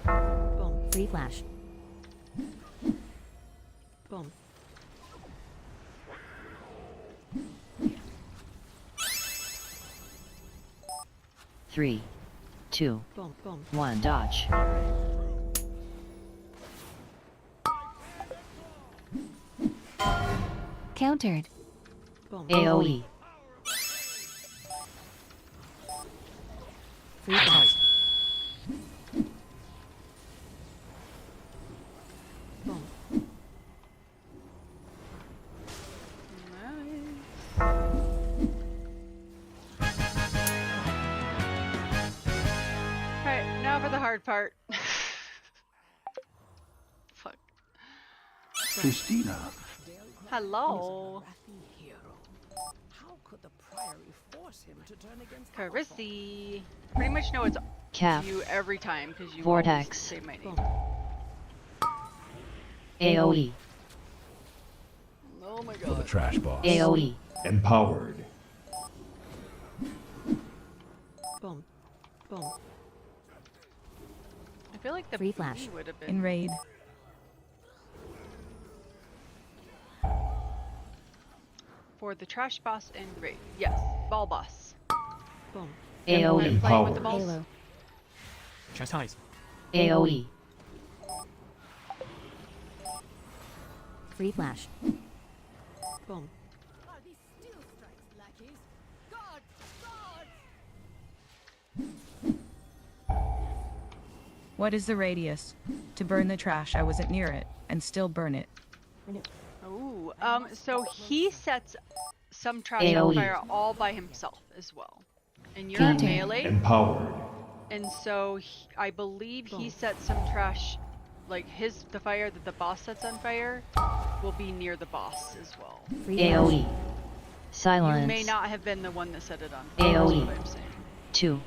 Boom. Free flash. Boom. Three, 2, Boom. Boom. 1. Dodge. Countered. Boom. AoE. Free flash. Boom. Alright, now for the hard part. Fuck. Christina. Hello. How could the Priory force him to turn against Carissy. Pretty much know it's Calf. you every time because you Vortex. always say my name. AoE. Oh my For the god. trash boss. AoE. Empowered. Boom. Boom. I feel like the Free flash. booty would have been In raid. for the trash boss and raid. Yes, ball boss. Boom. AoE. Everyone playing with the Empowered. balls? Halo. Chastise. AoE. Free flash. Boom. Are these steel strikes, lackeys? God! God! What is the radius? To burn the trash, I wasn't near it, and still burn it. Ooh, so he sets some trash AoE. on fire all by himself as well. And you're Counter. melee, Empowered. and so I believe he sets some trash, like the fire that the boss sets on fire will be near the boss as well. Free flash. AoE. Silence. You may not have been the one that set it on fire, is AoE. what I'm saying. 2,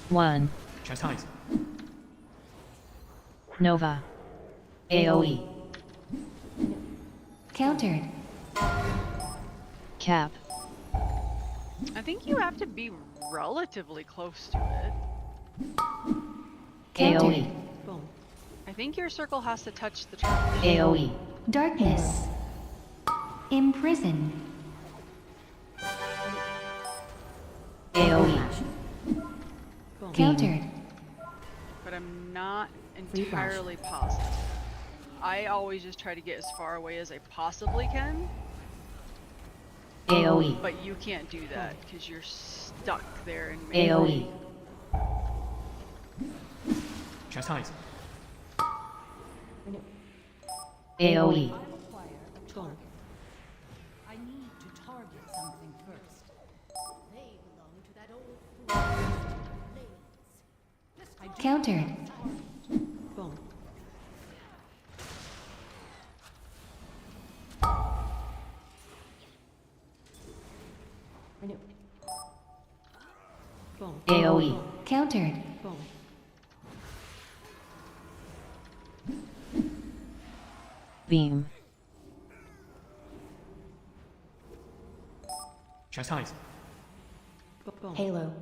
1. Chastise. Nova. AoE. Countered. Cap. I think you have to be relatively close to it. Countered. AoE. Boom. I think your circle has to touch the trash. AoE. Darkness. Imprison. AoE. Boom. Countered. But I'm not Free flash. entirely positive. I always just try to get as far away as I possibly can, AoE. but you can't do that because you're stuck there in melee. AoE. Chastise. AoE. Boom. I need to target something first. They belong to that old fool. Countered. Boom. Boom. AoE. Countered. Boom. Beam. Chastise. Boom. Halo.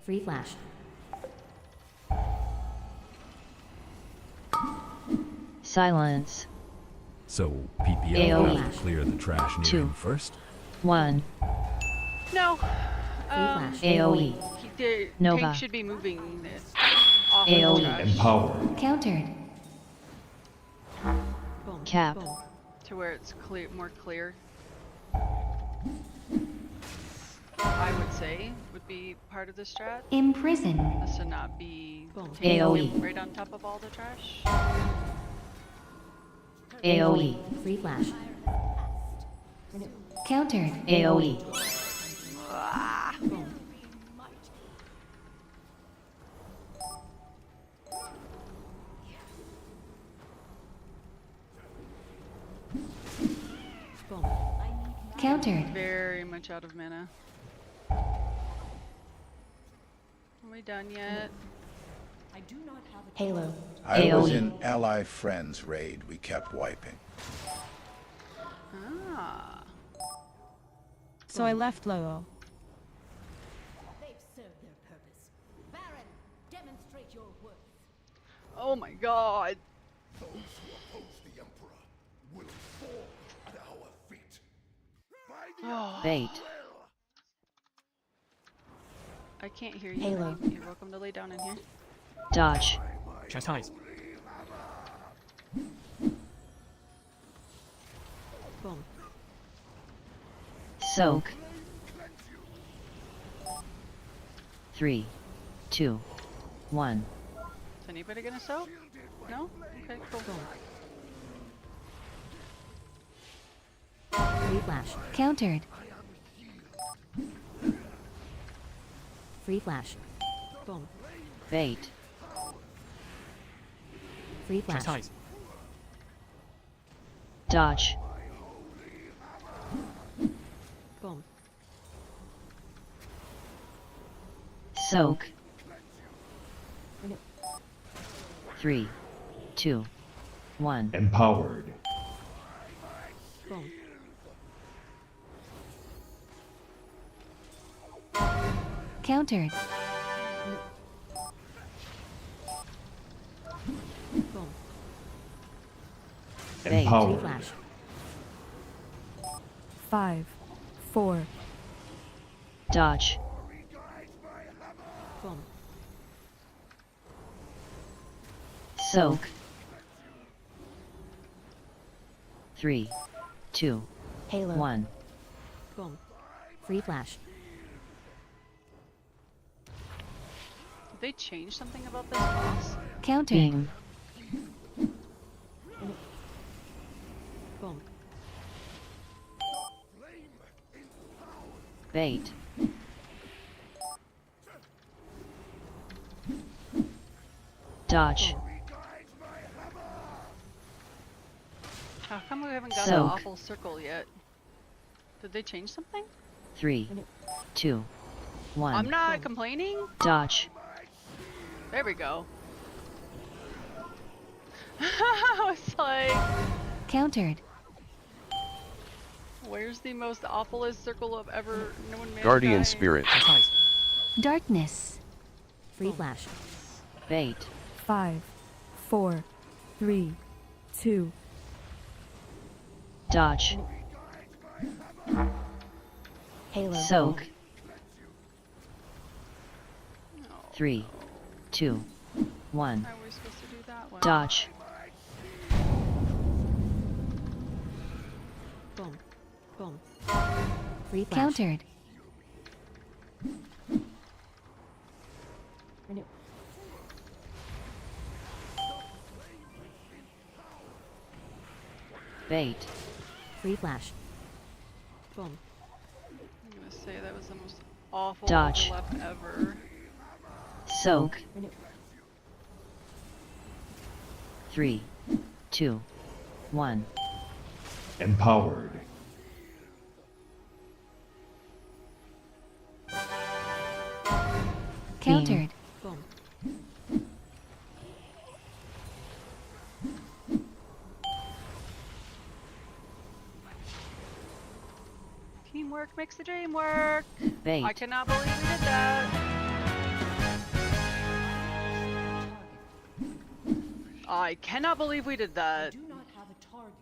Free flash. Silence. So, PPL AOE. have to clear the trash near 2, him first? 1. No. AOE. The Nova. tank should be moving off of AOE. the trash. Empowered. Countered. Cap. To where it's more clear. I would say would be part of the strat. Imprison. This to not be AOE. taking right on top of all the trash. AOE. Free flash. Countered. AOE. Ah. Countered. Very much out of mana. Are we done yet? I do not have a Halo. I was in Ally Friends raid we kept wiping. Ah. So I left Lolo. They've served their purpose. Baron, demonstrate your worth. Oh my god. Those who oppose the Emperor will fall at our feet. Bait. I can't hear you. Halo. You're welcome to lay down in here. Dodge. Chastise. Soak. 3, 2, 1. Is anybody gonna soak? No? Okay, cool. Free flash. Countered. Free flash. Bait. Free flash. Chastise. Dodge. Soak. 3, 2, 1. Empowered. Countered. Bait. Free flash. 5, 4, Dodge. Soak. 3, 2, Halo. 1. Free flash. Did they change something about this boss? Countered. Beam. Bait. Dodge. How come we haven't got Soak. the awful circle yet? Did they change something? 3, 2, 1. I'm not complaining. Dodge. There we go. I was like, Countered. where's the most awfulest circle of ever known mankind? Guardian Spirit. Chastise. Darkness. Free flash. Bait. 5, 4, 3, 2, Dodge. Halo. Soak. 3, 2, 1. How are we supposed to do that one? Dodge. Free flash. Countered. Bait. Free flash. I'm gonna say that was the most awful Dodge. overlap ever. Soak. 3, 2, 1. Empowered. Countered. Teamwork makes the dream work. Bait. I cannot believe we did that. I cannot believe we did that. Do not have a target.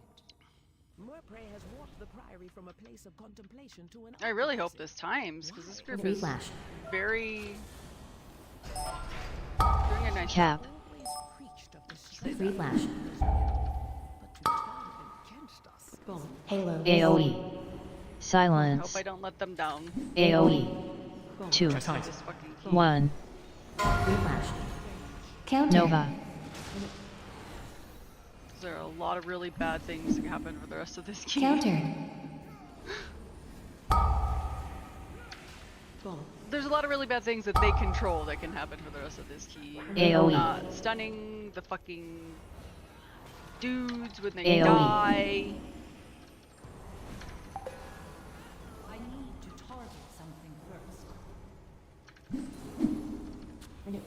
Your prey has warped the priory from a place of contemplation to an I really hope this times, because this group Free is flash. very doing a nice Cap. job. Free flash. Boom. Halo. AoE. I Silence. hope I don't let them down. AoE. Boom. 2. This fucking key. 1. Free flash. Counter. Nova. There are a lot of really bad things that can happen for the rest of this game. Counter. Boom. There's a lot of really bad things that they control that can happen for the rest of this key. AoE. Stunning the fucking dudes when they AoE. die. I need to target something first. It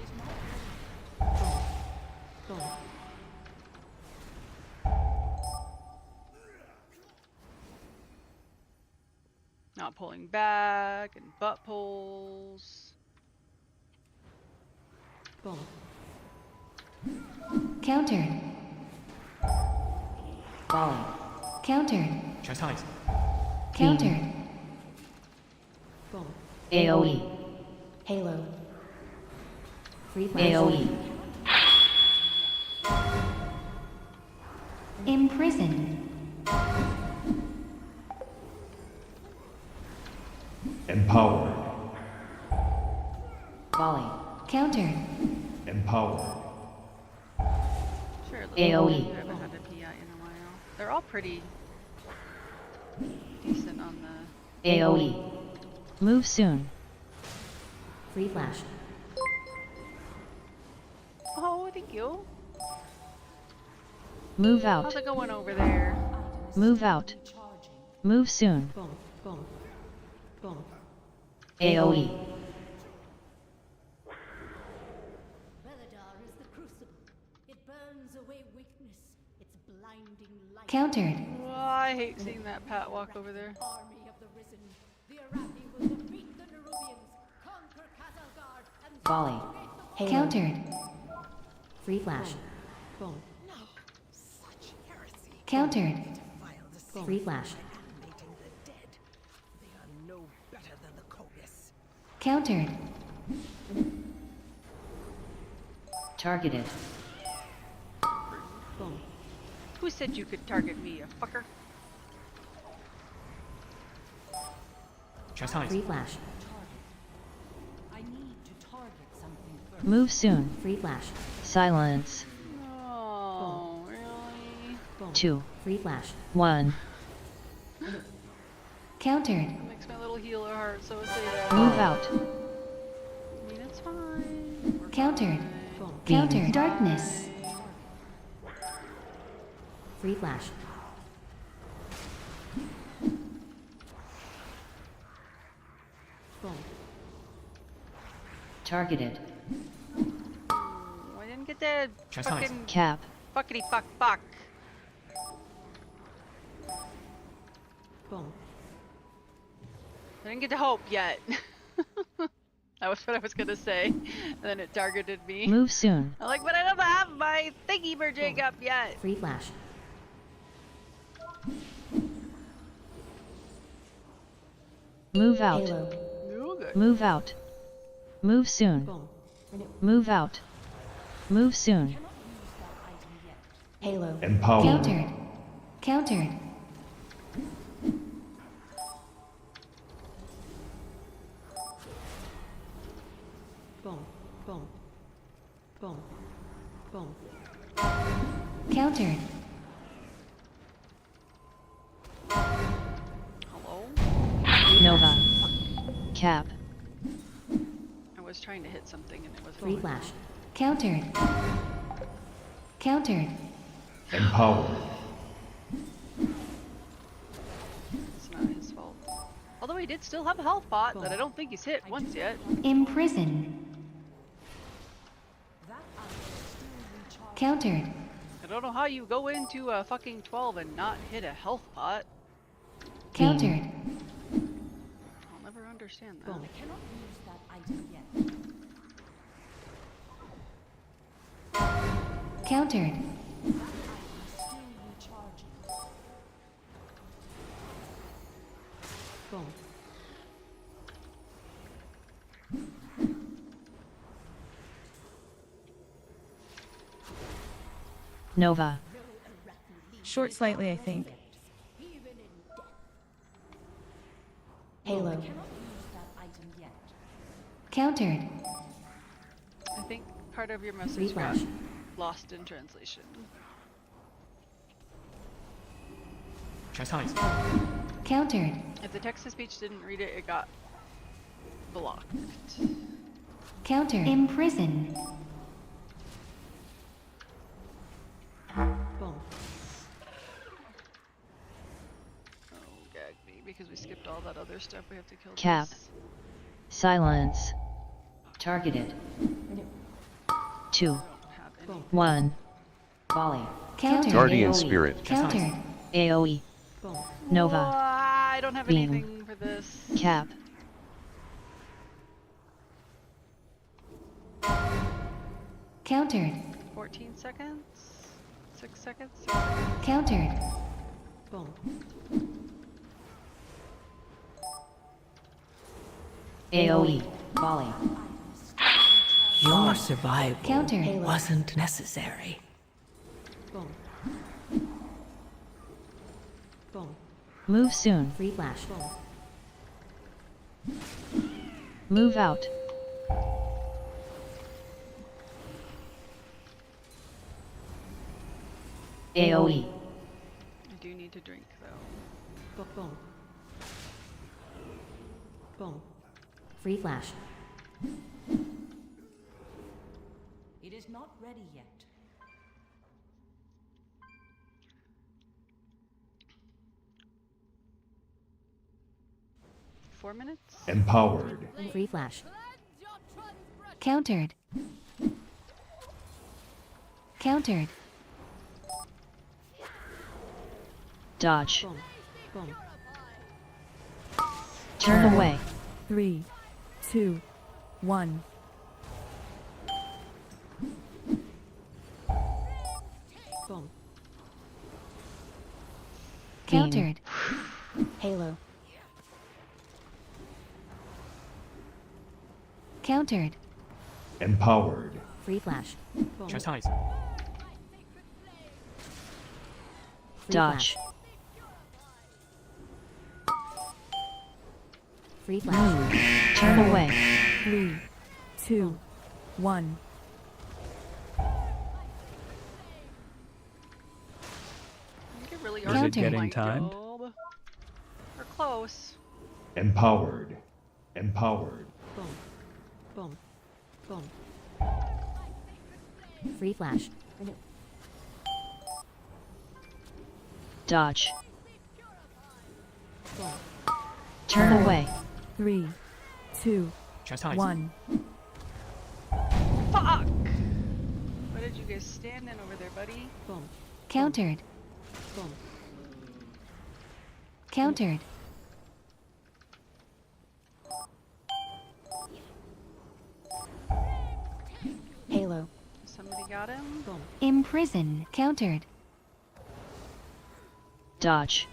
is not Boom. Not pulling back and butt pulls. Boom. Countered. Volley. Countered. Chastise. Countered. Boom. AoE. Halo. Free flash. AoE. Imprisoned. Empowered. Volley. Countered. Empowered. Sure, a little AoE. I haven't had a PI in a while. They're all pretty decent on the AoE. Move soon. Free flash. Oh, thank you. Move out. How's it going over there? Move out. Move soon. Boom. Boom. Boom. AoE. Belladar is the crucible. It burns away weakness. Its blinding light. Countered. Oh, I hate seeing that Pat walk over there. Army of the risen. The Arathi will defeat the Nerubians, conquer Kazalgard, and Volley. subjugate the Countered. Free flash. Boom. No, such heresy. Countered. Boom. Free flash. Animating the dead. They are no better than the Kogus. Countered. Targeted. Boom. Who said you could target me, you fucker? Chastise. Free flash. I need to target something first. Move soon. Free flash. Silence. Oh, really? Boom. 2. Free flash. 1. Countered. That makes my little healer heart so sad. Move out. I mean, it's fine. We're Countered. fine. Boom. Countered. Darkness. Free flash. Boom. Targeted. I didn't get the Chastise. fucking Cap. fuckity fuck fuck. Boom. I didn't get to hope yet. That was what I was gonna say. And then it targeted me. Move soon. I'm like, but I don't have my thingy merging up yet. Free flash. Move out. Halo. No good. Move out. Move soon. Boom. Move out. Move soon. Halo. Empowered. Countered. Countered. Boom. Boom. Boom. Boom. Countered. Hello? Nova. Cap. I was trying to hit something and it was Free flash. Countered. Countered. Empowered. It's not his fault. Although he did still have a health pot that I don't think he's hit once yet. Imprison. Countered. I don't know how you go into a fucking 12 and not hit a health pot. Countered. I'll never understand that. I cannot use that item yet. Countered. Still recharging. Nova. Short slightly, I think. Halo. Countered. I think part of your message got lost in translation. Countered. If the text-to-speech didn't read it, it got blocked. Countered. Imprison. Oh, gag me, because we skipped all that other stuff. We have to kill Cap. this. Silence. Targeted. 2. 1. Volley. Countered. Guardian AOE. Spirit. Countered. AoE. Nova. I don't have Beam. anything for this. Cap. Countered. 14 seconds? 6 seconds? 6 seconds? Countered. AOE. Volley. Your survival Countered. wasn't necessary. Move soon. Free flash. Move out. AoE. I do need to drink though. Free flash. It is not ready yet. Four minutes? Empowered. Free flash. Countered. Countered. Dodge. Turn away. 3, 2, 1. Countered. Halo. Countered. Empowered. Free flash. Dodge. Free flash. Turn away. 3, 2, 1. Really Is it getting timed? We're close. Empowered. Empowered. Free flash. Dodge. Turn away. 3, 2, 1. Fuck! What did you guys stand in over there, buddy? Countered. Countered. Halo. Somebody got him? Imprison. Countered. Dodge.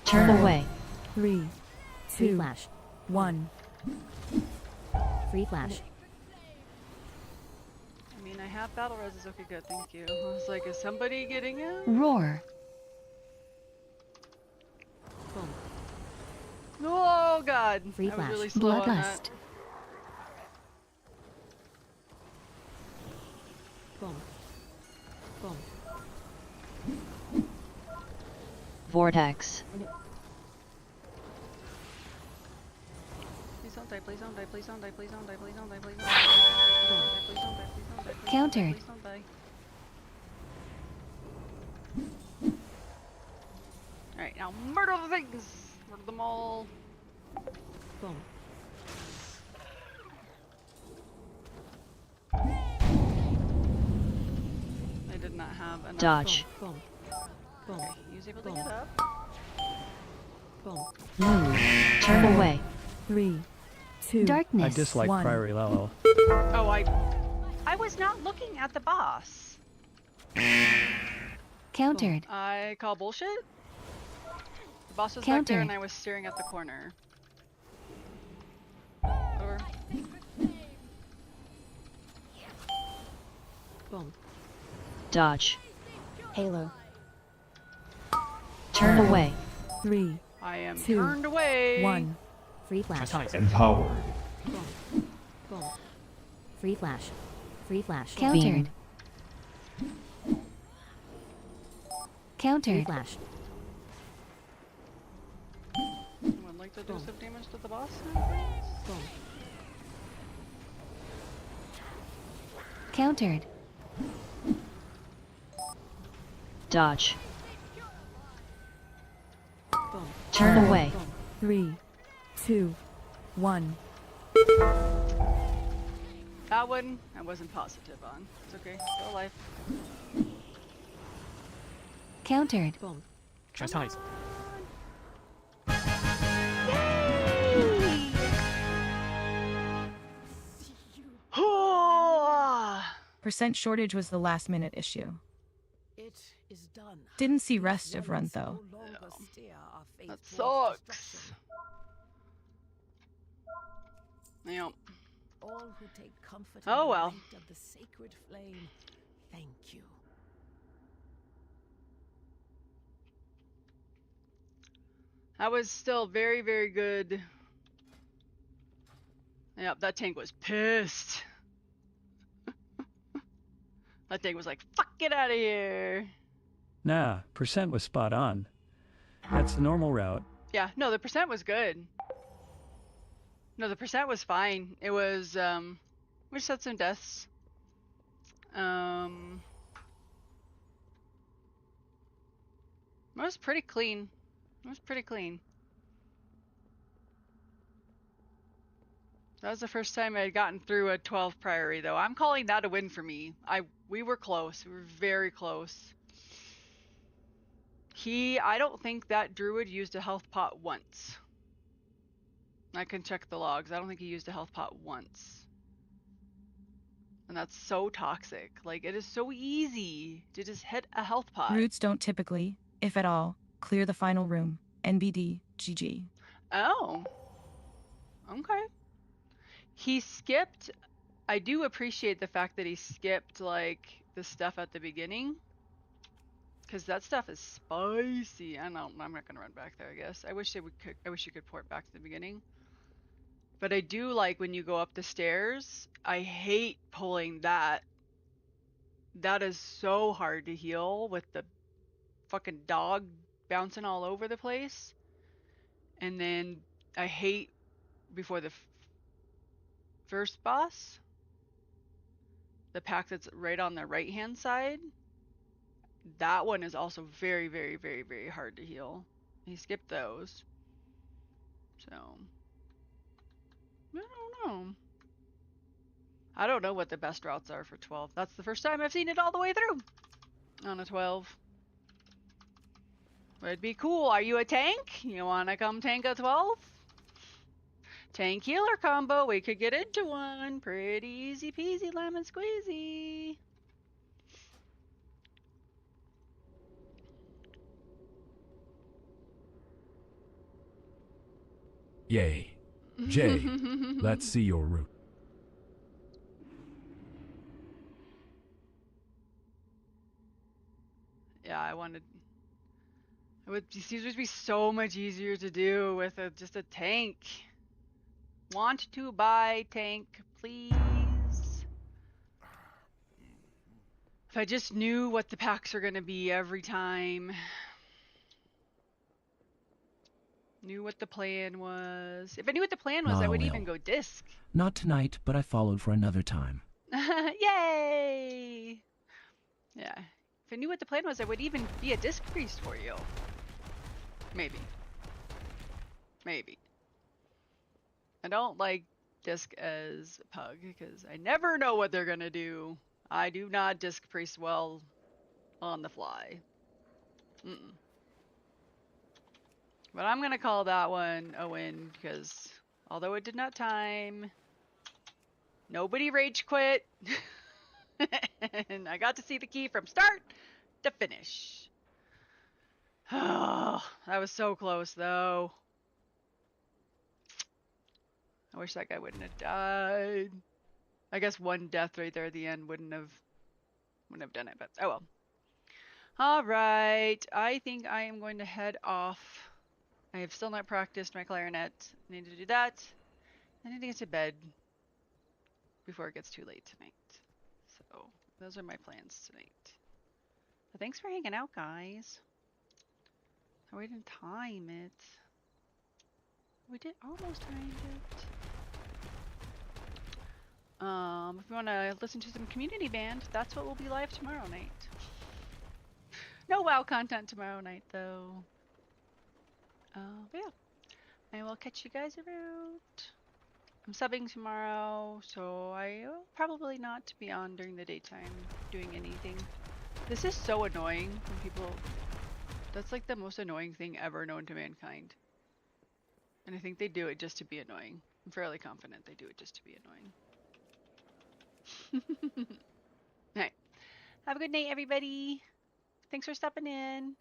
Turn away. 3, Free 2, flash. 1. Free flash. I mean, I have battle reses. Okay, good, thank you. I was like, is somebody getting it? Roar. Oh god! Free I was flash. really slow on that. Bloodlust. Vortex. Please don't die, please don't die, please don't die, please don't die, please don't die, please don't die, please don't die, please don't die, please don't die, Countered. please don't die. Alright, now murder the things! Murder them all. I did not have enough. Dodge. Okay, he was able to get up. Move. Turn away. 3, 2, Darkness. I dislike 1. Priory Lello. Oh, I was not looking at the boss. Countered. I call bullshit. The boss was back Countered. there and I was staring at the corner. Over. Boom. Dodge. Halo. Turn away. 3. I am 2, turned away. 1. Free flash. Empowered. Boom. Boom. Free flash. Free flash. Countered. Countered. Free flash. Would like to do some damage to the boss now, please? Boom. Countered. Dodge. Boom. Turn away. 3, 2, 1. That one I wasn't positive on. It's okay. Still alive. Countered. Boom. Chastise. Percent shortage was the last minute issue. It is done. Didn't see rest of run though. That sucks. Yep. All who take comfort Oh in well. the light of the sacred flame, thank you. That was still very, very good. Yep, that tank was pissed. That tank was like, fuck, get out of here. Nah, percent was spot on. That's the normal route. Yeah, no, the percent was good. No, the percent was fine. It was, we just had some deaths. It was pretty clean. It was pretty clean. That was the first time I had gotten through a 12 priority, though. I'm calling that a win for me. We were close. We were very close. I don't think that druid used a health pot once. I can check the logs. I don't think he used a health pot once. And that's so toxic. Like, it is so easy to just hit a health pot. Roots don't typically, if at all, clear the final room. NBD, GG. Oh. Okay. He skipped. I do appreciate the fact that he skipped, like, the stuff at the beginning. Because that stuff is spicy. I know, I'm not going to run back there, I guess. I wish you could port back to the beginning. But I do like when you go up the stairs. I hate pulling that. That is so hard to heal with the fucking dog bouncing all over the place. And then I hate before the first boss, the pack that's right on the right hand side. That one is also very, very, very, very hard to heal. He skipped those. So I don't know. I don't know what the best routes are for 12. That's the first time I've seen it all the way through on a 12. But it'd be cool. Are you a tank? You wanna come tank a 12? Tank healer combo. We could get into one. Pretty easy peasy lemon squeezy. Yay. Jay, let's see your route. Yeah, these would be so much easier to do with just a tank. Want to buy tank, please? If I just knew what the packs are gonna be every time. Knew what the plan was. If I knew what the plan was, I would even go disc. Not tonight, but I followed for another time. Yay! Yeah. If I knew what the plan was, I would even be a disc priest for you. Maybe. Maybe. I don't like disc as pug because I never know what they're gonna do. I do not disc priest well on the fly. Mm-mm. But I'm gonna call that one a win because although it did not time, nobody rage quit. And I got to see the key from start to finish. Oh, that was so close though. I wish that guy wouldn't have died. I guess one death right there at the end wouldn't have when I've done it, but oh well. Alright, I think I am going to head off. I have still not practiced my clarinet. I need to do that. I need to get to bed before it gets too late tonight. So, those are my plans tonight. But thanks for hanging out, guys. We didn't time it. We did almost time it. If you want to listen to some community band, that's what will be live tomorrow night. No WoW content tomorrow night, though. But yeah, I will catch you guys around. I'm subbing tomorrow, so I will probably not be on during the daytime doing anything. This is so annoying when people... That's like the most annoying thing ever known to mankind. And I think they do it just to be annoying. I'm fairly confident they do it just to be annoying. Alright. Have a good night, everybody. Thanks for stopping in.